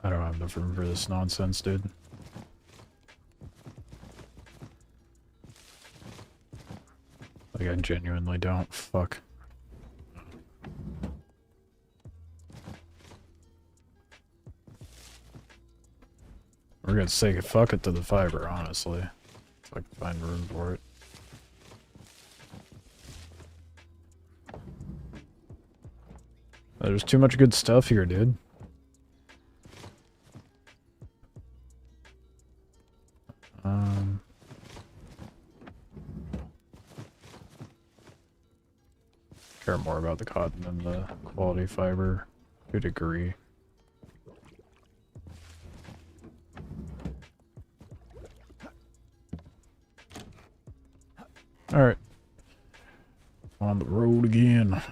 I don't have enough room for this nonsense, dude. Like, I genuinely don't. Fuck. We're gonna say fuck it to the fiber, honestly. If I can find room for it. There's too much good stuff here, dude. Care more about the cotton than the quality fiber to a degree. Alright. On the road again.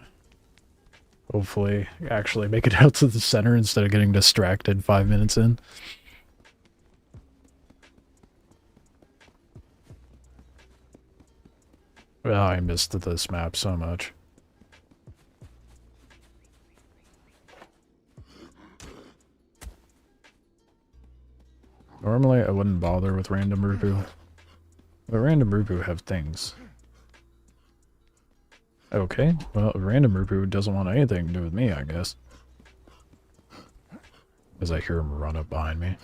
Hopefully actually make it out to the center instead of getting distracted 5 minutes in. Well, I missed this map so much. Normally I wouldn't bother with random Rupu. But random Rupu have things. Okay, well, random Rupu doesn't want anything to do with me, I guess. As I hear him run up behind me.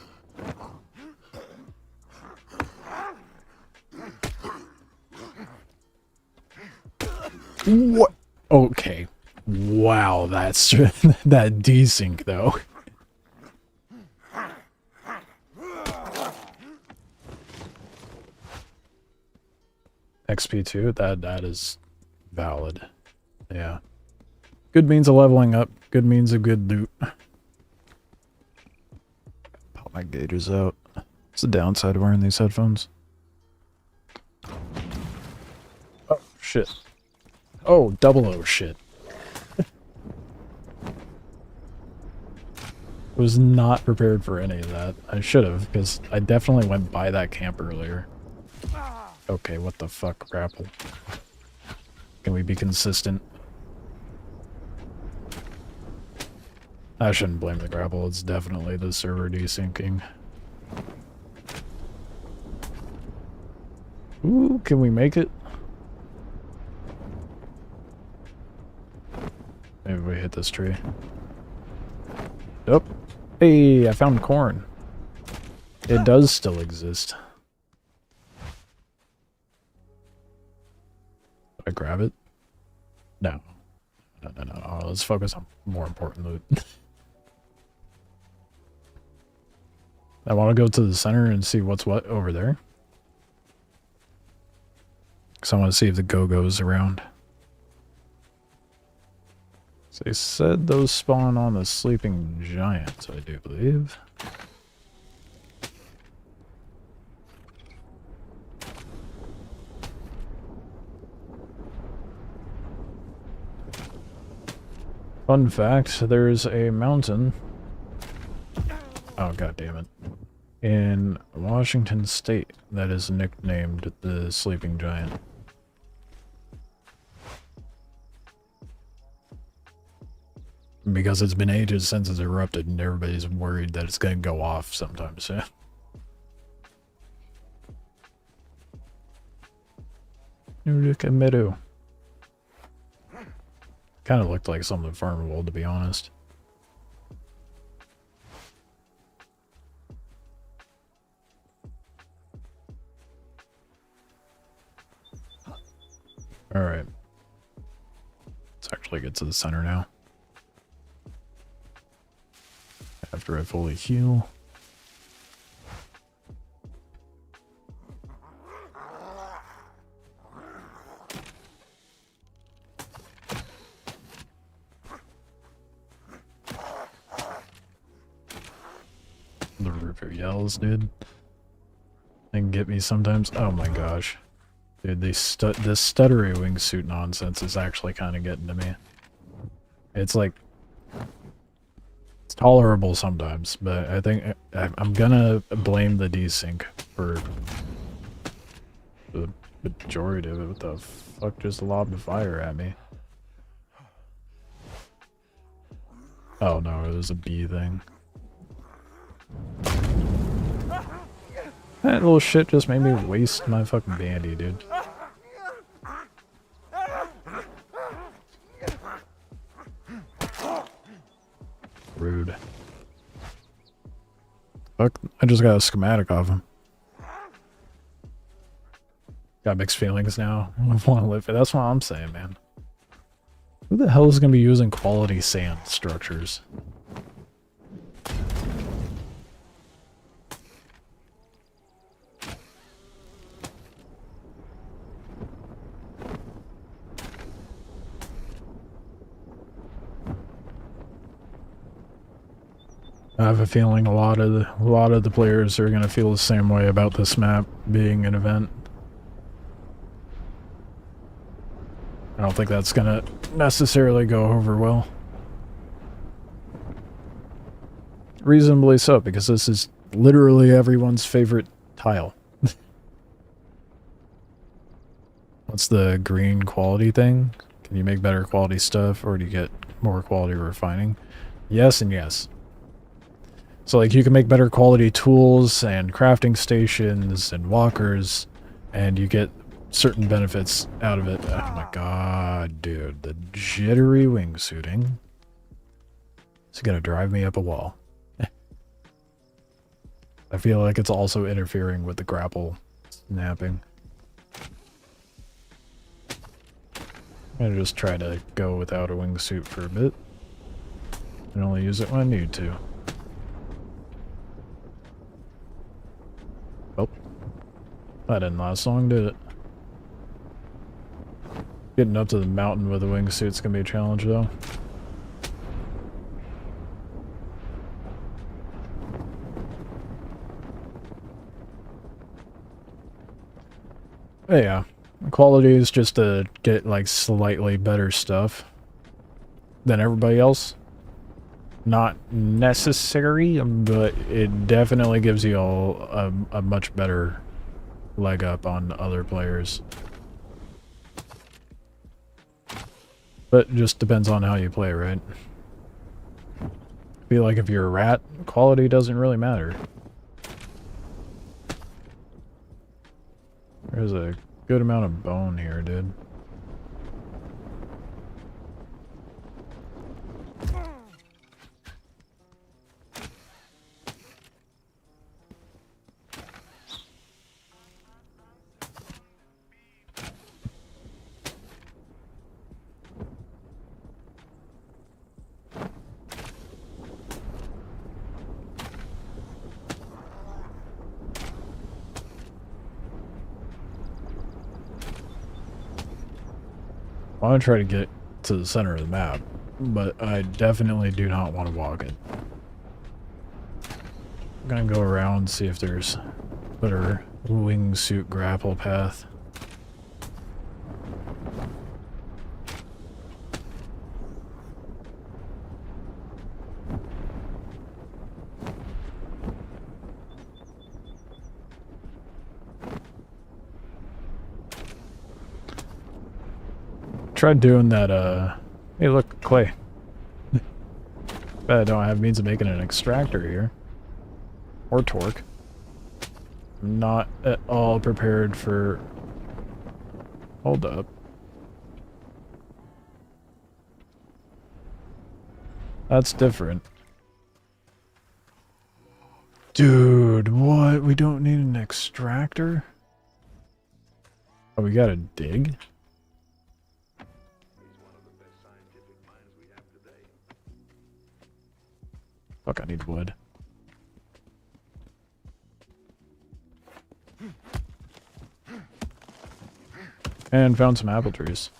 What? Okay. Wow, that's that desync though. XP2, that is valid. Yeah. Good means of leveling up, good means of good loot. Pop my gauges out. What's the downside of wearing these headphones? Oh, shit. Oh, double shit. Was not prepared for any of that. I should have, because I definitely went by that camp earlier. Okay, what the fuck, grapple? Can we be consistent? I shouldn't blame the grapple, it's definitely the server desyncing. Ooh, can we make it? Maybe we hit this tree. Nope. Hey, I found corn. It does still exist. Do I grab it? No. No. Oh, let's focus on more important loot. I want to go to the center and see what's what over there. Because I want to see if the go-go's around. So they said those spawn on the sleeping giant, I do believe. Fun fact, there's a mountain. Oh, god damn it. In Washington State that is nicknamed the Sleeping Giant. Because it's been ages since it's erupted and everybody's worried that it's going to go off sometime soon. Miru. Kind of looked like something farmable, to be honest. Alright. Let's actually get to the center now. After I fully heal. The Rupu yells, dude. They can get me sometimes. Oh my gosh. Dude, this stuttery wingsuit nonsense is actually kind of getting to me. It's like... It's tolerable sometimes, but I think I'm gonna blame the desync for the majority of it. What the fuck just lobbed a fire at me? Oh no, it was a bee thing. That little shit just made me waste my fucking bandy, dude. Rude. Fuck, I just got a schematic off him. Got mixed feelings now. I want to live it. That's what I'm saying, man. Who the hell is going to be using quality sand structures? I have a feeling a lot of the players are going to feel the same way about this map being an event. I don't think that's going to necessarily go over well. Reasonably so, because this is literally everyone's favorite tile. What's the green quality thing? Can you make better quality stuff, or do you get more quality refining? Yes and yes. So, like, you can make better quality tools and crafting stations and walkers, and you get certain benefits out of it. Oh my god, dude. The jittery wingsuiting is gonna drive me up a wall. I feel like it's also interfering with the grapple snapping. I'm gonna just try to go without a wingsuit for a bit. And only use it when I need to. Oh. That didn't last long, did it? Getting up to the mountain with a wingsuit's gonna be a challenge, though. But yeah. Quality is just to get, like, slightly better stuff than everybody else. Not necessary, but it definitely gives you a much better leg up on other players. But it just depends on how you play, right? feel like if you're a rat, quality doesn't really matter. There's a good amount of bone here, dude. I want to try to get to the center of the map, but I definitely do not want to walk it. I'm gonna go around, see if there's a better wingsuit grapple path. Tried doing that, hey look, clay. Bet I don't have means of making an extractor here. Or torque. I'm not at all prepared for... Hold up. That's different. Dude, what? We don't need an extractor? Oh, we gotta dig? Fuck, I need wood. And found some apple trees.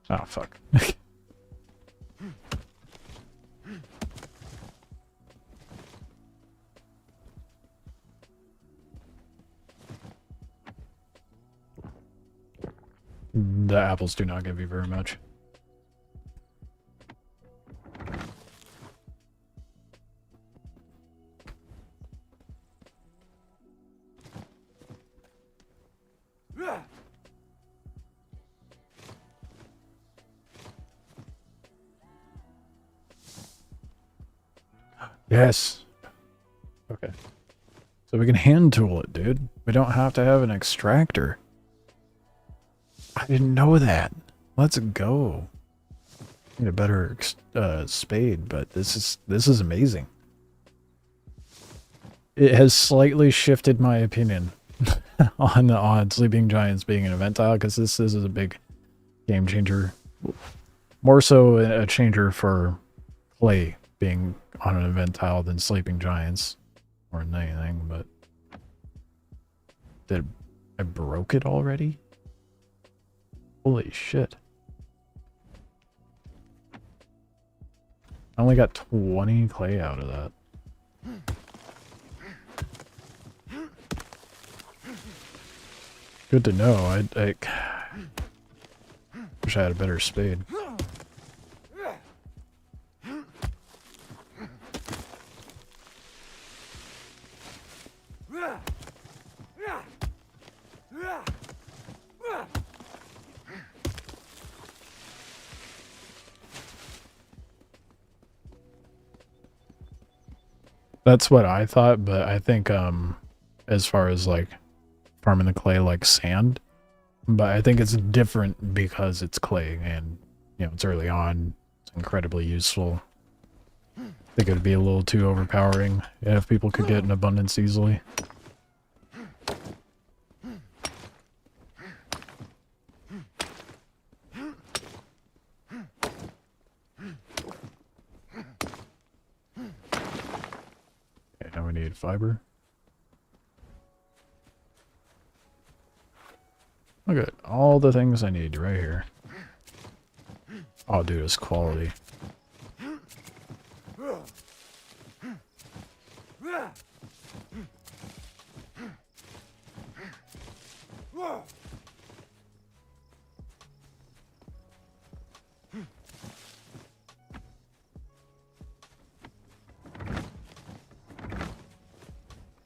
Oh, fuck. The apples do not give you very much. Yes. Okay. So we can hand tool it, dude. We don't have to have an extractor. I didn't know that. Let's go. Need a better spade, but this is amazing. It has slightly shifted my opinion on Sleeping Giants being an event tile, because this is a big game changer. More so a changer for clay being on an event tile than Sleeping Giants more than anything, but I broke it already? Holy shit. I only got 20 clay out of that. Good to know. I wish I had a better spade. That's what I thought, but I think as far as like farming the clay like sand, but I think it's different because it's clay and, you know, it's early on. It's incredibly useful. I think it would be a little too overpowering if people could get in abundance easily. Okay, now we need fiber. Look at all the things I need right here. Oh, dude, it's quality.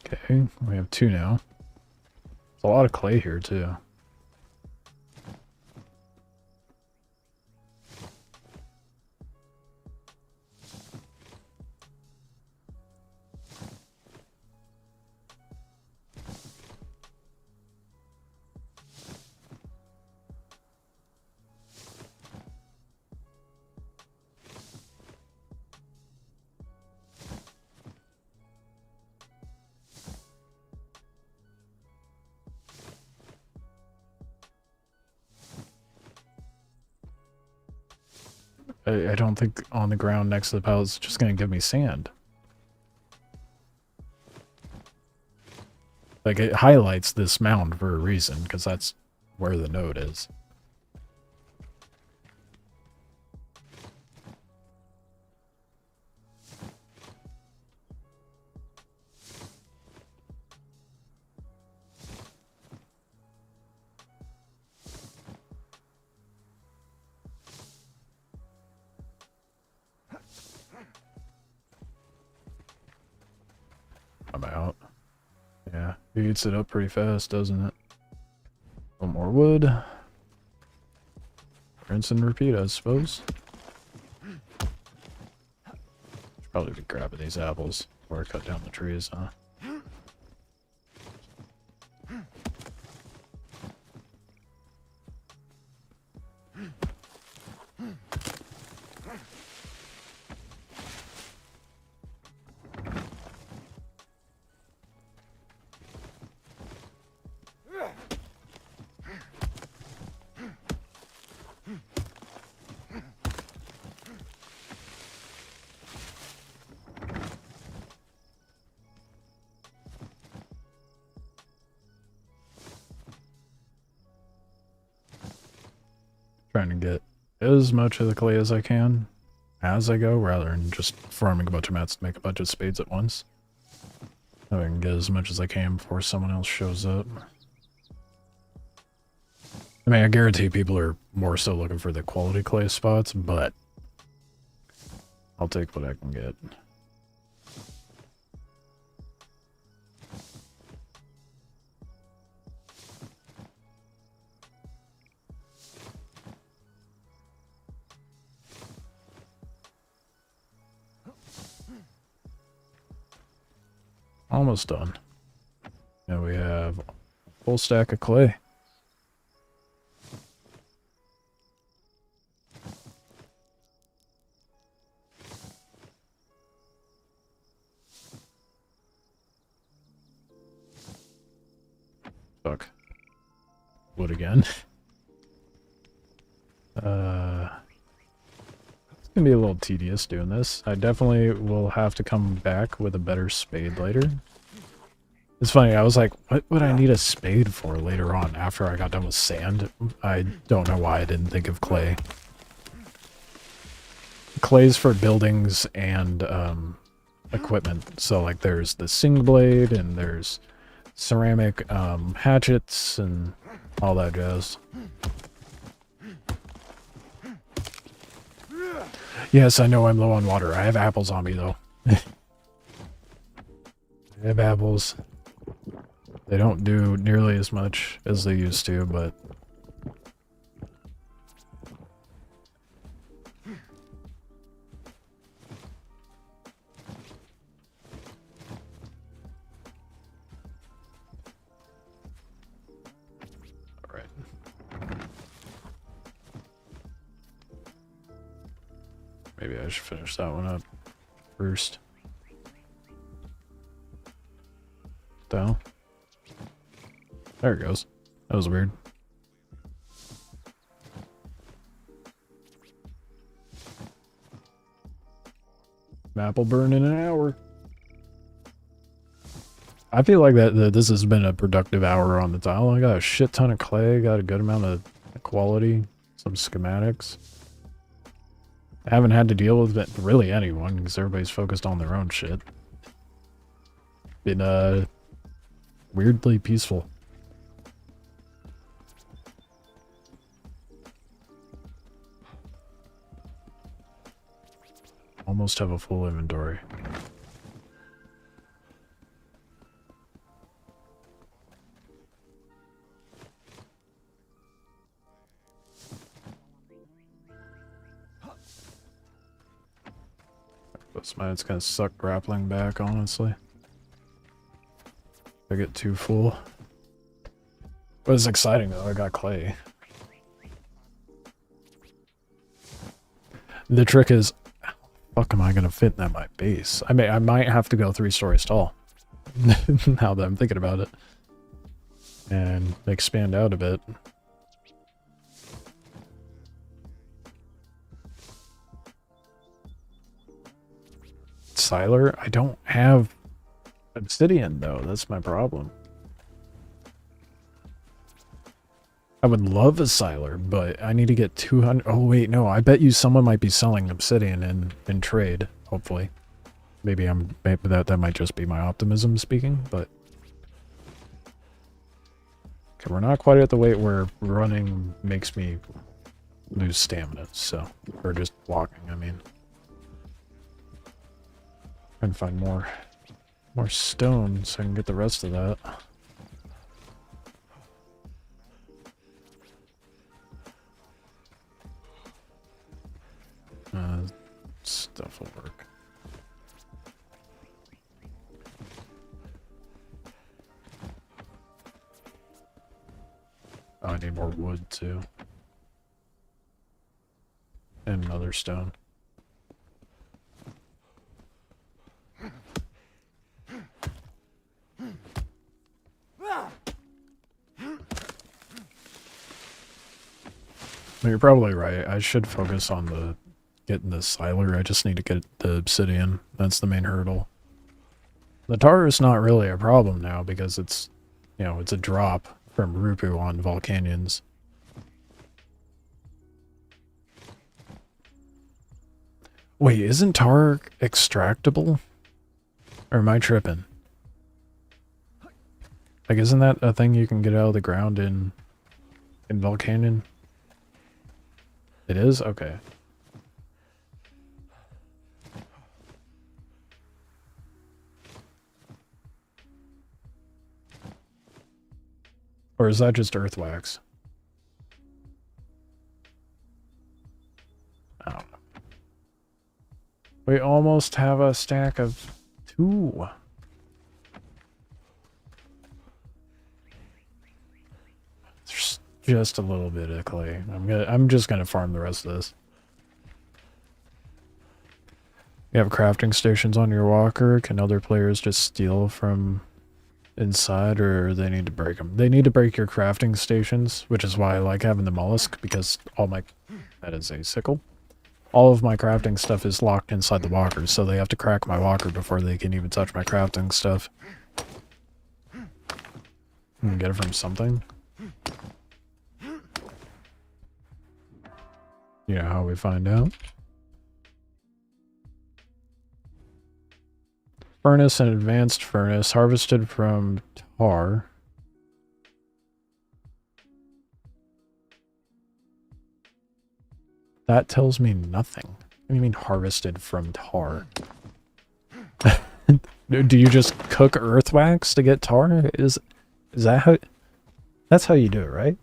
Okay, we have 2 now. There's a lot of clay here too. I don't think on the ground next to the pile is just going to give me sand. Like, it highlights this mound for a reason, because that's where the node is. I'm out. Yeah, it eats it up pretty fast, doesn't it? A little more wood. Rinse and repeat, I suppose. Should probably be grabbing these apples before I cut down the trees, huh? Trying to get as much of the clay as I can as I go, rather than just farming a bunch of mats to make a bunch of spades at once. So I can get as much as I can before someone else shows up. I mean, I guarantee people are more so looking for the quality clay spots, but I'll take what I can get. Almost done. Now we have a full stack of clay. Fuck. Wood again. It's gonna be a little tedious doing this. I definitely will have to come back with a better spade later. It's funny, I was like, what would I need a spade for later on after I got done with sand? I don't know why I didn't think of clay. Clay's for buildings and equipment. So like there's the sing blade and there's ceramic hatchets and all that jazz. Yes, I know I'm low on water. I have apples on me though. I have apples. They don't do nearly as much as they used to, but all right. Maybe I should finish that one up first. Down. There it goes. That was weird. Map will burn in an hour. I feel like that this has been a productive hour on the tile. I got a shit ton of clay, got a good amount of quality, some schematics. I haven't had to deal with really anyone because everybody's focused on their own shit. Been weirdly peaceful. Almost have a full inventory. This might's gonna suck grappling back, honestly. If I get too full. But it's exciting though, I got clay. The trick is, how the fuck am I gonna fit in at my base? I might have to go 3 stories tall. Now that I'm thinking about it. And expand out a bit. Siler? I don't have obsidian though, that's my problem. I would love a siler, but I need to get 200. Oh wait, no, I bet you someone might be selling obsidian in trade, hopefully. Maybe that might just be my optimism speaking, but okay, we're not quite at the weight where running makes me lose stamina, so, or just walking, I mean. Trying to find more stone so I can get the rest of that. Stuff will work. Oh, I need more wood too. And another stone. You're probably right. I should focus on getting the siler. I just need to get the obsidian. That's the main hurdle. The tar is not really a problem now because it's, you know, it's a drop from Rupu on Volcanyons. Wait, isn't tar extractable? Or am I tripping? Like, isn't that a thing you can get out of the ground in Volcanyon? It is? Okay. Or is that just earth wax? I don't know. We almost have a stack of 2. There's just a little bit of clay. I'm just gonna farm the rest of this. You have crafting stations on your walker. Can other players just steal from inside, or they need to break them? They need to break your crafting stations, which is why I like having the mollusk, because that is a sickle. All of my crafting stuff is locked inside the walker, so they have to crack my walker before they can even touch my crafting stuff. Get it from something. You know how we find out? Furnace and advanced furnace, harvested from tar. That tells me nothing. What do you mean harvested from tar? Do you just cook earth wax to get tar? Is that how... That's how you do it, right?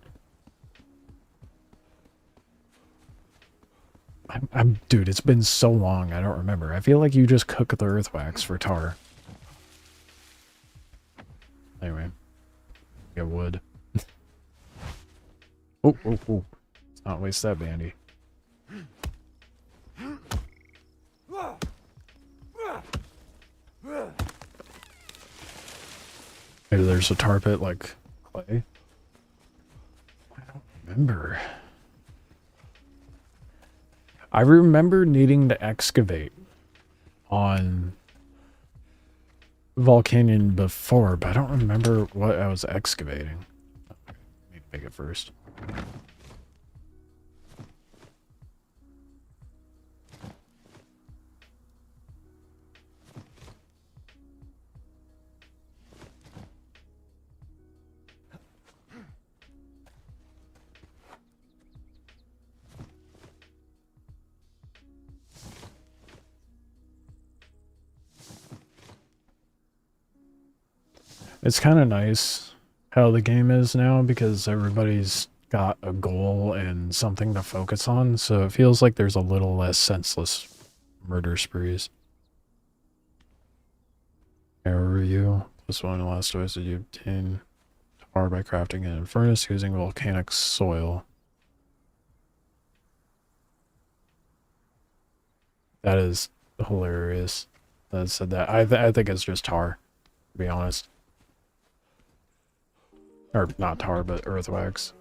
Dude, it's been so long, I don't remember. I feel like you just cook the earth wax for tar. Anyway. Get wood. Oh. Let's not waste that bandy. Maybe there's a tar pit like clay. I don't remember. I remember needing to excavate on Volcanyon before, but I don't remember what I was excavating. Okay, need to make it first. It's kind of nice how the game is now because everybody's got a goal and something to focus on, so it feels like there's a little less senseless murder sprees. Air review. This one last choice that you obtain tar by crafting an furnace using volcanic soil. That is hilarious. That said that. I think it's just tar, to be honest. Or not tar, but earthwax.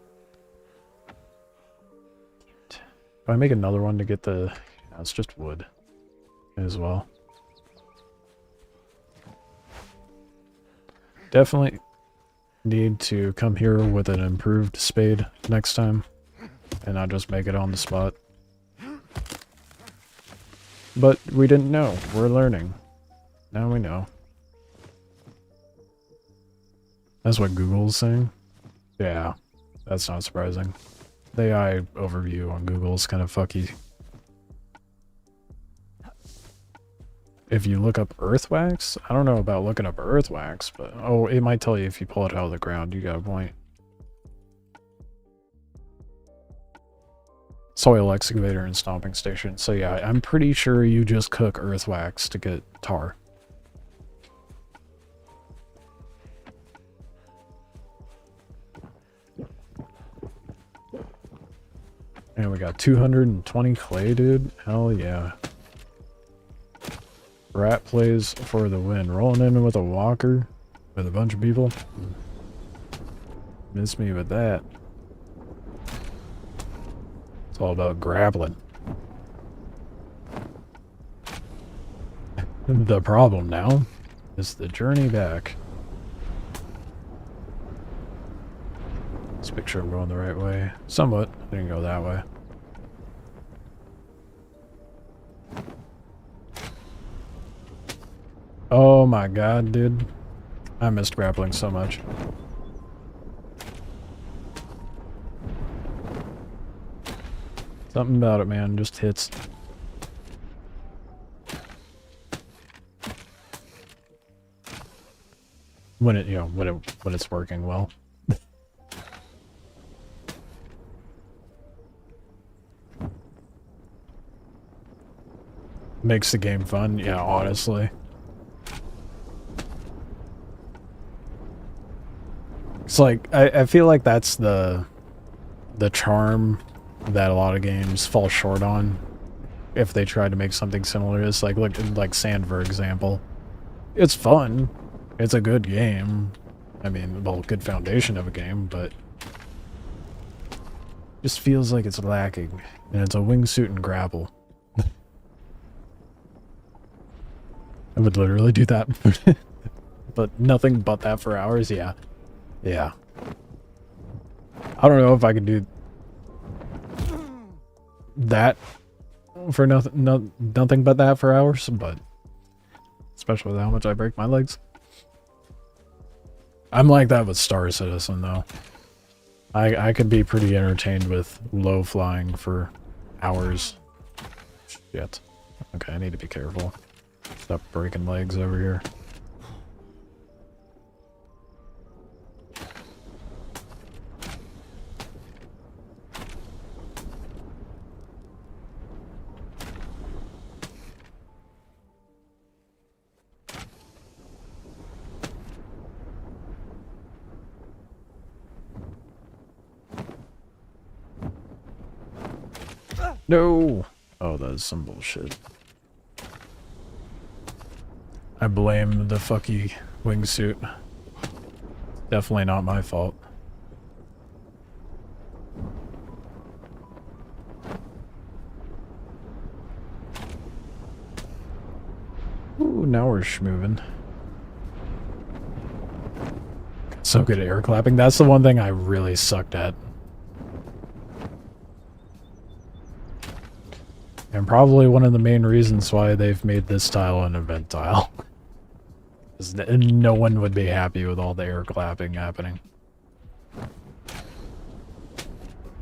If I make another one to get the... Yeah, it's just wood as well. Definitely need to come here with an improved spade next time. And not just make it on the spot. But we didn't know. We're learning. Now we know. That's what Google's saying? Yeah, that's not surprising. The AI overview on Google's kind of fucky. If you look up earthwax, I don't know about looking up earthwax, but oh, it might tell you if you pull it out of the ground. You got a point. Soil excavator and stomping station. So yeah, I'm pretty sure you just cook earthwax to get tar. And we got 220 clay, dude. Hell yeah. Rat plays for the win. Rolling in with a walker with a bunch of people. Miss me with that. It's all about grappling. The problem now is the journey back. Let's make sure I'm going the right way. Somewhat. I didn't go that way. Oh my god, dude. I missed grappling so much. Something about it, man. Just hits. When it, you know, when it's working well. Makes the game fun, yeah, honestly. It's like, I feel like that's the charm that a lot of games fall short on if they try to make something similar. It's like, look, like Sand, for example. It's fun. It's a good game. I mean, well, good foundation of a game, but just feels like it's lacking. And it's a wingsuit and grapple. I would literally do that. But nothing but that for hours, yeah. Yeah. I don't know if I could do that for nothing but that for hours, but especially with how much I break my legs. I'm like that with Star Citizen, though. I could be pretty entertained with low flying for hours. Shit. Okay, I need to be careful. Stop breaking legs over here. No! Oh, that is some bullshit. I blame the fucky wingsuit. Definitely not my fault. Ooh, now we're schmoving. So good at air clapping. That's the one thing I really sucked at. And probably one of the main reasons why they've made this tile an event tile. Is that no one would be happy with all the air clapping happening.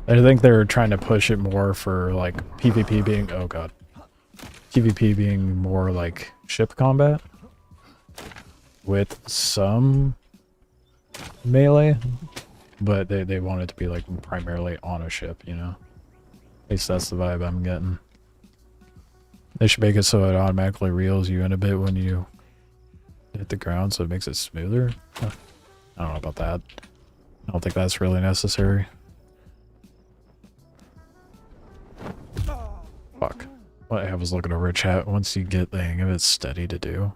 I think they're trying to push it more for like PvP being, oh god. PvP being more like ship combat. With some melee. But they want it to be like primarily on a ship, you know? At least that's the vibe I'm getting. They should make it so it automatically reels you in a bit when you hit the ground so it makes it smoother? Huh. I don't know about that. I don't think that's really necessary. Fuck. Well, I was looking over chat. Once you get the hang of it, it's steady to do.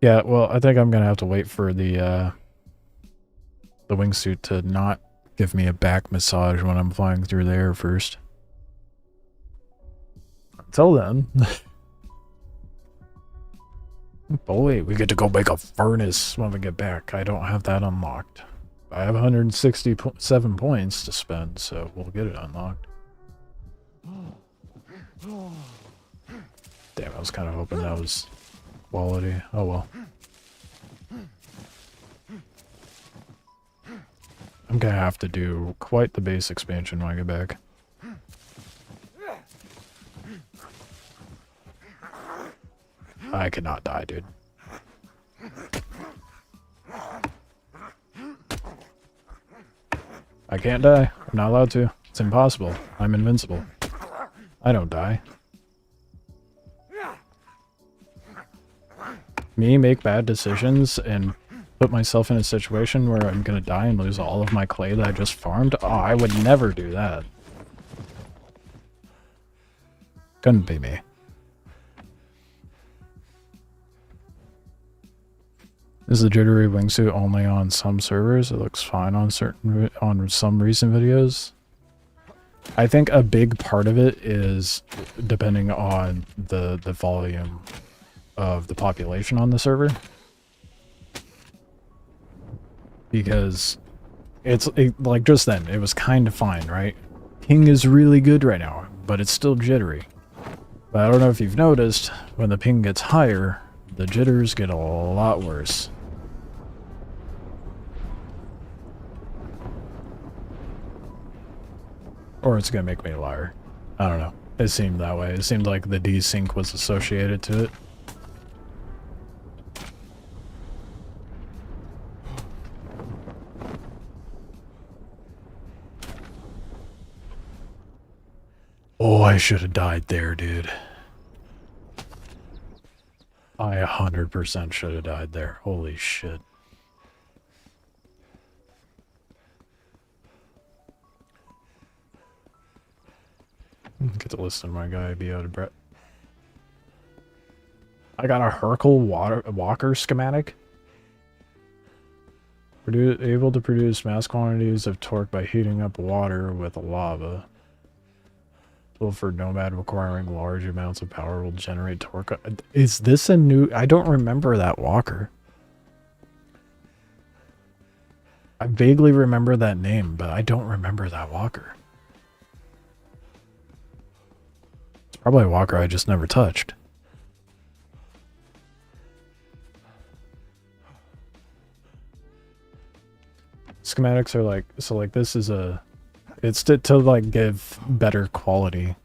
Yeah, well, I think I'm gonna have to wait for the wingsuit to not give me a back massage when I'm flying through the air first. Until then. Oh wait, we get to go make a furnace when we get back. I don't have that unlocked. I have 167 points to spend, so we'll get it unlocked. Damn, I was kind of hoping that was quality. Oh well. I'm gonna have to do quite the base expansion when I get back. I cannot die, dude. I can't die. I'm not allowed to. It's impossible. I'm invincible. I don't die. Me make bad decisions and put myself in a situation where I'm gonna die and lose all of my clay that I just farmed? Oh, I would never do that. Couldn't be me. Is the jittery wingsuit only on some servers? It looks fine on some recent videos. I think a big part of it is depending on the volume of the population on the server. Because like just then, it was kind of fine, right? Ping is really good right now, but it's still jittery. But I don't know if you've noticed, when the ping gets higher, the jitters get a lot worse. Or it's gonna make me a liar. I don't know. It seemed that way. It seemed like the desync was associated to it. Oh, I should have died there, dude. I 100% should have died there. Holy shit. Get to listen to my guy be out of breath. I got a Hercule Walker schematic. Able to produce mass quantities of torque by heating up water with lava. Tool for Nomad requiring large amounts of power will generate torque. Is this a new... I don't remember that Walker. I vaguely remember that name, but I don't remember that Walker. It's probably a Walker I just never touched. Schematics are like... So like this is a... It's to like give better quality.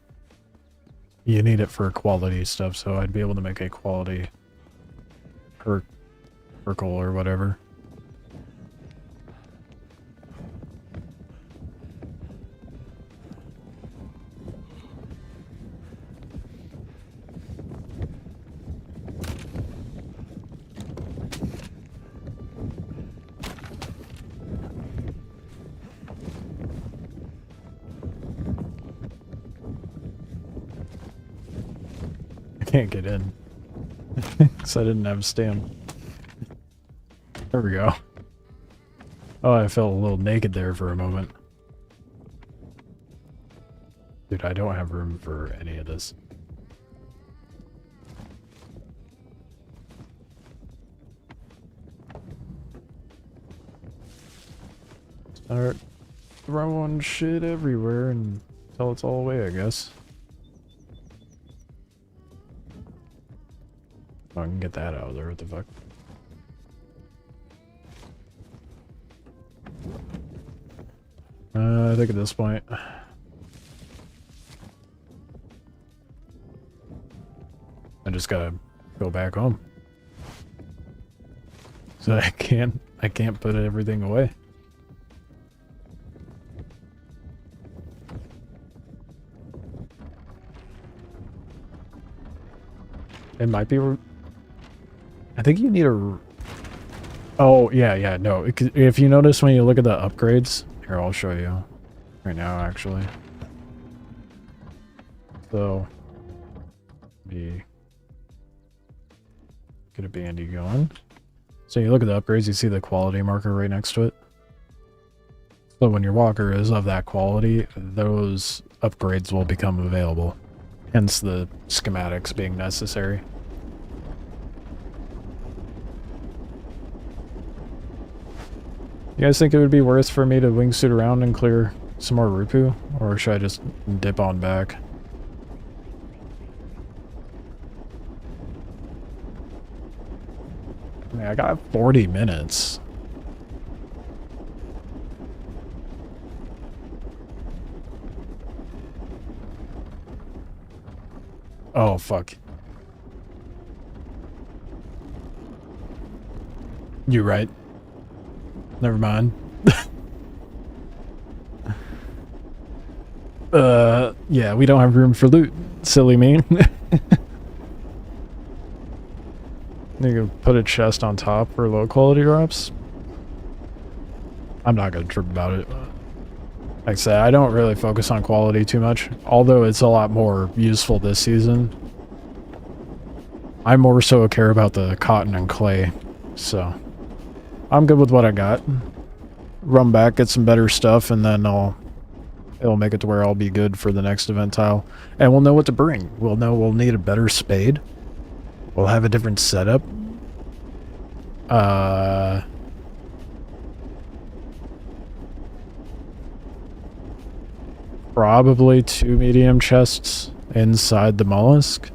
You need it for quality stuff, so I'd be able to make a quality Hercule or whatever. Can't get in because I didn't have stam. There we go. Oh, I felt a little naked there for a moment. Dude, I don't have room for any of this. Start throwing shit everywhere until it's all away, I guess. Oh, I can get that out of there, what the fuck? I think at this point... I just gotta go back home. So I can't put everything away. It might be... I think you need a... Oh, yeah, no. If you notice when you look at the upgrades... Here, I'll show you. Right now, actually. So... Be... Get a bandy going. So you look at the upgrades, you see the quality marker right next to it. So when your walker is of that quality, those upgrades will become available. Hence the schematics being necessary. You guys think it would be worth for me to wingsuit around and clear some more Rupu? Or should I just dip on back? I mean, I got 40 minutes. Oh, fuck. You're right. Never mind. Yeah, we don't have room for loot. Silly me. You can put a chest on top for low quality drops. I'm not gonna trip about it. Like I said, I don't really focus on quality too much, although it's a lot more useful this season. I more so care about the cotton and clay, so I'm good with what I got. Run back, get some better stuff, and then it'll make it to where I'll be good for the next event tile. And we'll know what to bring. We'll know we'll need a better spade. We'll have a different setup. Probably 2 medium chests inside the mollusk.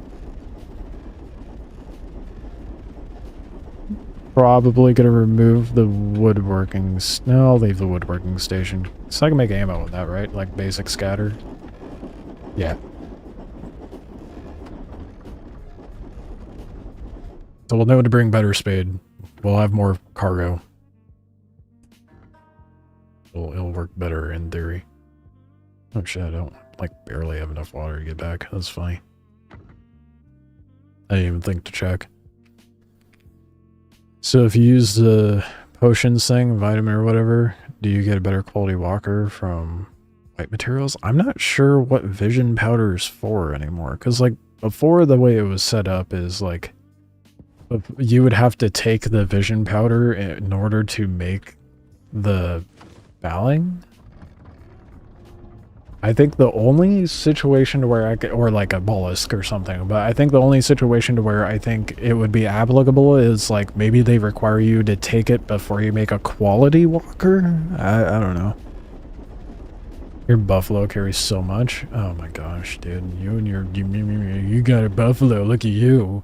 Probably gonna remove the woodworking. No, I'll leave the woodworking station. So I can make ammo with that, right? Like basic scatter. Yeah. So we'll know to bring better spade. We'll have more cargo. It'll work better in theory. Oh shit, I don't barely have enough water to get back. That's funny. I didn't even think to check. So if you use the potions thing, vitamin or whatever, do you get a better quality walker from white materials? I'm not sure what vision powder is for anymore. Because before, the way it was set up is you would have to take the vision powder in order to make the baling. I think the only situation where I could, or like a mollusk or something, but I think the only situation to where I think it would be applicable is maybe they require you to take it before you make a quality walker. I don't know. Your buffalo carries so much. Oh my gosh, dude. You and you got a buffalo. Look at you.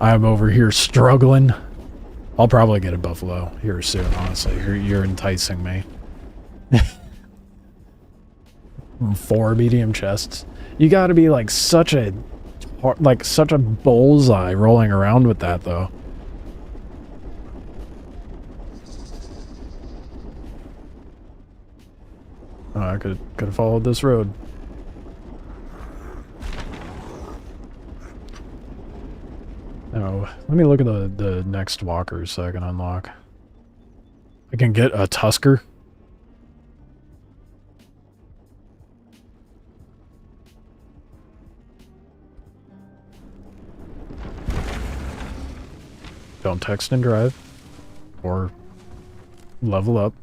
I'm over here struggling. I'll probably get a buffalo here soon, honestly. You're enticing me. 4 medium chests. You gotta be such a bullseye rolling around with that though. Oh, I could have followed this road. Oh, let me look at the next walkers so I can unlock. I can get a Tusker. Don't text and drive. Or level up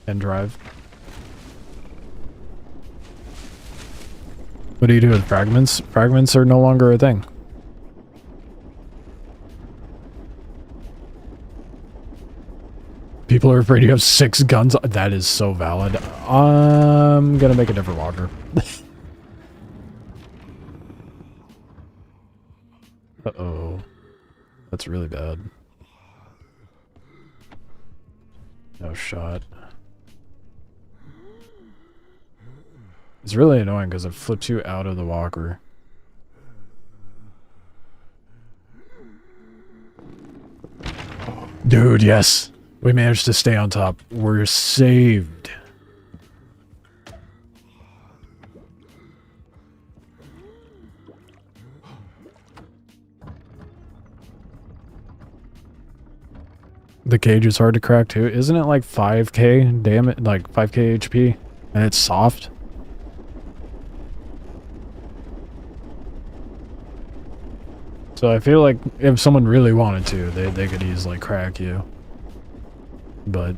and drive. What do you do with fragments? Fragments are no longer a thing. People are afraid you have 6 guns. That is so valid. I'm gonna make a different walker. Uh-oh. That's really bad. No shot. It's really annoying because it flips you out of the walker. Dude, yes. We managed to stay on top. We're saved. The cage is hard to crack too. Isn't it like 5k damage, like 5k HP, and it's soft? So I feel like if someone really wanted to, they could easily crack you. But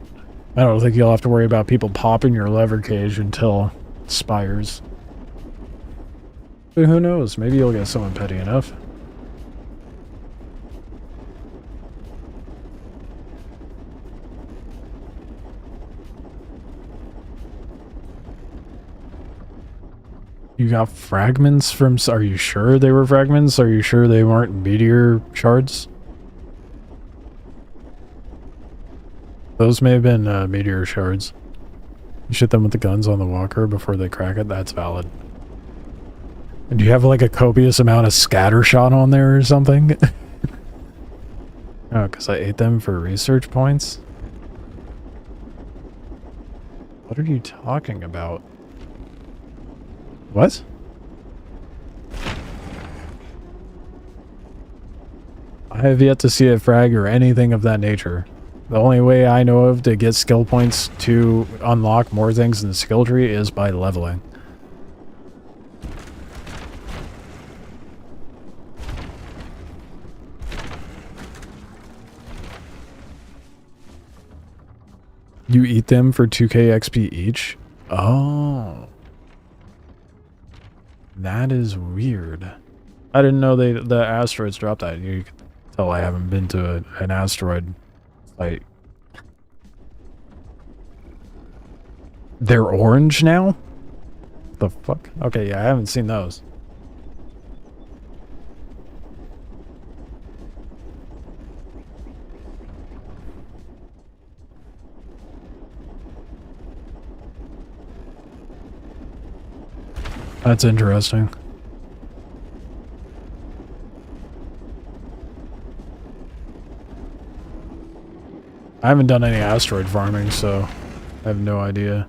I don't think you'll have to worry about people popping your lever cage until it expires. But who knows? Maybe you'll get someone petty enough. You got fragments from... Are you sure they were fragments? Are you sure they weren't meteor shards? Those may have been meteor shards. You shoot them with the guns on the walker before they crack it? That's valid. And do you have like a copious amount of scatter shot on there or something? Oh, because I ate them for research points? What are you talking about? What? I have yet to see a frag or anything of that nature. The only way I know of to get skill points to unlock more things in the skill tree is by leveling. You eat them for 2k XP each? Oh. That is weird. I didn't know the asteroids dropped that. You can tell I haven't been to an asteroid site. They're orange now? The fuck? Okay, yeah, I haven't seen those. That's interesting. I haven't done any asteroid farming, so I have no idea.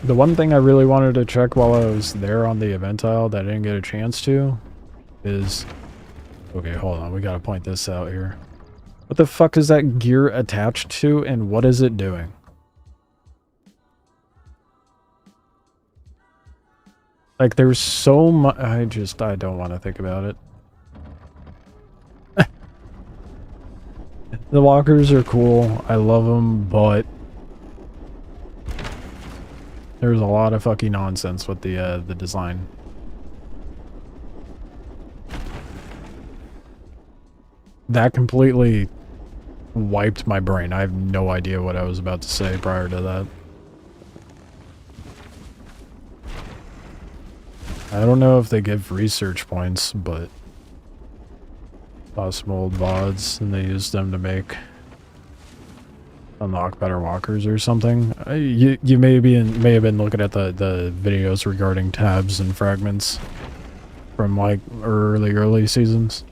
The one thing I really wanted to check while I was there on the event tile that I didn't get a chance to is... Okay, hold on. We gotta point this out here. What the fuck is that gear attached to, and what is it doing? Like, there's so much... I don't want to think about it. The walkers are cool. I love them, but... there's a lot of fucking nonsense with the design. That completely wiped my brain. I have no idea what I was about to say prior to that. I don't know if they give research points, but possible old VODs, and they use them to make unlock better walkers or something. You may have been looking at the videos regarding tabs and fragments from like early seasons.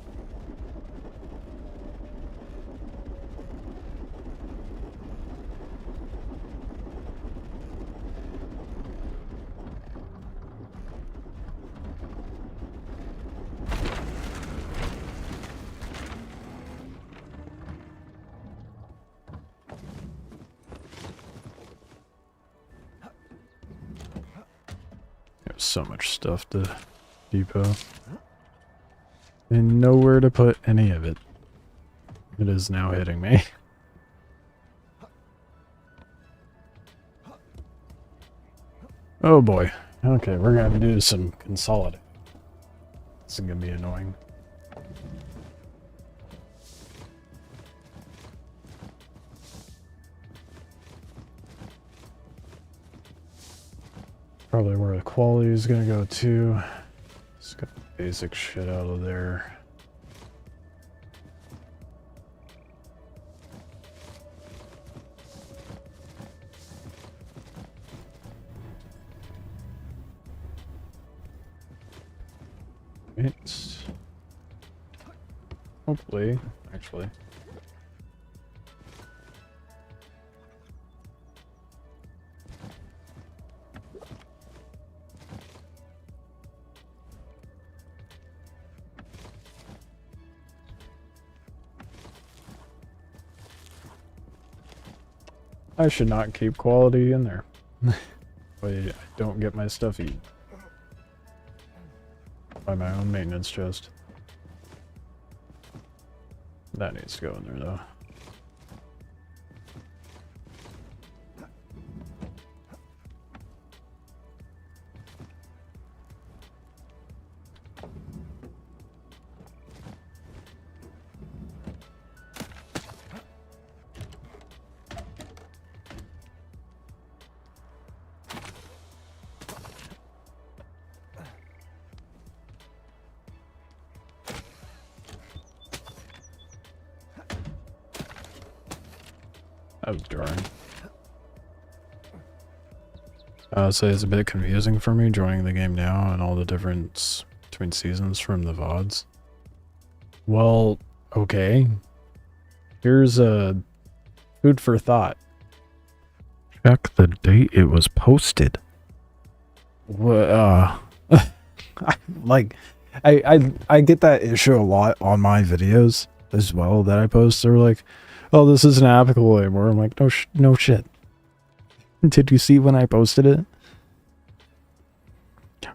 So much stuff to depot and nowhere to put any of it. It is now hitting me. Oh boy. Okay, we're gonna have to do some consolidating. This is gonna be annoying. Probably where the quality is gonna go too. Just got the basic shit out of there. It's hopefully, actually. I should not keep quality in there. Wait, I don't get my stuff eaten. By my own maintenance chest. That needs to go in there though. That was jarring. So it's a bit confusing for me joining the game now and all the difference between seasons from the VODs. Well, okay. Here's a food for thought. Check the date it was posted. What, I get that issue a lot on my videos as well that I post. They're like, oh, this isn't applicable anymore. I'm like, no shit. Did you see when I posted it?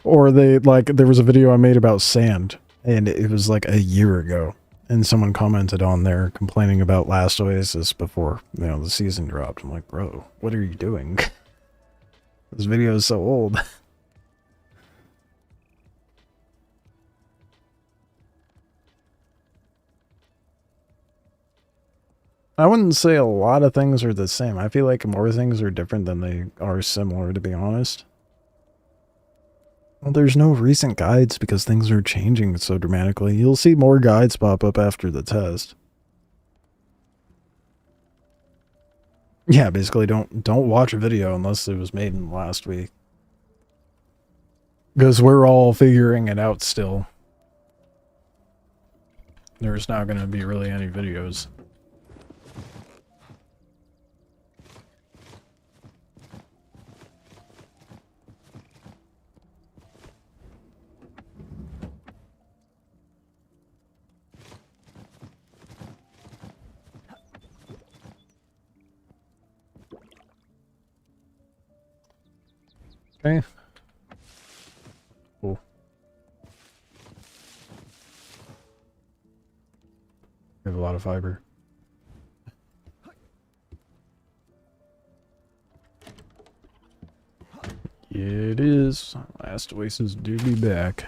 Or there was a video I made about sand, and it was like a year ago, and someone commented on there complaining about last Oasis before, the season dropped. I'm like, bro, what are you doing? This video is so old. I wouldn't say a lot of things are the same. I feel like more things are different than they are similar, to be honest. Well, there's no recent guides because things are changing so dramatically. You'll see more guides pop up after the test. Yeah, basically don't watch a video unless it was made in last week. Because we're all figuring it out still. There's not going to be really any videos. Okay. Cool. We have a lot of fiber. Yeah, it is. Last Oasis do be back.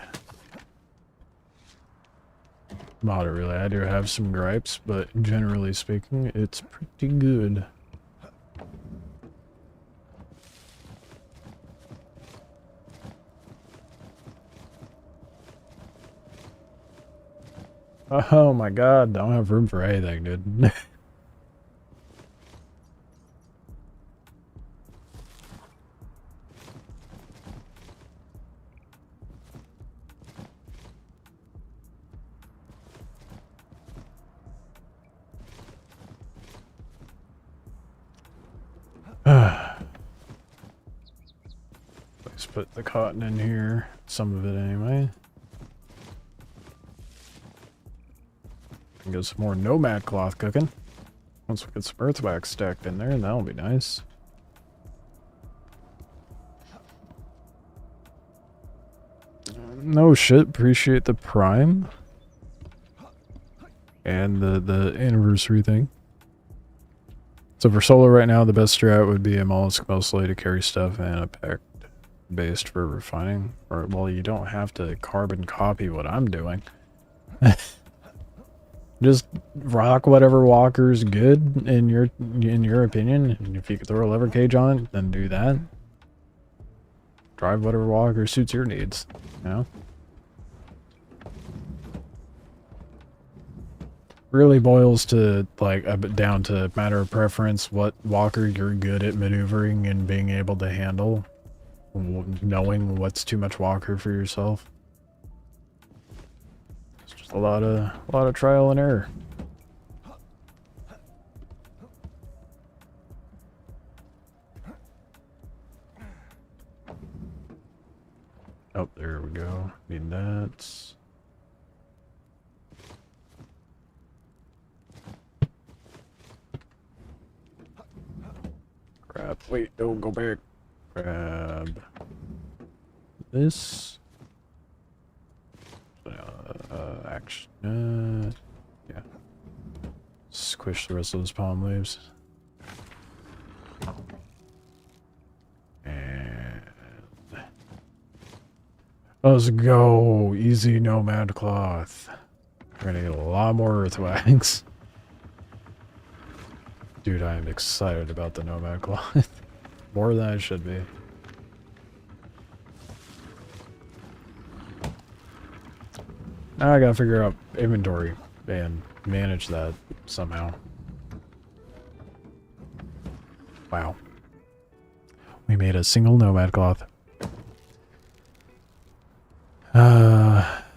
Moderately, I do have some gripes, but generally speaking, it's pretty good. Oh my god, don't have room for anything, dude. Let's put the cotton in here. Some of it anyway. And get some more nomad cloth cooking. Once we get some earthwax stacked in there, that'll be nice. No shit, appreciate the prime. And the anniversary thing. So for solo right now, the best strat would be a mollusk mostly to carry stuff and a packed based for refining. Or, well, you don't have to carbon copy what I'm doing. Just rock whatever walker's good in your opinion. And if you could throw a lever cage on it, then do that. Drive whatever walker suits your needs, you know? Really boils to down to matter of preference, what walker you're good at maneuvering and being able to handle, knowing what's too much walker for yourself. It's just a lot of trial and error. Oh, there we go. Need that. grab. Wait, don't go back. Grab this. Action. Yeah. Squish the rest of those palm leaves. And let's go. Easy nomad cloth. We're gonna get a lot more earth wax. Dude, I am excited about the nomad cloth. More than I should be. Now I gotta figure out inventory and manage that somehow. Wow. We made a single nomad cloth.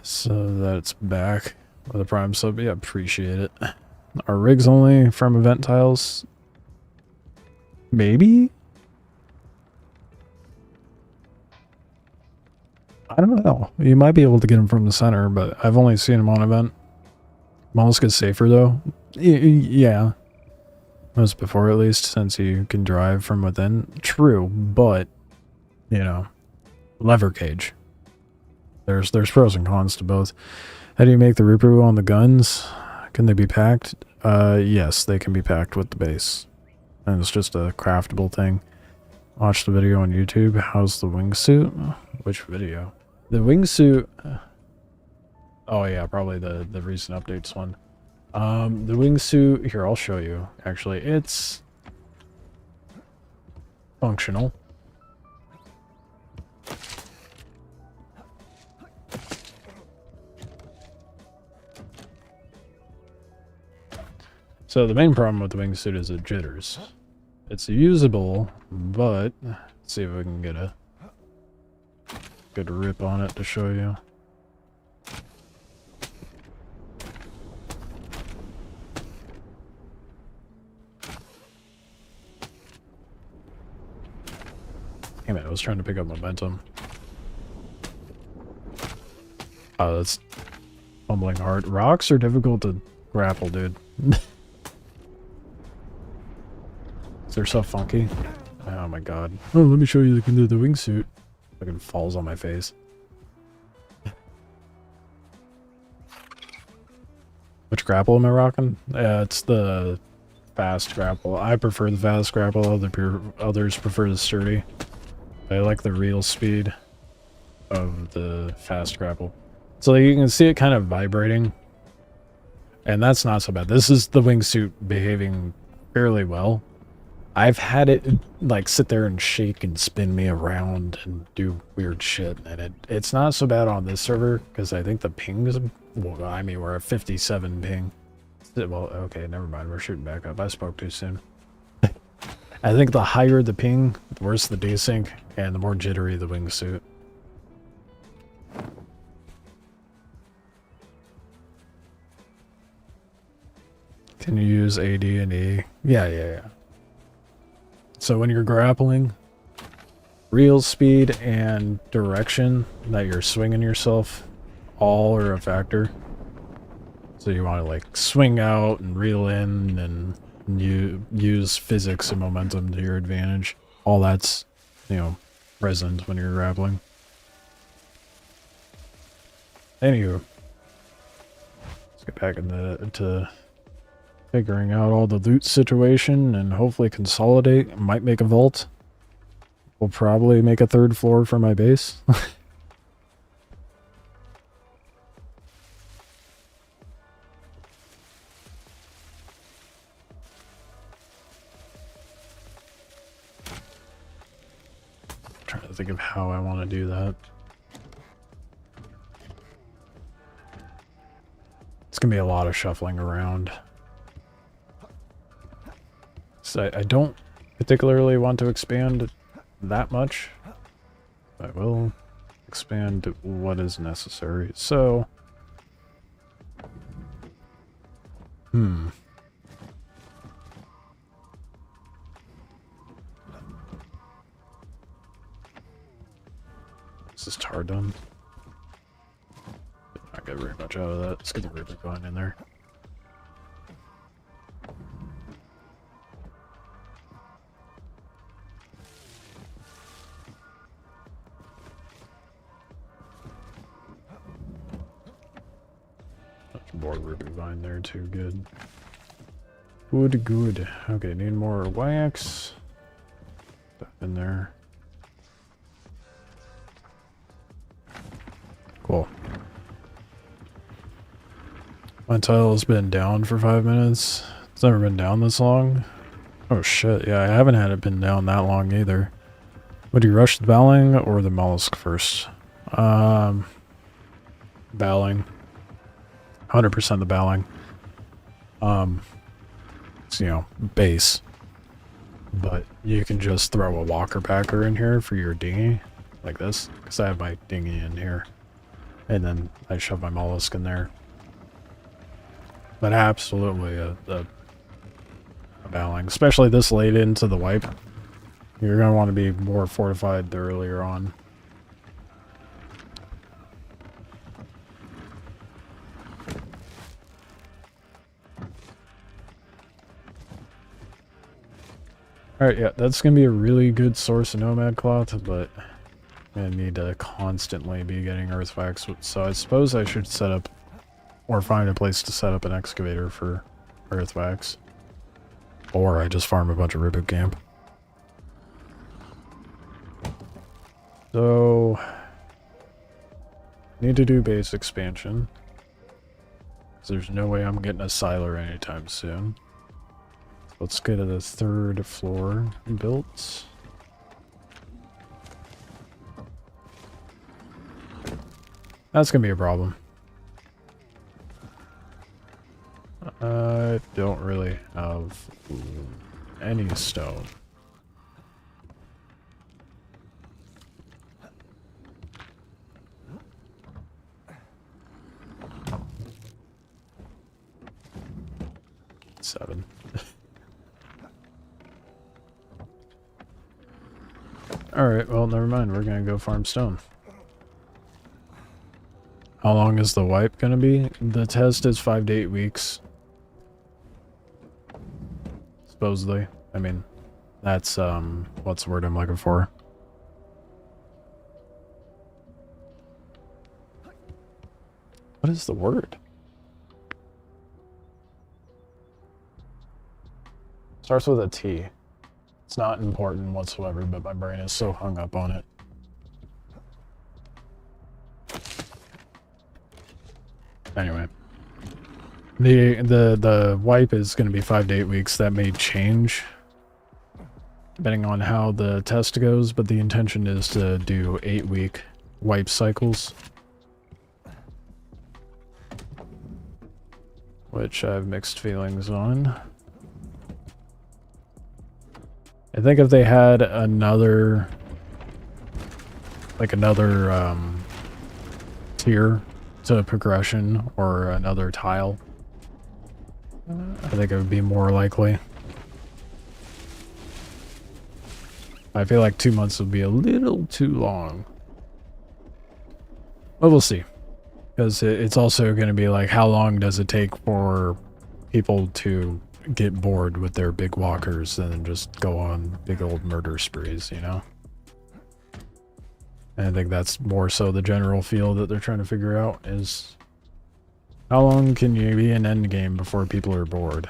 So that's back with a prime sub. Yeah, appreciate it. Are rigs only from event tiles? Maybe? I don't know. You might be able to get them from the center, but I've only seen them on event. Mollusk is safer though. Yeah. Was before at least, since you can drive from within. True, but you know, lever cage. There's pros and cons to both. How do you make the Rupu on the guns? Can they be packed? Yes, they can be packed with the base. And it's just a craftable thing. Watch the video on YouTube. How's the wingsuit? Which video? The wingsuit. Oh yeah, probably the recent updates one. The wingsuit, here, I'll show you. Actually, it's functional. So the main problem with the wingsuit is it jitters. It's usable, but let's see if we can get a good rip on it to show you. Damn it, I was trying to pick up momentum. Oh, that's fumbling hard. Rocks are difficult to grapple, dude. They're so funky. Oh my god. Oh, let me show you the wingsuit. Fucking falls on my face. Which grapple am I rocking? Yeah, it's the fast grapple. I prefer the fast grapple. Others prefer the sturdy. I like the real speed of the fast grapple. So you can see it kind of vibrating. And that's not so bad. This is the wingsuit behaving fairly well. I've had it like sit there and shake and spin me around and do weird shit, and it's not so bad on this server because I think the ping is, well, I mean, we're at 57 ping. Well, okay, never mind, we're shooting back up. I spoke too soon. I think the higher the ping, the worse the desync, and the more jittery the wingsuit. Can you use AD and E? Yeah. So when you're grappling, real speed and direction that you're swinging yourself all are a factor. So you want to like swing out and reel in and you use physics and momentum to your advantage. All that's, you know, present when you're grappling. Anywho, let's get back into figuring out all the loot situation and hopefully consolidate. Might make a vault. We'll probably make a third floor for my base. Trying to think of how I want to do that. It's gonna be a lot of shuffling around. So I don't particularly want to expand that much. I will expand what is necessary. So, Is this tar done? Did not get very much out of that. Let's get the river going in there. more Rupu vine there too. Good. Good, good. Okay, need more wax. Stuff in there. Cool. My title's been down for 5 minutes. It's never been down this long. Oh shit, yeah, I haven't had it been down that long either. Would you rush the bowling or the mollusk first? Bowling. 100% the bowling. It's, you know, base. But you can just throw a walker packer in here for your dinghy. Like this. Because I have my dinghy in here. And then I shove my mollusk in there. But absolutely a bowling. Especially this late into the wipe. You're going to want to be more fortified earlier on. Alright, yeah, that's going to be a really good source of nomad cloth, but I'm going to need to constantly be getting earthwax. So I suppose I should set up, or find a place to set up an excavator for earthwax. Or I just farm a bunch of Rupu camp. So, need to do base expansion. There's no way I'm getting a siler anytime soon. Let's get to the 3rd floor built. That's gonna be a problem. I don't really have any stone. Seven. Alright, well, never mind. We're gonna go farm stone. How long is the wipe gonna be? The test is 5 to 8 weeks. Supposedly. I mean, that's, what's the word I'm looking for? What is the word? Starts with a T. It's not important whatsoever, but my brain is so hung up on it. Anyway. The wipe is going to be 5 to 8 weeks. That may change depending on how the test goes, but the intention is to do 8-week wipe cycles. Which I have mixed feelings on. I think if they had another, like another tier to progression or another tile, I think it would be more likely. I feel like 2 months would be a little too long. But we'll see. Because it's also going to be like, how long does it take for people to get bored with their big walkers and then just go on big old murder sprees, you know? And I think that's more so the general feel that they're trying to figure out is how long can you be in endgame before people are bored?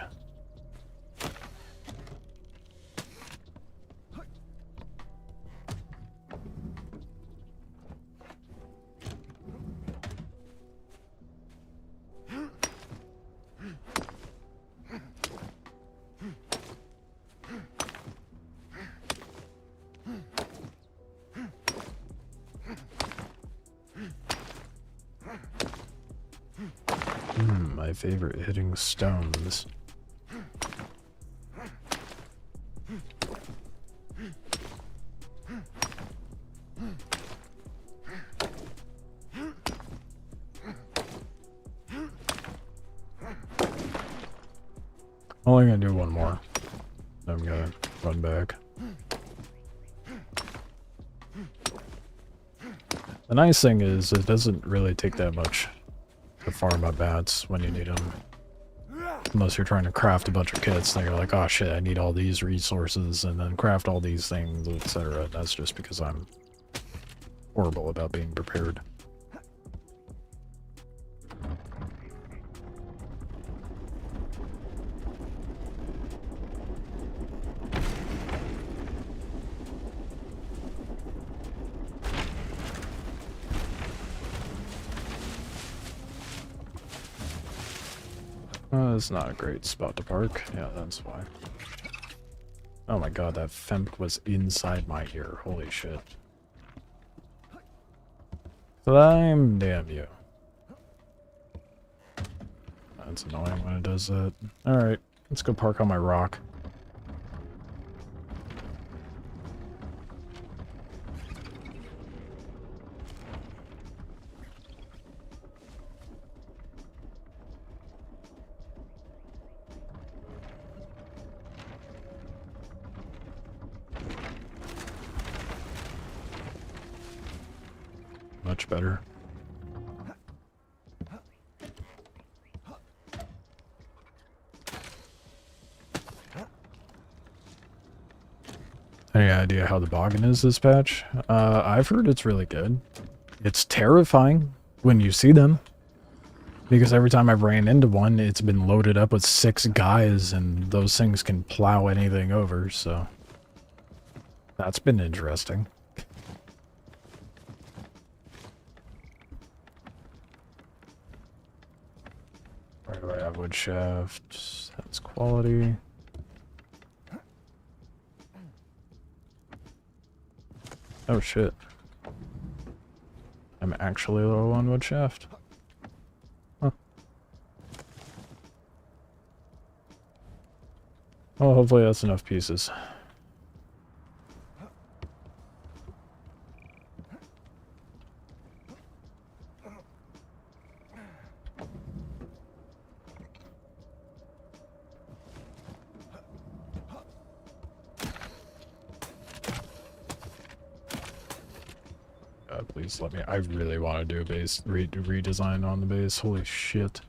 My favorite hitting stones. Only gonna do one more. I'm gonna run back. The nice thing is it doesn't really take that much to farm up bats when you need them. Unless you're trying to craft a bunch of kits, then you're like, oh shit, I need all these resources and then craft all these things, etc. That's just because I'm horrible about being prepared. It's not a great spot to park. Yeah, that's why. Oh my god, that femp was inside my ear. Holy shit. Climb, damn you. That's annoying when it does that. Alright, let's go park on my rock. Much better. Any idea how the boggin is this patch? I've heard it's really good. It's terrifying when you see them. Because every time I've ran into one, it's been loaded up with 6 guys, and those things can plow anything over, so... That's been interesting. Where do I have wood shaft? That's quality. Oh shit. I'm actually low on wood shaft. Huh. Well, hopefully that's enough pieces. Please let me. I really want to do a base redesign on the base. Holy shit.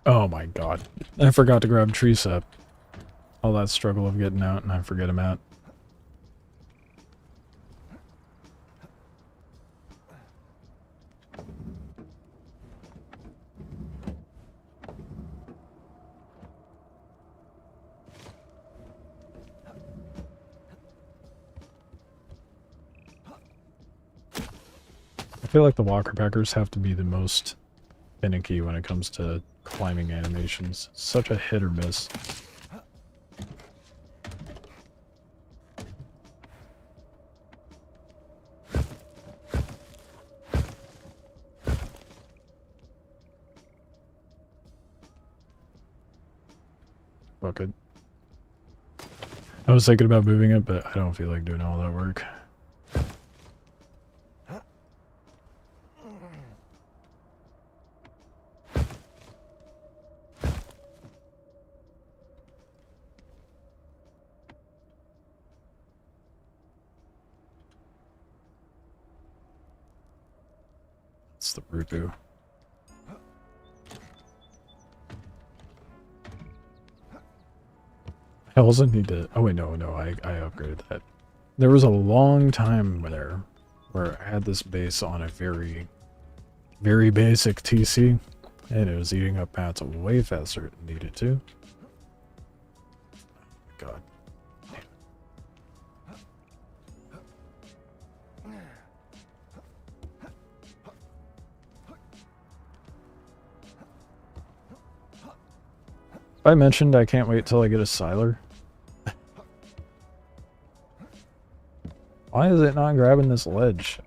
Oh my god. I forgot to grab tree sap. All that struggle of getting out and I forget him out. I feel like the walker packers have to be the most finicky when it comes to climbing animations. Such a hit or miss. Fuck it. I was thinking about moving it, but I don't feel like doing all that work. It's the Rupu. I also need to... Oh wait, no, I upgraded that. There was a long time there where I had this base on a very basic TC, and it was eating up mats way faster than it needed to. God. I mentioned I can't wait till I get a Siler. Why is it not grabbing this ledge?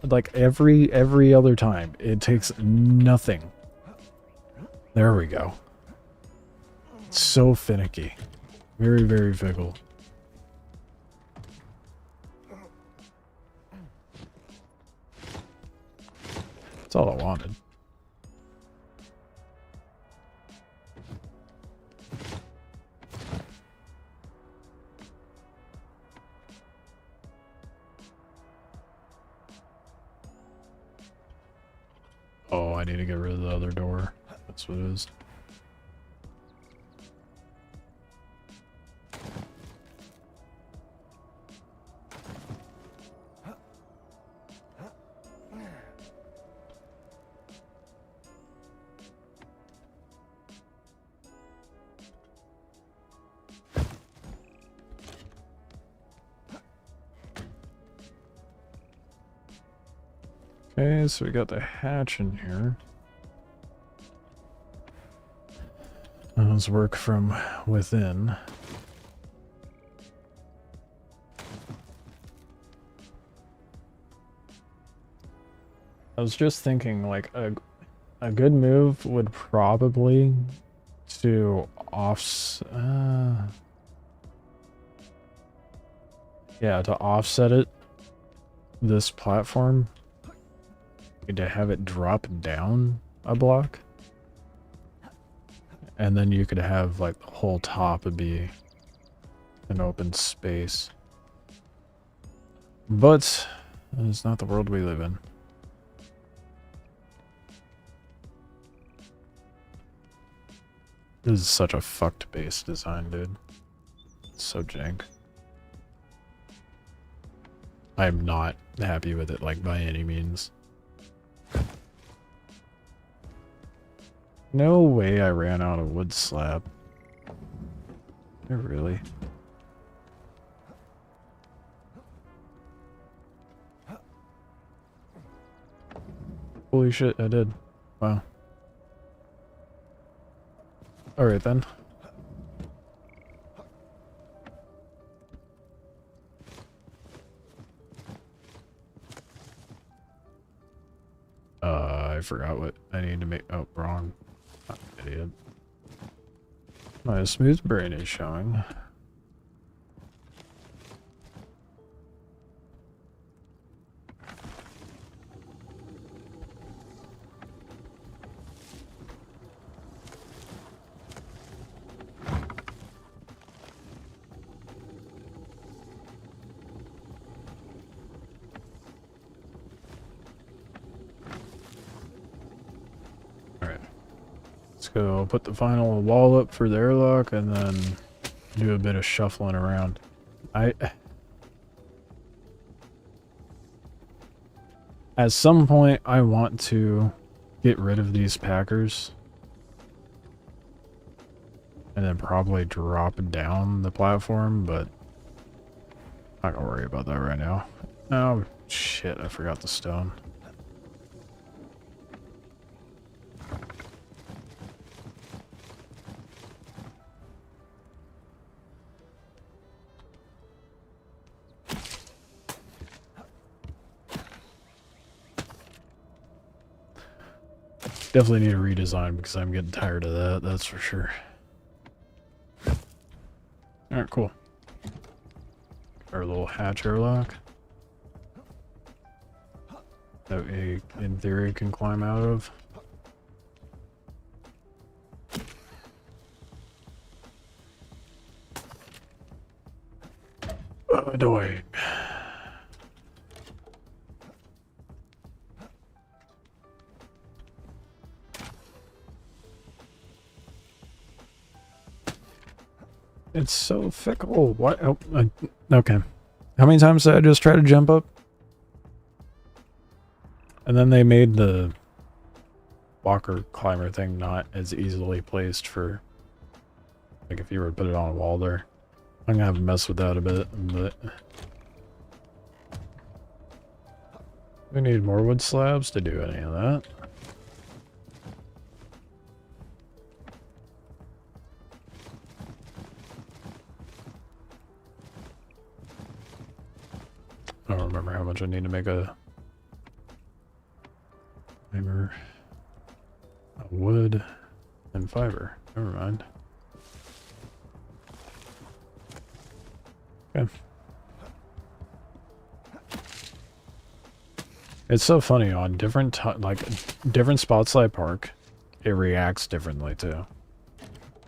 Like every other time, it takes nothing. There we go. It's so finicky. Very fickle. That's all I wanted. Oh, I need to get rid of the other door. That's what it is. Okay, so we got the hatch in here. Let's work from within. I was just thinking, like, a good move would probably to yeah, to offset it, this platform, to have it drop down a block. And then you could have, like, the whole top would be an open space. But it's not the world we live in. This is such a fucked base design, dude. It's so jank. I am not happy with it, like, by any means. No way I ran out of wood slab. Really? Holy shit, I did. Wow. Alright then. I forgot what I need to make. Oh, wrong. I'm an idiot. My smooth brain is showing. Go put the final wall up for the airlock and then do a bit of shuffling around. At some point I want to get rid of these packers and then probably drop down the platform, but I'm not gonna worry about that right now. Oh shit, I forgot the stone. Definitely need a redesign because I'm getting tired of that, that's for sure. Alright, cool. Our little hatch airlock that we, in theory, can climb out of. Annoying. It's so fickle. What? Oh, okay. How many times did I just try to jump up? And then they made the walker climber thing not as easily placed for, like, if you were to put it on a wall there. I'm gonna have to mess with that a bit, but we need more wood slabs to do any of that. I don't remember how much I need to make a fiber, a wood, and fiber. Never mind. Okay. It's so funny on different different spots I park, it reacts differently too.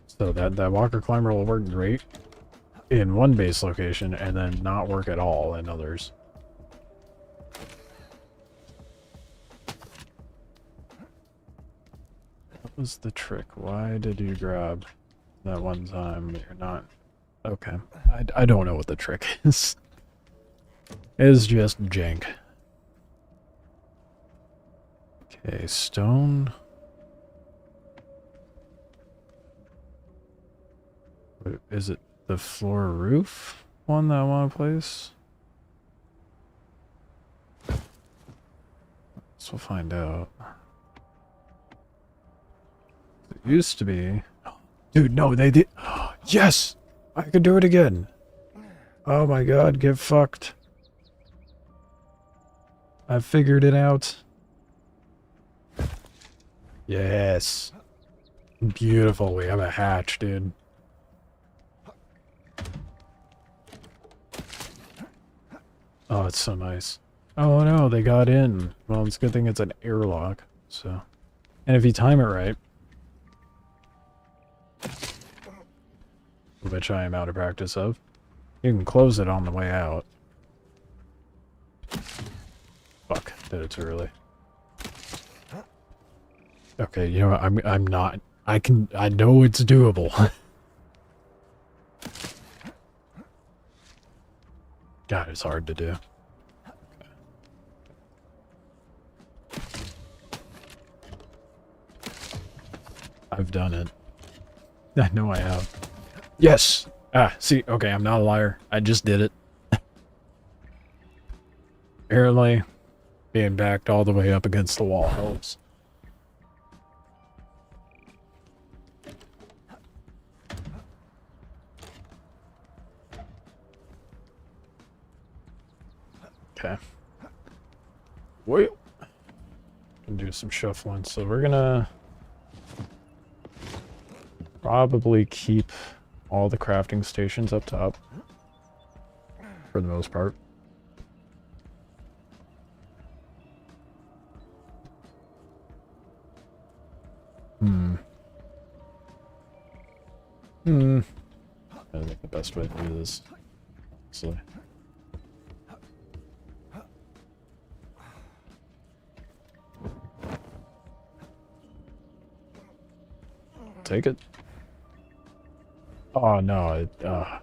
So that walker climber will work great in one base location and then not work at all in others. What was the trick? Why did you grab that one time but you're not? Okay. I don't know what the trick is. It's just jank. Okay, stone. Wait, is it the floor roof one that I want to place? Guess we'll find out. It used to be... Dude, no, they did... Yes! I could do it again. Oh my god, get fucked. I figured it out. Yes. Beautiful, we have a hatch, dude. Oh, it's so nice. Oh no, they got in. Well, it's a good thing it's an airlock, so... And if you time it right... Which I am out of practice of. You can close it on the way out. Fuck, did it too early. Okay, you know what, I'm not... I know it's doable. God, it's hard to do. Okay. I've done it. I know I have. Yes! Ah, see, okay, I'm not a liar. I just did it. Apparently, being backed all the way up against the wall helps. Okay. Wait. Can do some shuffling. So we're gonna probably keep all the crafting stations up top for the most part. I think the best way to do this. Honestly. Take it. Oh no, of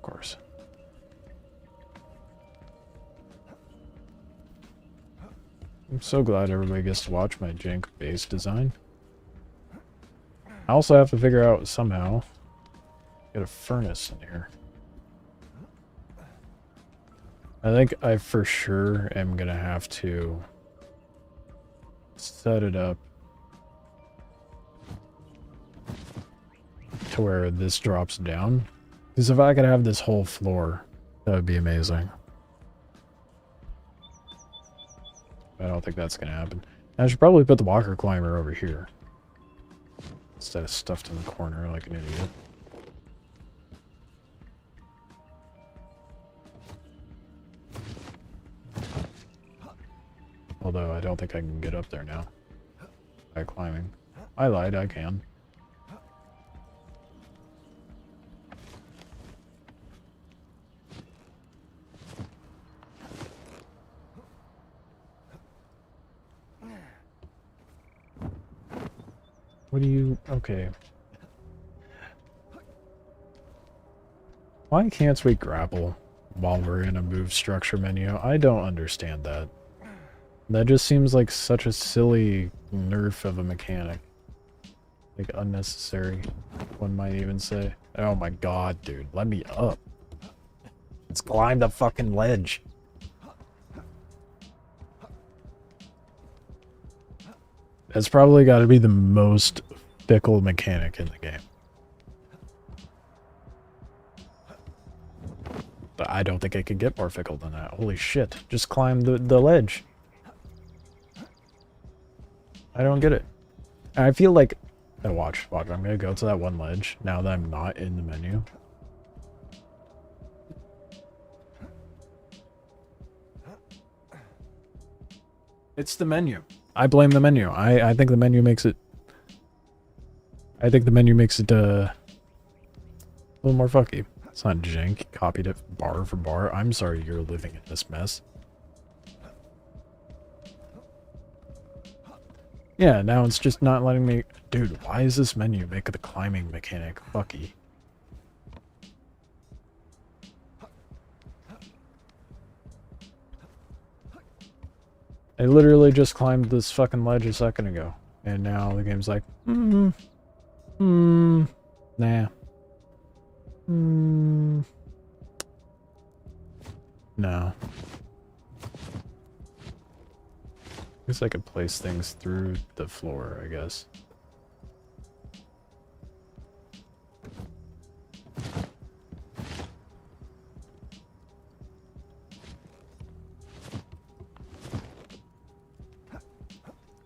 course. I'm so glad everybody gets to watch my jank base design. I also have to figure out somehow get a furnace in here. I think I for sure am gonna have to set it up to where this drops down. Because if I could have this whole floor, that would be amazing. I don't think that's gonna happen. I should probably put the walker climber over here instead of stuffed in the corner like an idiot. Although I don't think I can get up there now by climbing. I lied, I can. What do you... Okay. Why can't we grapple while we're in a move structure menu? I don't understand that. That just seems like such a silly nerf of a mechanic. Like, unnecessary, one might even say. Oh my god, dude. Let me up. Let's climb the fucking ledge. That's probably got to be the most fickle mechanic in the game. But I don't think it could get more fickle than that. Holy shit. Just climb the ledge. I don't get it. I feel like... Oh, watch. I'm gonna go to that one ledge now that I'm not in the menu. It's the menu. I blame the menu. I think the menu makes it... I think the menu makes it, a little more fucky. It's not jank. Copied it bar for bar. I'm sorry you're living in this mess. Yeah, now it's just not letting me... Dude, why is this menu make the climbing mechanic fucky? I literally just climbed this fucking ledge a second ago. And now the game's like, nah. No. guess I could place things through the floor, I guess.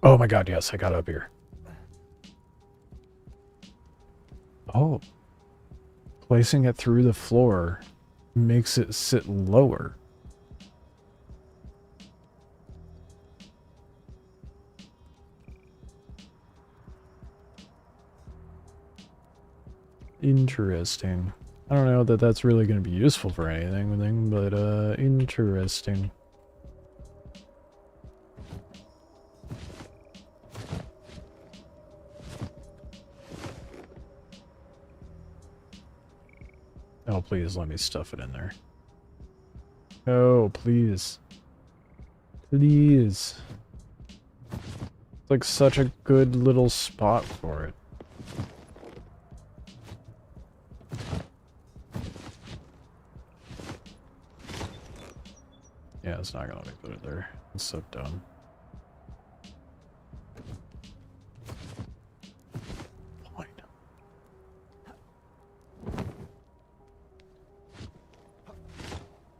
Oh my god, yes, I got up here. Oh. Placing it through the floor makes it sit lower. Interesting. I don't know that that's really going to be useful for anything, but interesting. Oh, please let me stuff it in there. Oh, please. Please. It's like such a good little spot for it. Yeah, it's not gonna let me put it there. It's so dumb. Fine.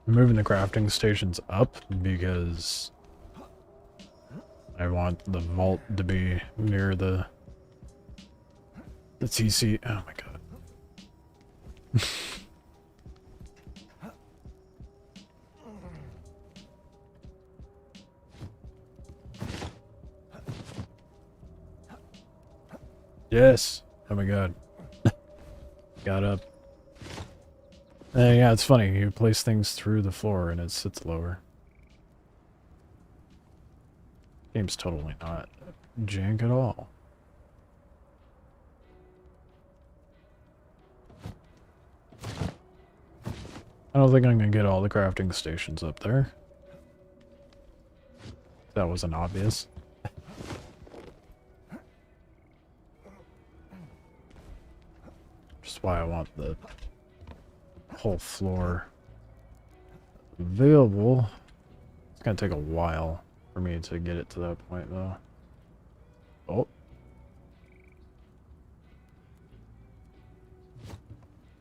I'm moving the crafting stations up because I want the vault to be near the TC. Oh my god. Yes. Oh my god. Got up. Yeah, it's funny. You place things through the floor and it sits lower. Game's totally not jank at all. I don't think I'm gonna get all the crafting stations up there. That wasn't obvious. Just why I want the whole floor available. It's gonna take a while for me to get it to that point, though. Oh.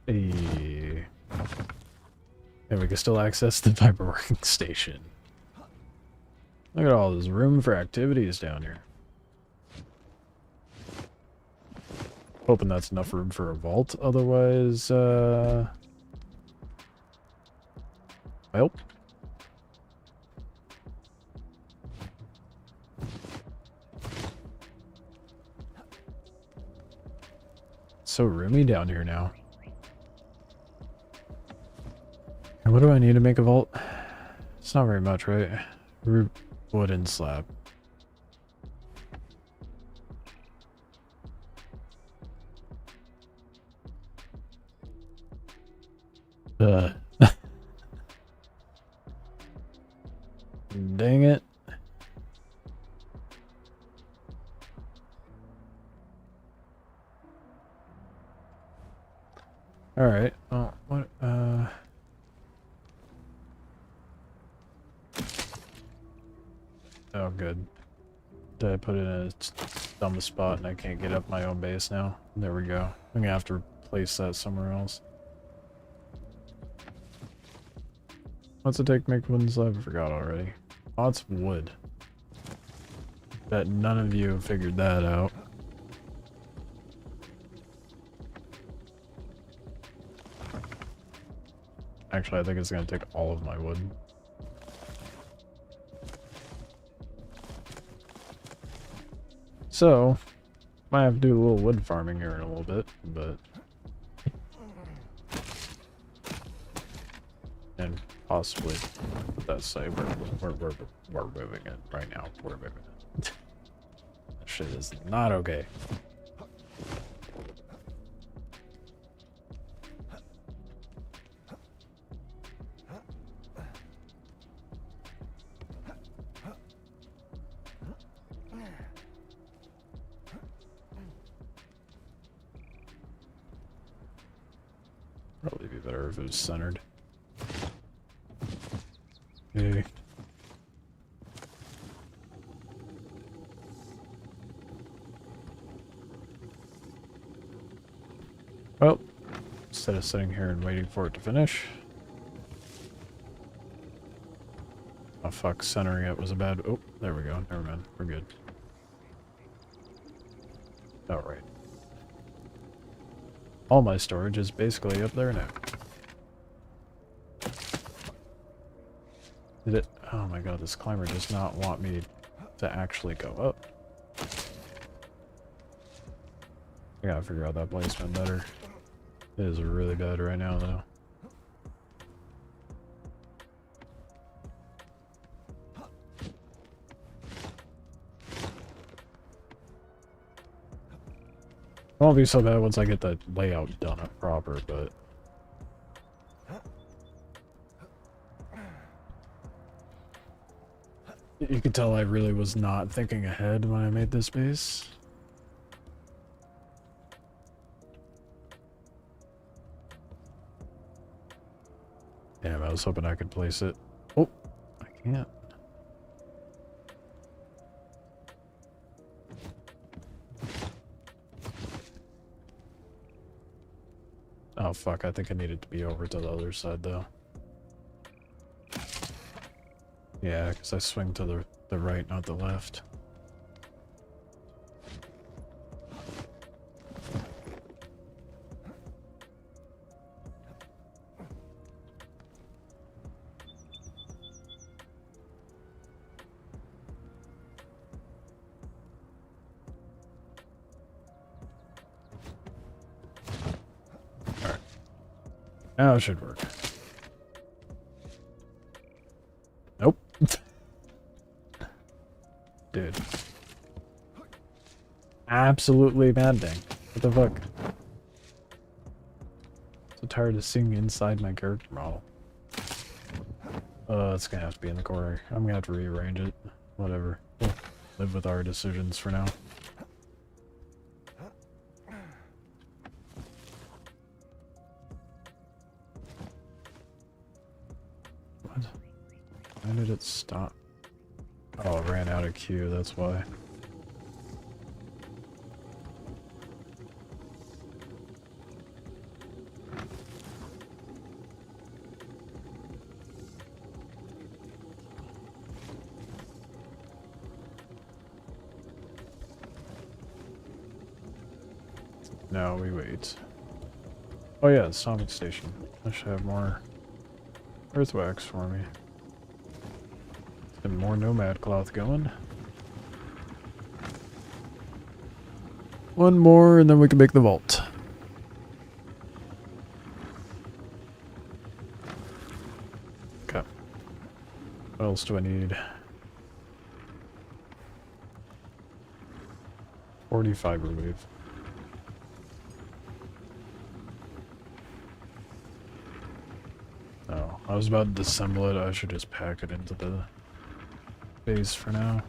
Hey. And we can still access the fiber working station. Look at all this room for activities down here. Hoping that's enough room for a vault, otherwise, well. It's so roomy down here now. And what do I need to make a vault? It's not very much, right? Wooden slab. Dang it. Alright. Oh, what, oh, good. Did I put it in a dumb spot and I can't get up my own base now? There we go. I'm gonna have to place that somewhere else. What's it take to make wooden slab? I forgot already. Oh, it's wood. Bet none of you figured that out. Actually, I think it's gonna take all of my wood. So, might have to do a little wood farming here in a little bit, but... And possibly put that site we're moving it right now. We're moving it. That shit is not okay. Probably be better if it was centered. Okay. Well, instead of sitting here and waiting for it to finish. Oh fuck, centering it was a bad... Oh, there we go. Never mind. We're good. Alright. All my storage is basically up there now. Did it... Oh my god, this climber does not want me to actually go up. I gotta figure out that placement better. It is really bad right now, though. It won't be so bad once I get the layout done up proper, but... You can tell I really was not thinking ahead when I made this base. Damn, I was hoping I could place it. Oh, I can't. Oh fuck, I think I needed to be over to the other side though. Yeah, because I swing to the right, not the left. Alright. Now it should work. Nope. Dude. Absolutely maddening. What the fuck? So tired of seeing inside my character model. It's gonna have to be in the corner. I'm gonna have to rearrange it. Whatever. We'll live with our decisions for now. What? Why did it stop? Oh, it ran out of queue, that's why. Now we wait. Oh yeah, the stomping station. I should have more earthwax for me. And more nomad cloth going. One more and then we can make the vault. Okay. What else do I need? 40 fiber weave. Oh, I was about to disassemble it. I should just pack it into the base for now.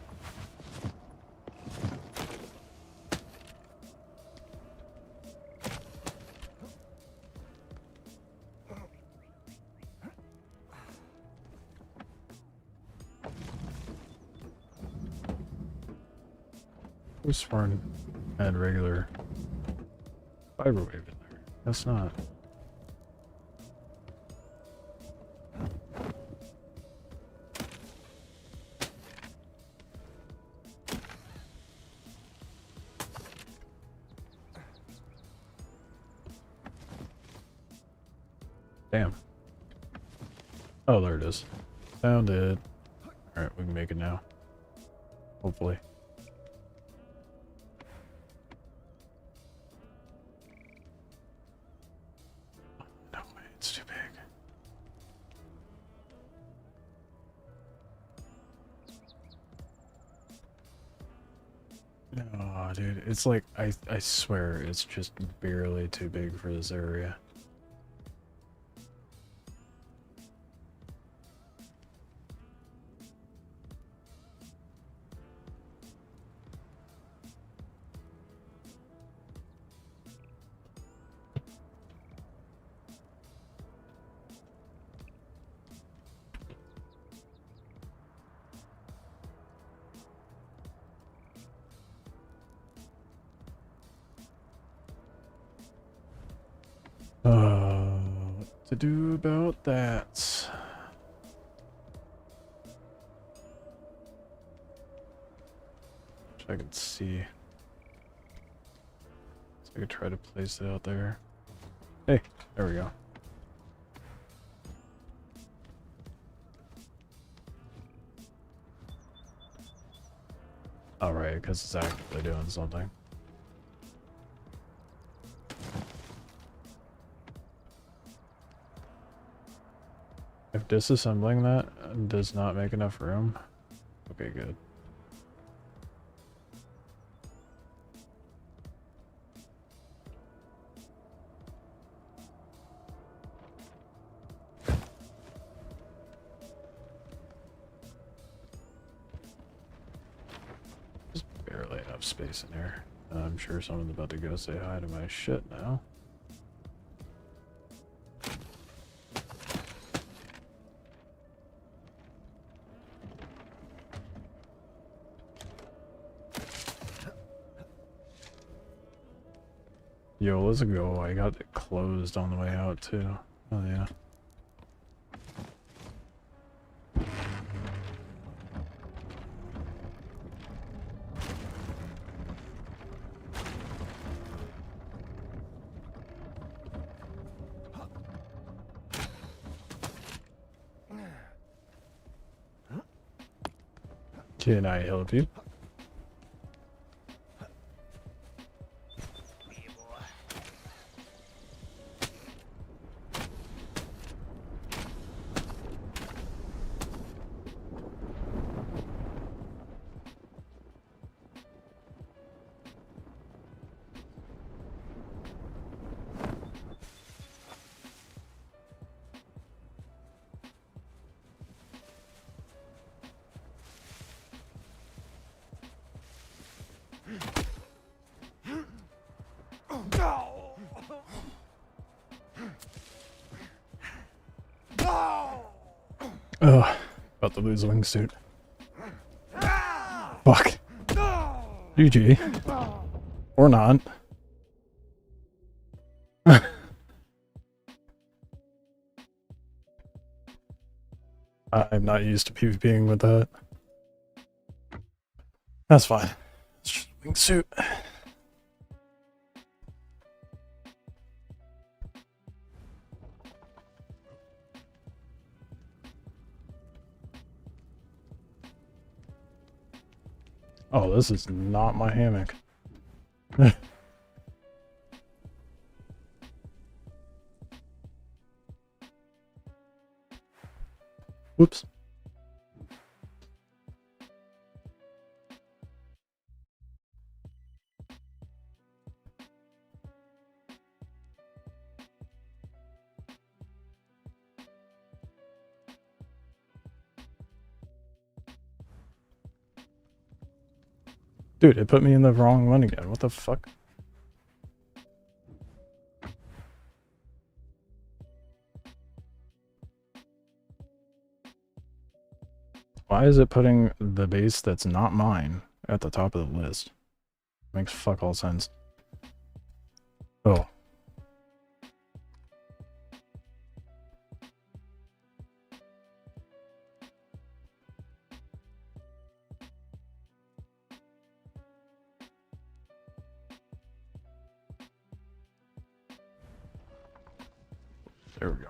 Who's sworn add regular fiber wave in there? That's not. Damn. Oh, there it is. Found it. Alright, we can make it now. Hopefully. No way, it's too big. Oh, dude, it's like, I swear, it's just barely too big for this area. to do about that? Wish I could see. So I could try to place it out there. Hey, there we go. Alright, because it's actually doing something. If disassembling that does not make enough room, okay, good. Just barely enough space in here. I'm sure someone's about to go say hi to my shit now. Yo, let's go. I got it closed on the way out too. Oh yeah. Can I help you? Ugh, about to lose Wingsuit. Fuck. GG. Or not. I'm not used to PvPing with that. That's fine. It's just Wingsuit. Oh, this is not my hammock. Whoops. Dude, it put me in the wrong one again. What the fuck? Why is it putting the base that's not mine at the top of the list? Makes fuck all sense. Oh. There we go.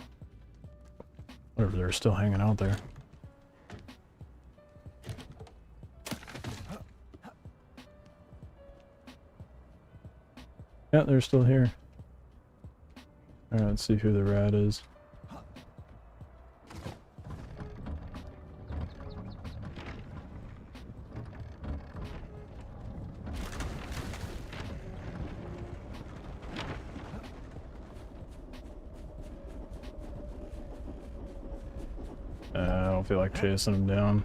Whatever, they're still hanging out there. Yeah, they're still here. Alright, let's see who the rat is. I don't feel like chasing him down.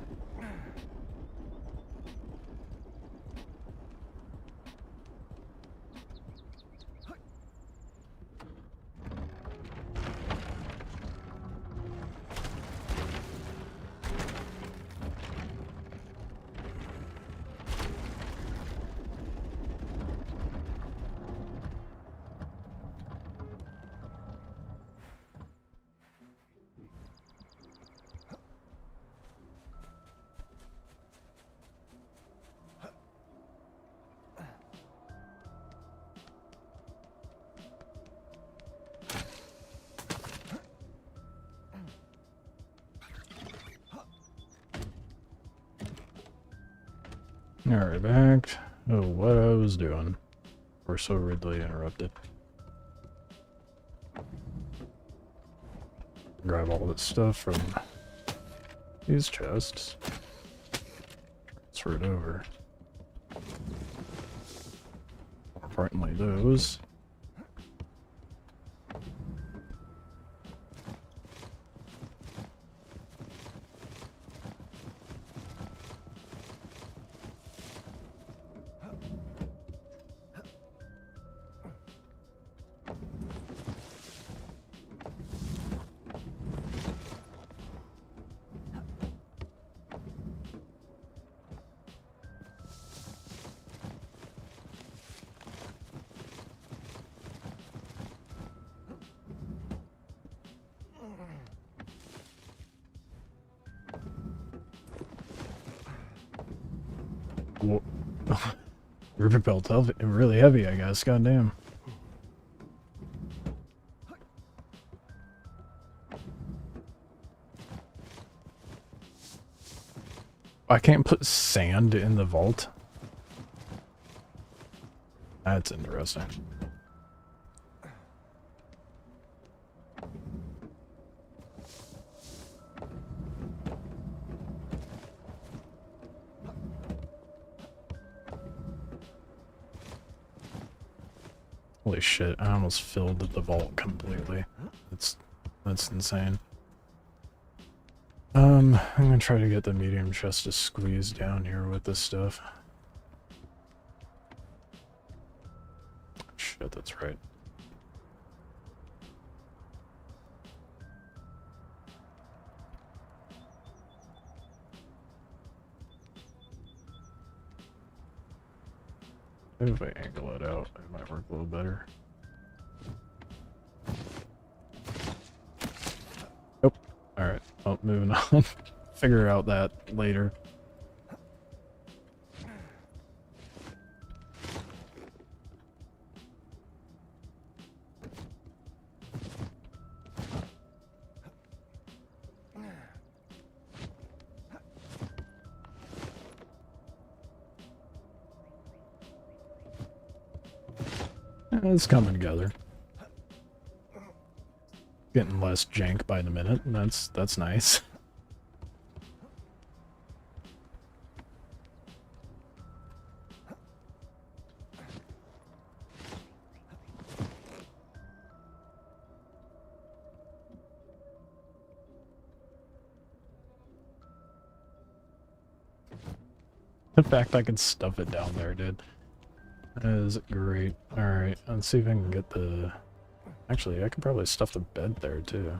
Alright, back. Oh, what I was doing. We're so rudely interrupted. Grab all this stuff from these chests. Transfer it over. More importantly, those. Rupu belt's really heavy, I guess. Goddamn. I can't put sand in the vault. That's interesting. Holy shit, I almost filled the vault completely. That's insane. I'm gonna try to get the medium chest to squeeze down here with this stuff. Shit, that's right. Maybe if I angle it out, it might work a little better. Nope. Alright, well, moving on. Figure out that later. It's coming together. Getting less jank by the minute, and that's nice. The fact I can stuff it down there, dude. That is great. Alright, let's see if I can get the... Actually, I could probably stuff the bed there, too.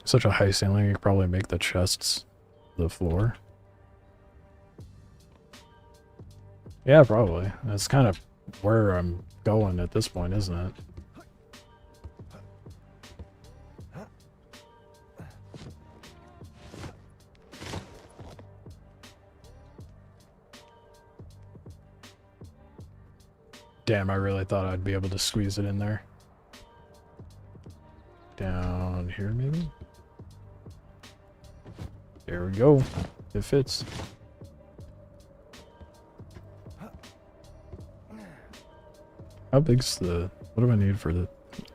Such a high ceiling, you could probably make the chests the floor. Yeah, probably. That's kind of where I'm going at this point, isn't it? Damn, I really thought I'd be able to squeeze it in there. Down here, maybe? There we go. It fits. How big's the... What do I need for the...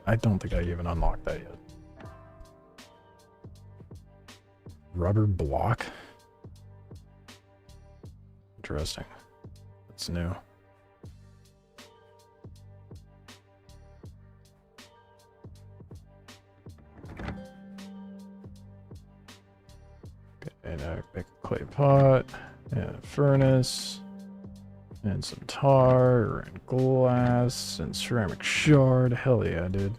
I don't think I even unlocked that yet. Rubber block? Interesting. That's new. And I make a clay pot, and a furnace, and some tar, and glass, and ceramic shard. Hell yeah, dude.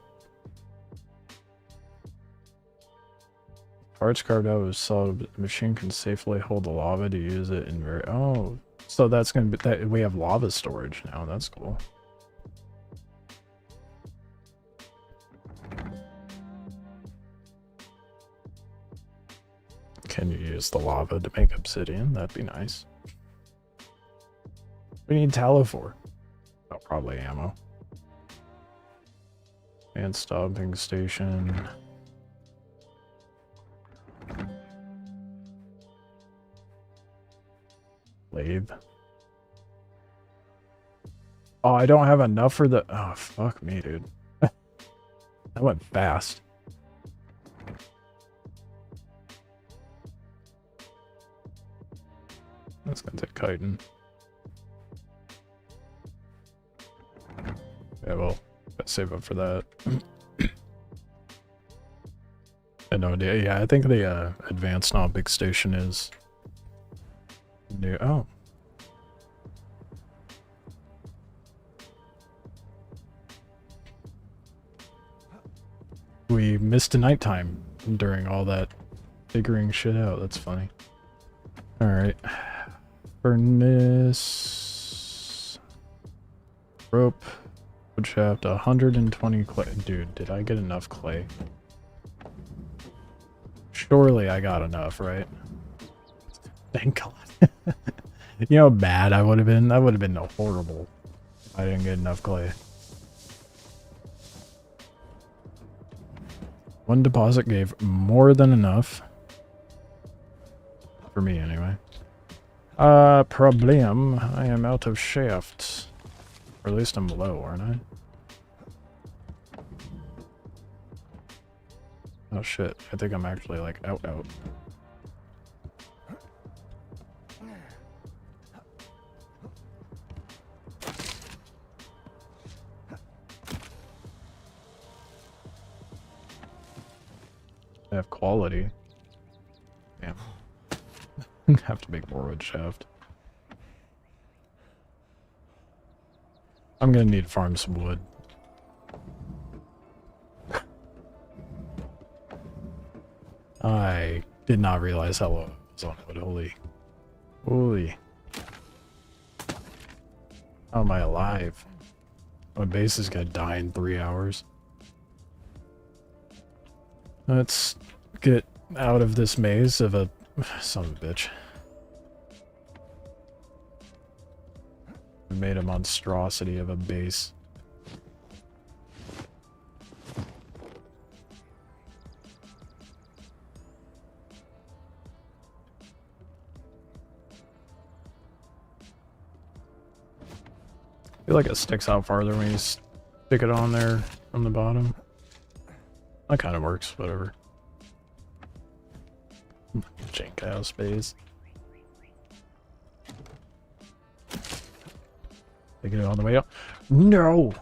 Parts carved out of solid, the machine can safely hold the lava to use it in very... Oh, so that's gonna be... that we have lava storage now. That's cool. Can you use the lava to make obsidian? That'd be nice. We need tallow for? Oh, probably ammo. And stomping station. Lathe. Oh, I don't have enough for the... Oh, fuck me, dude. That went fast. That's gonna take chitin. Yeah, well, gotta save up for that. I had no idea. Yeah, I think the advanced not big station is new. Oh. We missed a nighttime during all that figuring shit out. That's funny. Alright. Furnace. Rope. Wood shaft. 120 clay. Dude, did I get enough clay? Surely I got enough, right? Thank God. You know how bad I would have been? That would have been horrible if I didn't get enough clay. One deposit gave more than enough. For me, anyway. Problem. I am out of shafts. Or at least I'm low, aren't I? Oh shit, I think I'm actually like out. I have quality. Damn. Have to make more wood shaft. I'm gonna need to farm some wood. I did not realize how low I was on wood. Holy. How am I alive? My base is gonna die in 3 hours. Let's get out of this maze of a son of a bitch. We made a monstrosity of a base. I feel like it sticks out farther when you stick it on there from the bottom. That kind of works, whatever. Jank out space. They get it on the way up. No!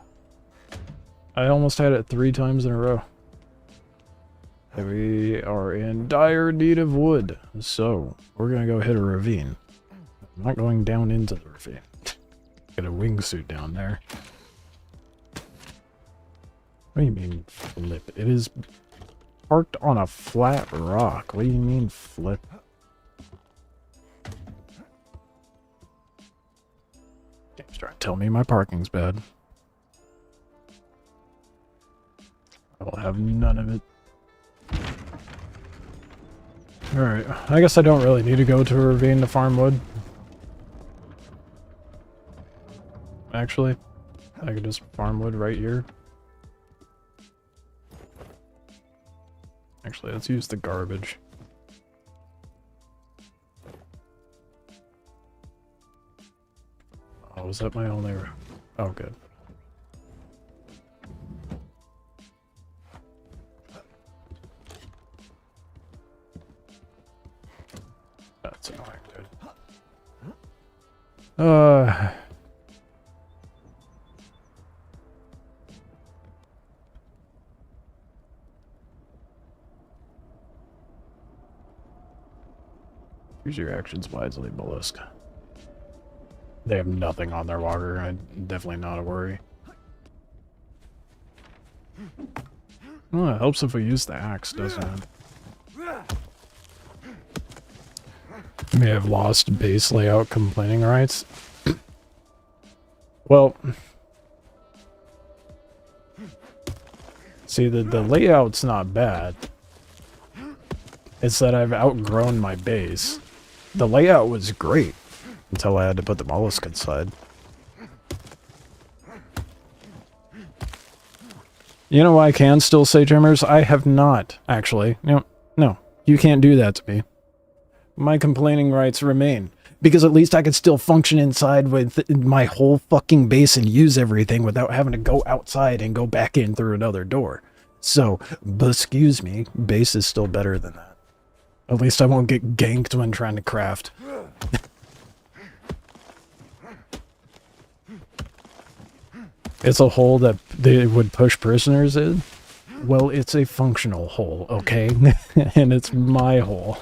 I almost had it 3 times in a row. We are in dire need of wood, so we're gonna go hit a ravine. I'm not going down into the ravine. Get a wingsuit down there. What do you mean flip? It is parked on a flat rock. What do you mean flip? Game's trying to tell me my parking's bad. I will have none of it. Alright, I guess I don't really need to go to a ravine to farm wood. Actually, I could just farm wood right here. Actually, let's use the garbage. Oh, was that my only... Oh, good. That's annoying, dude. Use your actions wisely, Mollusk. They have nothing on their walker. Definitely not a worry. Well, it helps if we use the axe, doesn't it? We may have lost base layout complaining rights. Well, see, the layout's not bad. It's that I've outgrown my base. The layout was great until I had to put the mollusk inside. You know why I can still say Jimmers? I have not, actually. No, you can't do that to me. My complaining rights remain. because at least I could still function inside with my whole fucking base and use everything without having to go outside and go back in through another door. So, excuse me, base is still better than that. At least I won't get ganked when trying to craft. It's a hole that they would push prisoners in. Well, it's a functional hole, okay? And it's my hole.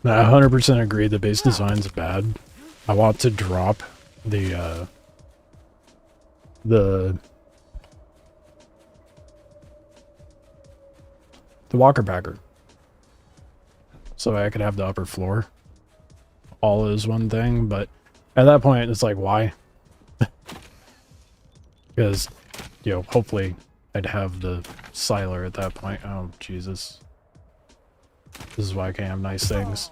I 100% agree the base design's bad. I want to drop the walker packer, so I could have the upper floor. All is one thing, but at that point, it's like, why? Because, you know, hopefully I'd have the siler at that point. Oh, Jesus. This is why I can't have nice things.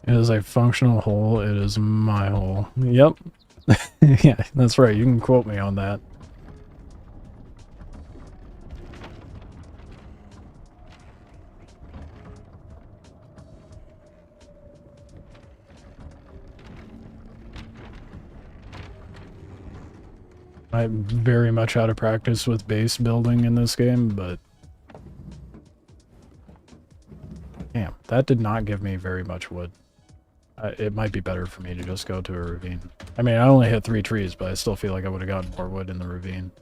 It is a functional hole. It is my hole. Yep. Yeah, that's right. You can quote me on that. I'm very much out of practice with base building in this game, but... Damn, that did not give me very much wood. It might be better for me to just go to a ravine. I mean, I only hit 3 trees, but I still feel like I would have gotten more wood in the ravine.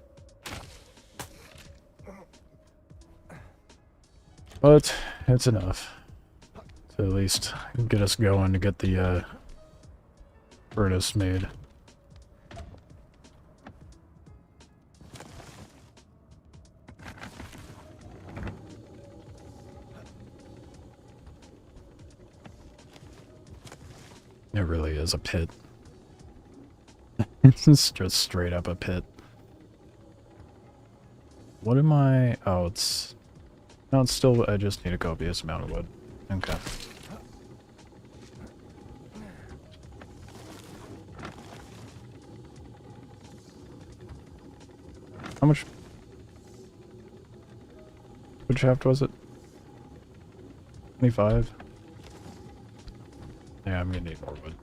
But it's enough to at least get us going to get the furnace made. It really is a pit. It's just straight up a pit. What am I... Oh, it's... No, it's still... I just need a copious amount of wood. Okay. How much... What shaft was it? 25? Yeah, I'm gonna need more wood.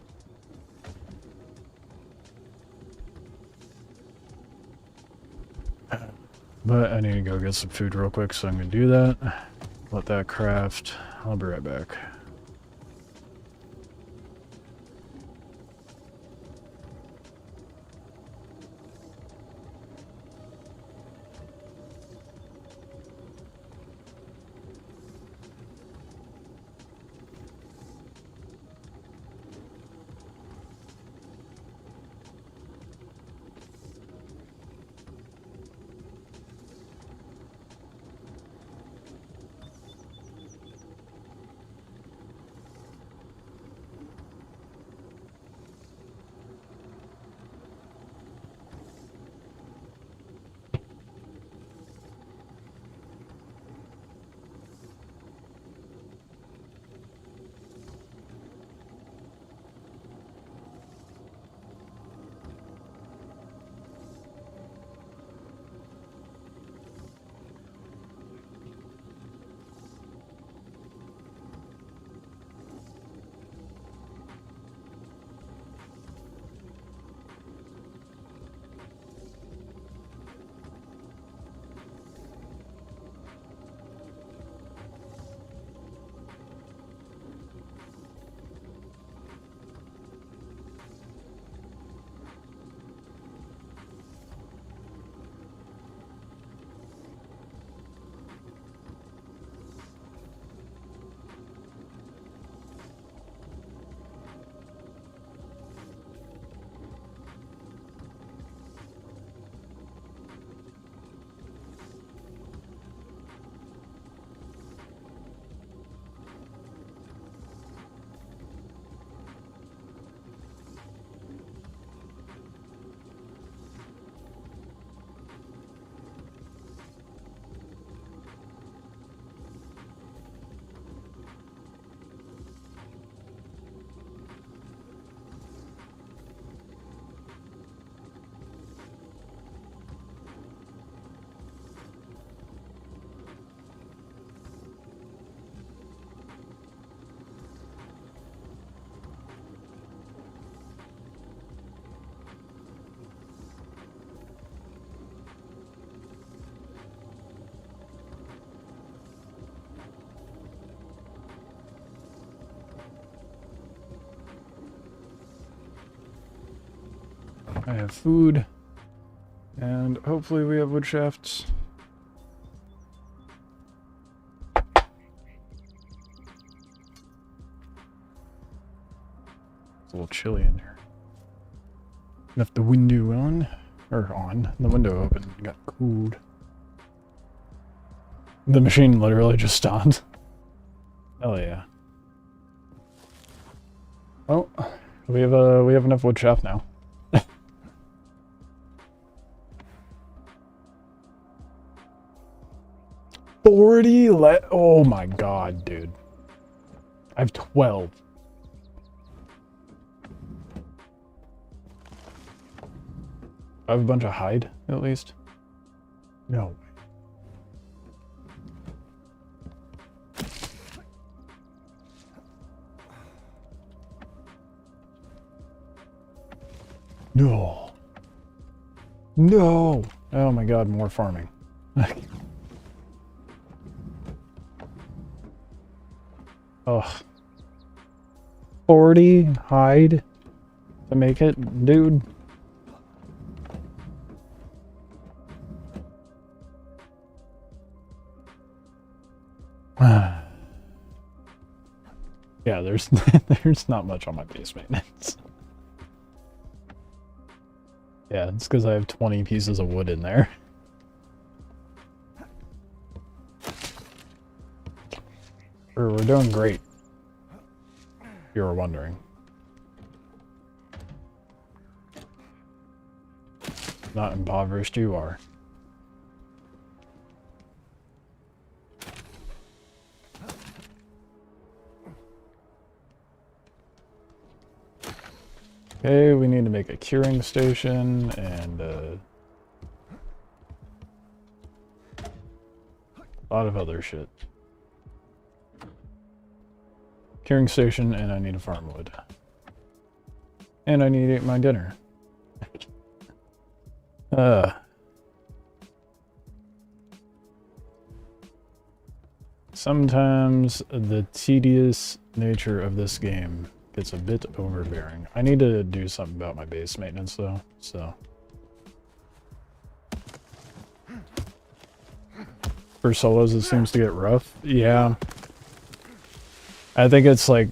But I need to go get some food real quick, so I'm gonna do that. Let that craft. I'll be right back. I have food. And hopefully we have wood shafts. It's a little chilly in here. Left the window on. Or on. The window open. Got cooled. The machine literally just stopped. Hell yeah. Well, we have enough wood shaft now. 40 oh my god, dude. I have 12. I have a bunch of hide, at least. No. No. No. Oh my god, more farming. Ugh. 40 hide to make it, dude. Yeah, there's there's not much on my base maintenance. Yeah, it's because I have 20 pieces of wood in there. We're doing great, if you were wondering. Not impoverished, you are. Okay, we need to make a curing station and a lot of other shit. Curing station, and I need a farm wood. And I need to eat my dinner. Sometimes the tedious nature of this game gets a bit overbearing. I need to do something about my base maintenance though, so. For solos it seems to get rough. Yeah. I think it's like,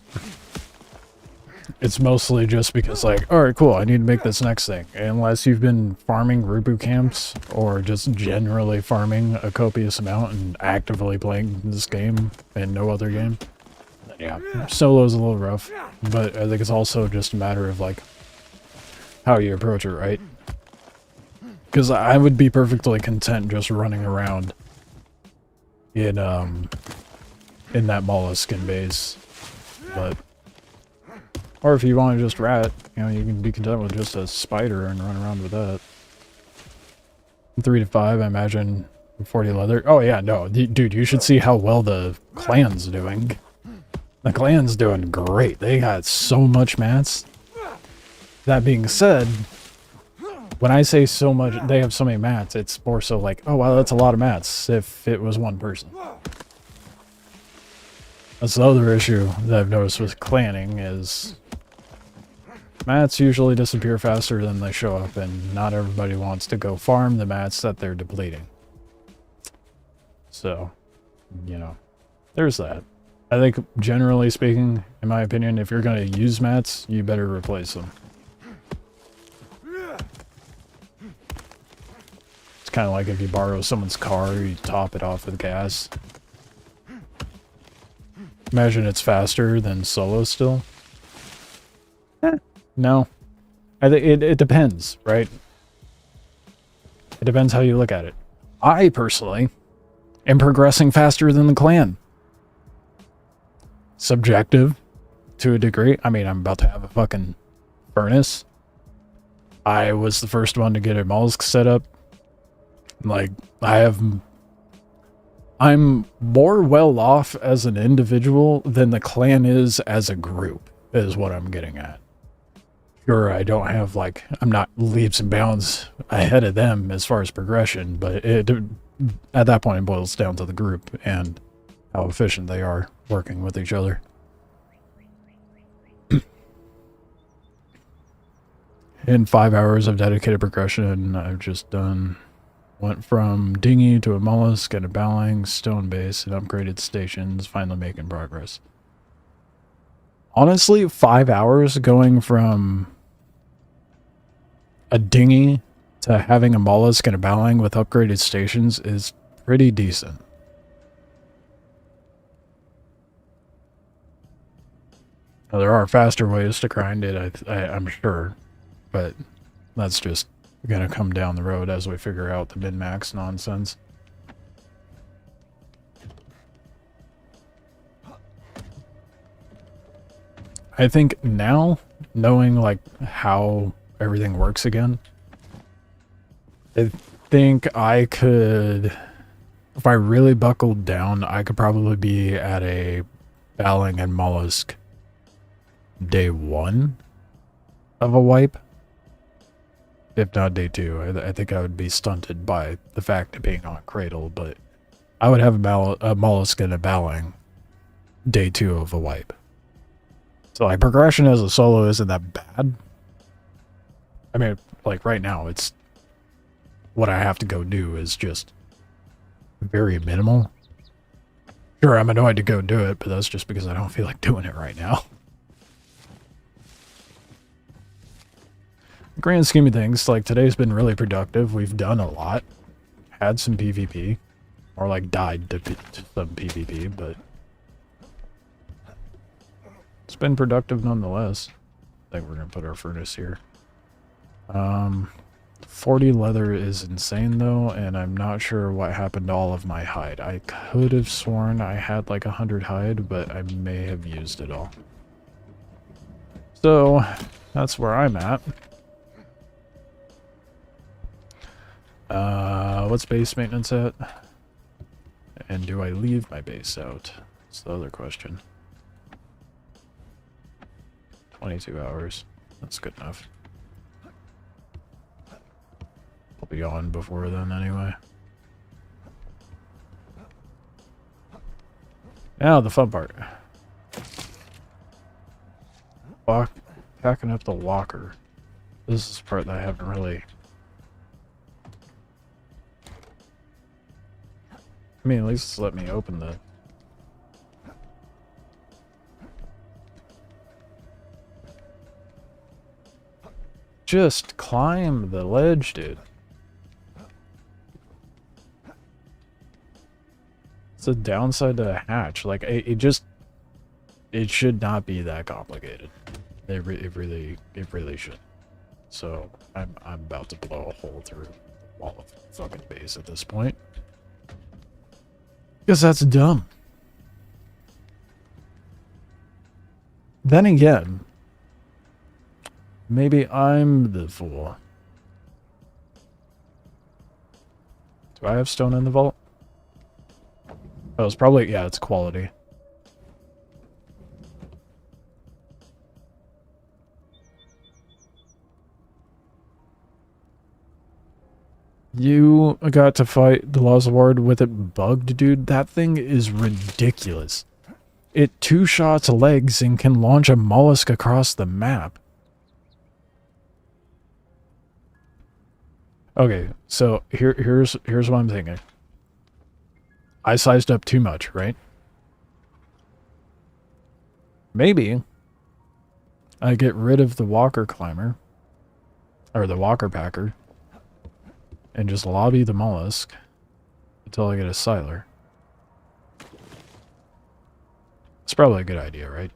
it's mostly just because like, alright cool, I need to make this next thing. Unless you've been farming Rupu camps, or just generally farming a copious amount and actively playing this game and no other game. Yeah, solo's a little rough, but I think it's also just a matter of like, how you approach it, right? Because I would be perfectly content just running around in that molluscan base, but or if you want to just rat, you know, you can be content with just a spider and run around with that. 3 to 5, I imagine. 40 leather. Oh yeah, no, dude, you should see how well the clan's doing. The clan's doing great. They got so much mats. That being said, when I say so much, they have so many mats, it's more so like, oh wow, that's a lot of mats if it was one person. That's the other issue that I've noticed with clanning is mats usually disappear faster than they show up, and not everybody wants to go farm the mats that they're depleting. So, you know, there's that. I think, generally speaking, in my opinion, if you're going to use mats, you better replace them. It's kind of like if you borrow someone's car, you top it off with gas. Imagine it's faster than solo still. No. I think it depends, right? It depends how you look at it. I, personally, am progressing faster than the clan. Subjective to a degree. I mean, I'm about to have a fucking furnace. I was the first one to get a mollusk set up. Like, I'm more well off as an individual than the clan is as a group, is what I'm getting at. Sure, I don't have, like, I'm not leaps and bounds ahead of them as far as progression, but at that point it boils down to the group and how efficient they are working with each other. In 5 hours of dedicated progression, I've just went from dinghy to a mollusk and a bowling, stone base, and upgraded stations, finally making progress. Honestly, 5 hours going from a dinghy to having a mollusk and a bowling with upgraded stations is pretty decent. Now, there are faster ways to grind it, I'm sure, but that's just gonna come down the road as we figure out the min-max nonsense. I think now, knowing like how everything works again, I think I could, if I really buckled down, I could probably be at a bowling and mollusk day 1 of a wipe. If not day 2. I think I would be stunted by the fact of being on Cradle, but I would have a mollusk and a bowling day 2 of a wipe. So like progression as a solo isn't that bad. I mean, like right now, it's what I have to go do is just very minimal. Sure, I'm annoyed to go do it, but that's just because I don't feel like doing it right now. Grand scheme of things, like today's been really productive. We've done a lot, had some PvP, or like died to some PvP, but it's been productive nonetheless. I think we're gonna put our furnace here. 40 leather is insane though, and I'm not sure what happened to all of my hide. I could have sworn I had like 100 hide, but I may have used it all. So that's where I'm at. What's base maintenance at? And do I leave my base out? That's the other question. 22 hours. That's good enough. I'll be on before then anyway. Now the fun part. Packing up the walker. This is the part that I haven't really... I mean, at least let me open the... Just climb the ledge, dude. It's a downside to a hatch. Like, it should not be that complicated. It really should. So, I'm about to blow a hole through the wall of the fucking base at this point. Because that's dumb. Then again, maybe I'm the fool. Do I have stone in the vault? Oh, it's probably, yeah, it's quality. You got to fight the Laws of Ward with it bugged, dude. That thing is ridiculous. It two-shots legs and can launch a mollusk across the map. Okay, so here's what I'm thinking. I sized up too much, right? Maybe I get rid of the walker climber, or the walker packer, and just lobby the mollusk until I get a siler. It's probably a good idea, right?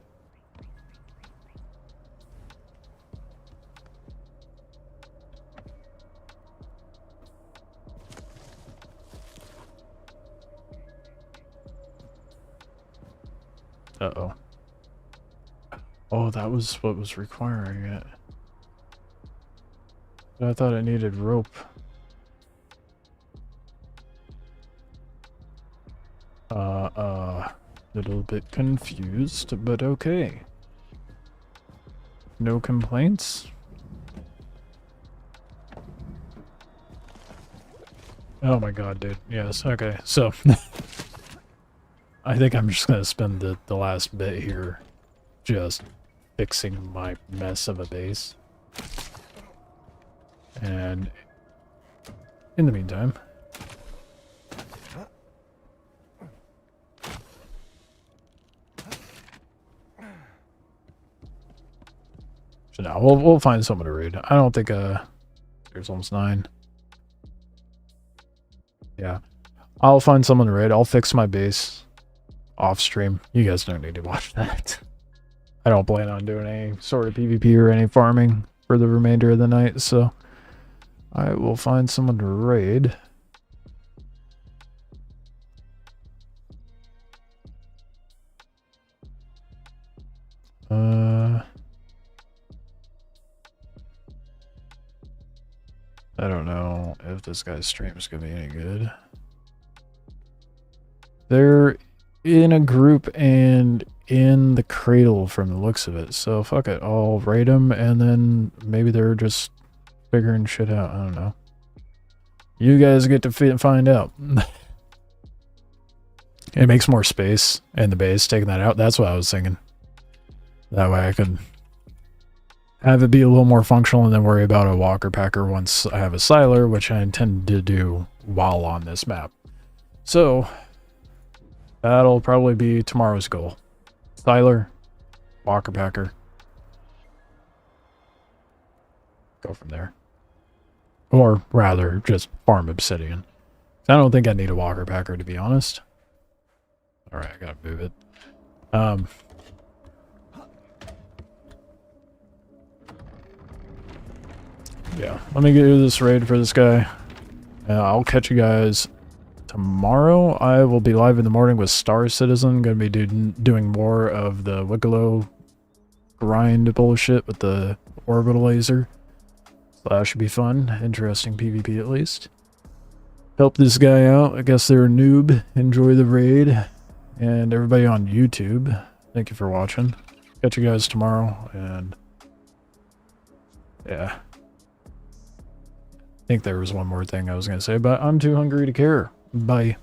Uh-oh. Oh, that was what was requiring it. But I thought it needed rope. Little bit confused, but okay. No complaints? Oh my god, dude. Yes, okay. So, I think I'm just gonna spend the last bit here just fixing my mess of a base. And in the meantime, so now we'll find someone to raid. I don't think there's almost 9. Yeah, I'll find someone to raid. I'll fix my base off stream. You guys don't need to watch that. I don't plan on doing any sort of PvP or any farming for the remainder of the night, so I will find someone to raid. I don't know if this guy's stream is gonna be any good. They're in a group and in the cradle from the looks of it, so fuck it. I'll raid them and then maybe they're just figuring shit out. I don't know. You guys get to find out. It makes more space in the base taking that out. That's what I was thinking. That way I could have it be a little more functional and then worry about a walker packer once I have a siler, which I intend to do while on this map. So that'll probably be tomorrow's goal. Siler, walker packer. Go from there. Or rather, just farm obsidian. I don't think I need a walker packer, to be honest. Alright, I gotta move it. Yeah, let me do this raid for this guy. I'll catch you guys tomorrow. I will be live in the morning with Star Citizen. Gonna be doing more of the Wiggalo grind bullshit with the orbital laser. So that should be fun. Interesting PvP at least. Help this guy out. I guess they're a noob. Enjoy the raid. And everybody on YouTube, thank you for watching. Catch you guys tomorrow. And yeah. I think there was one more thing I was going to say, but I'm too hungry to care. Bye.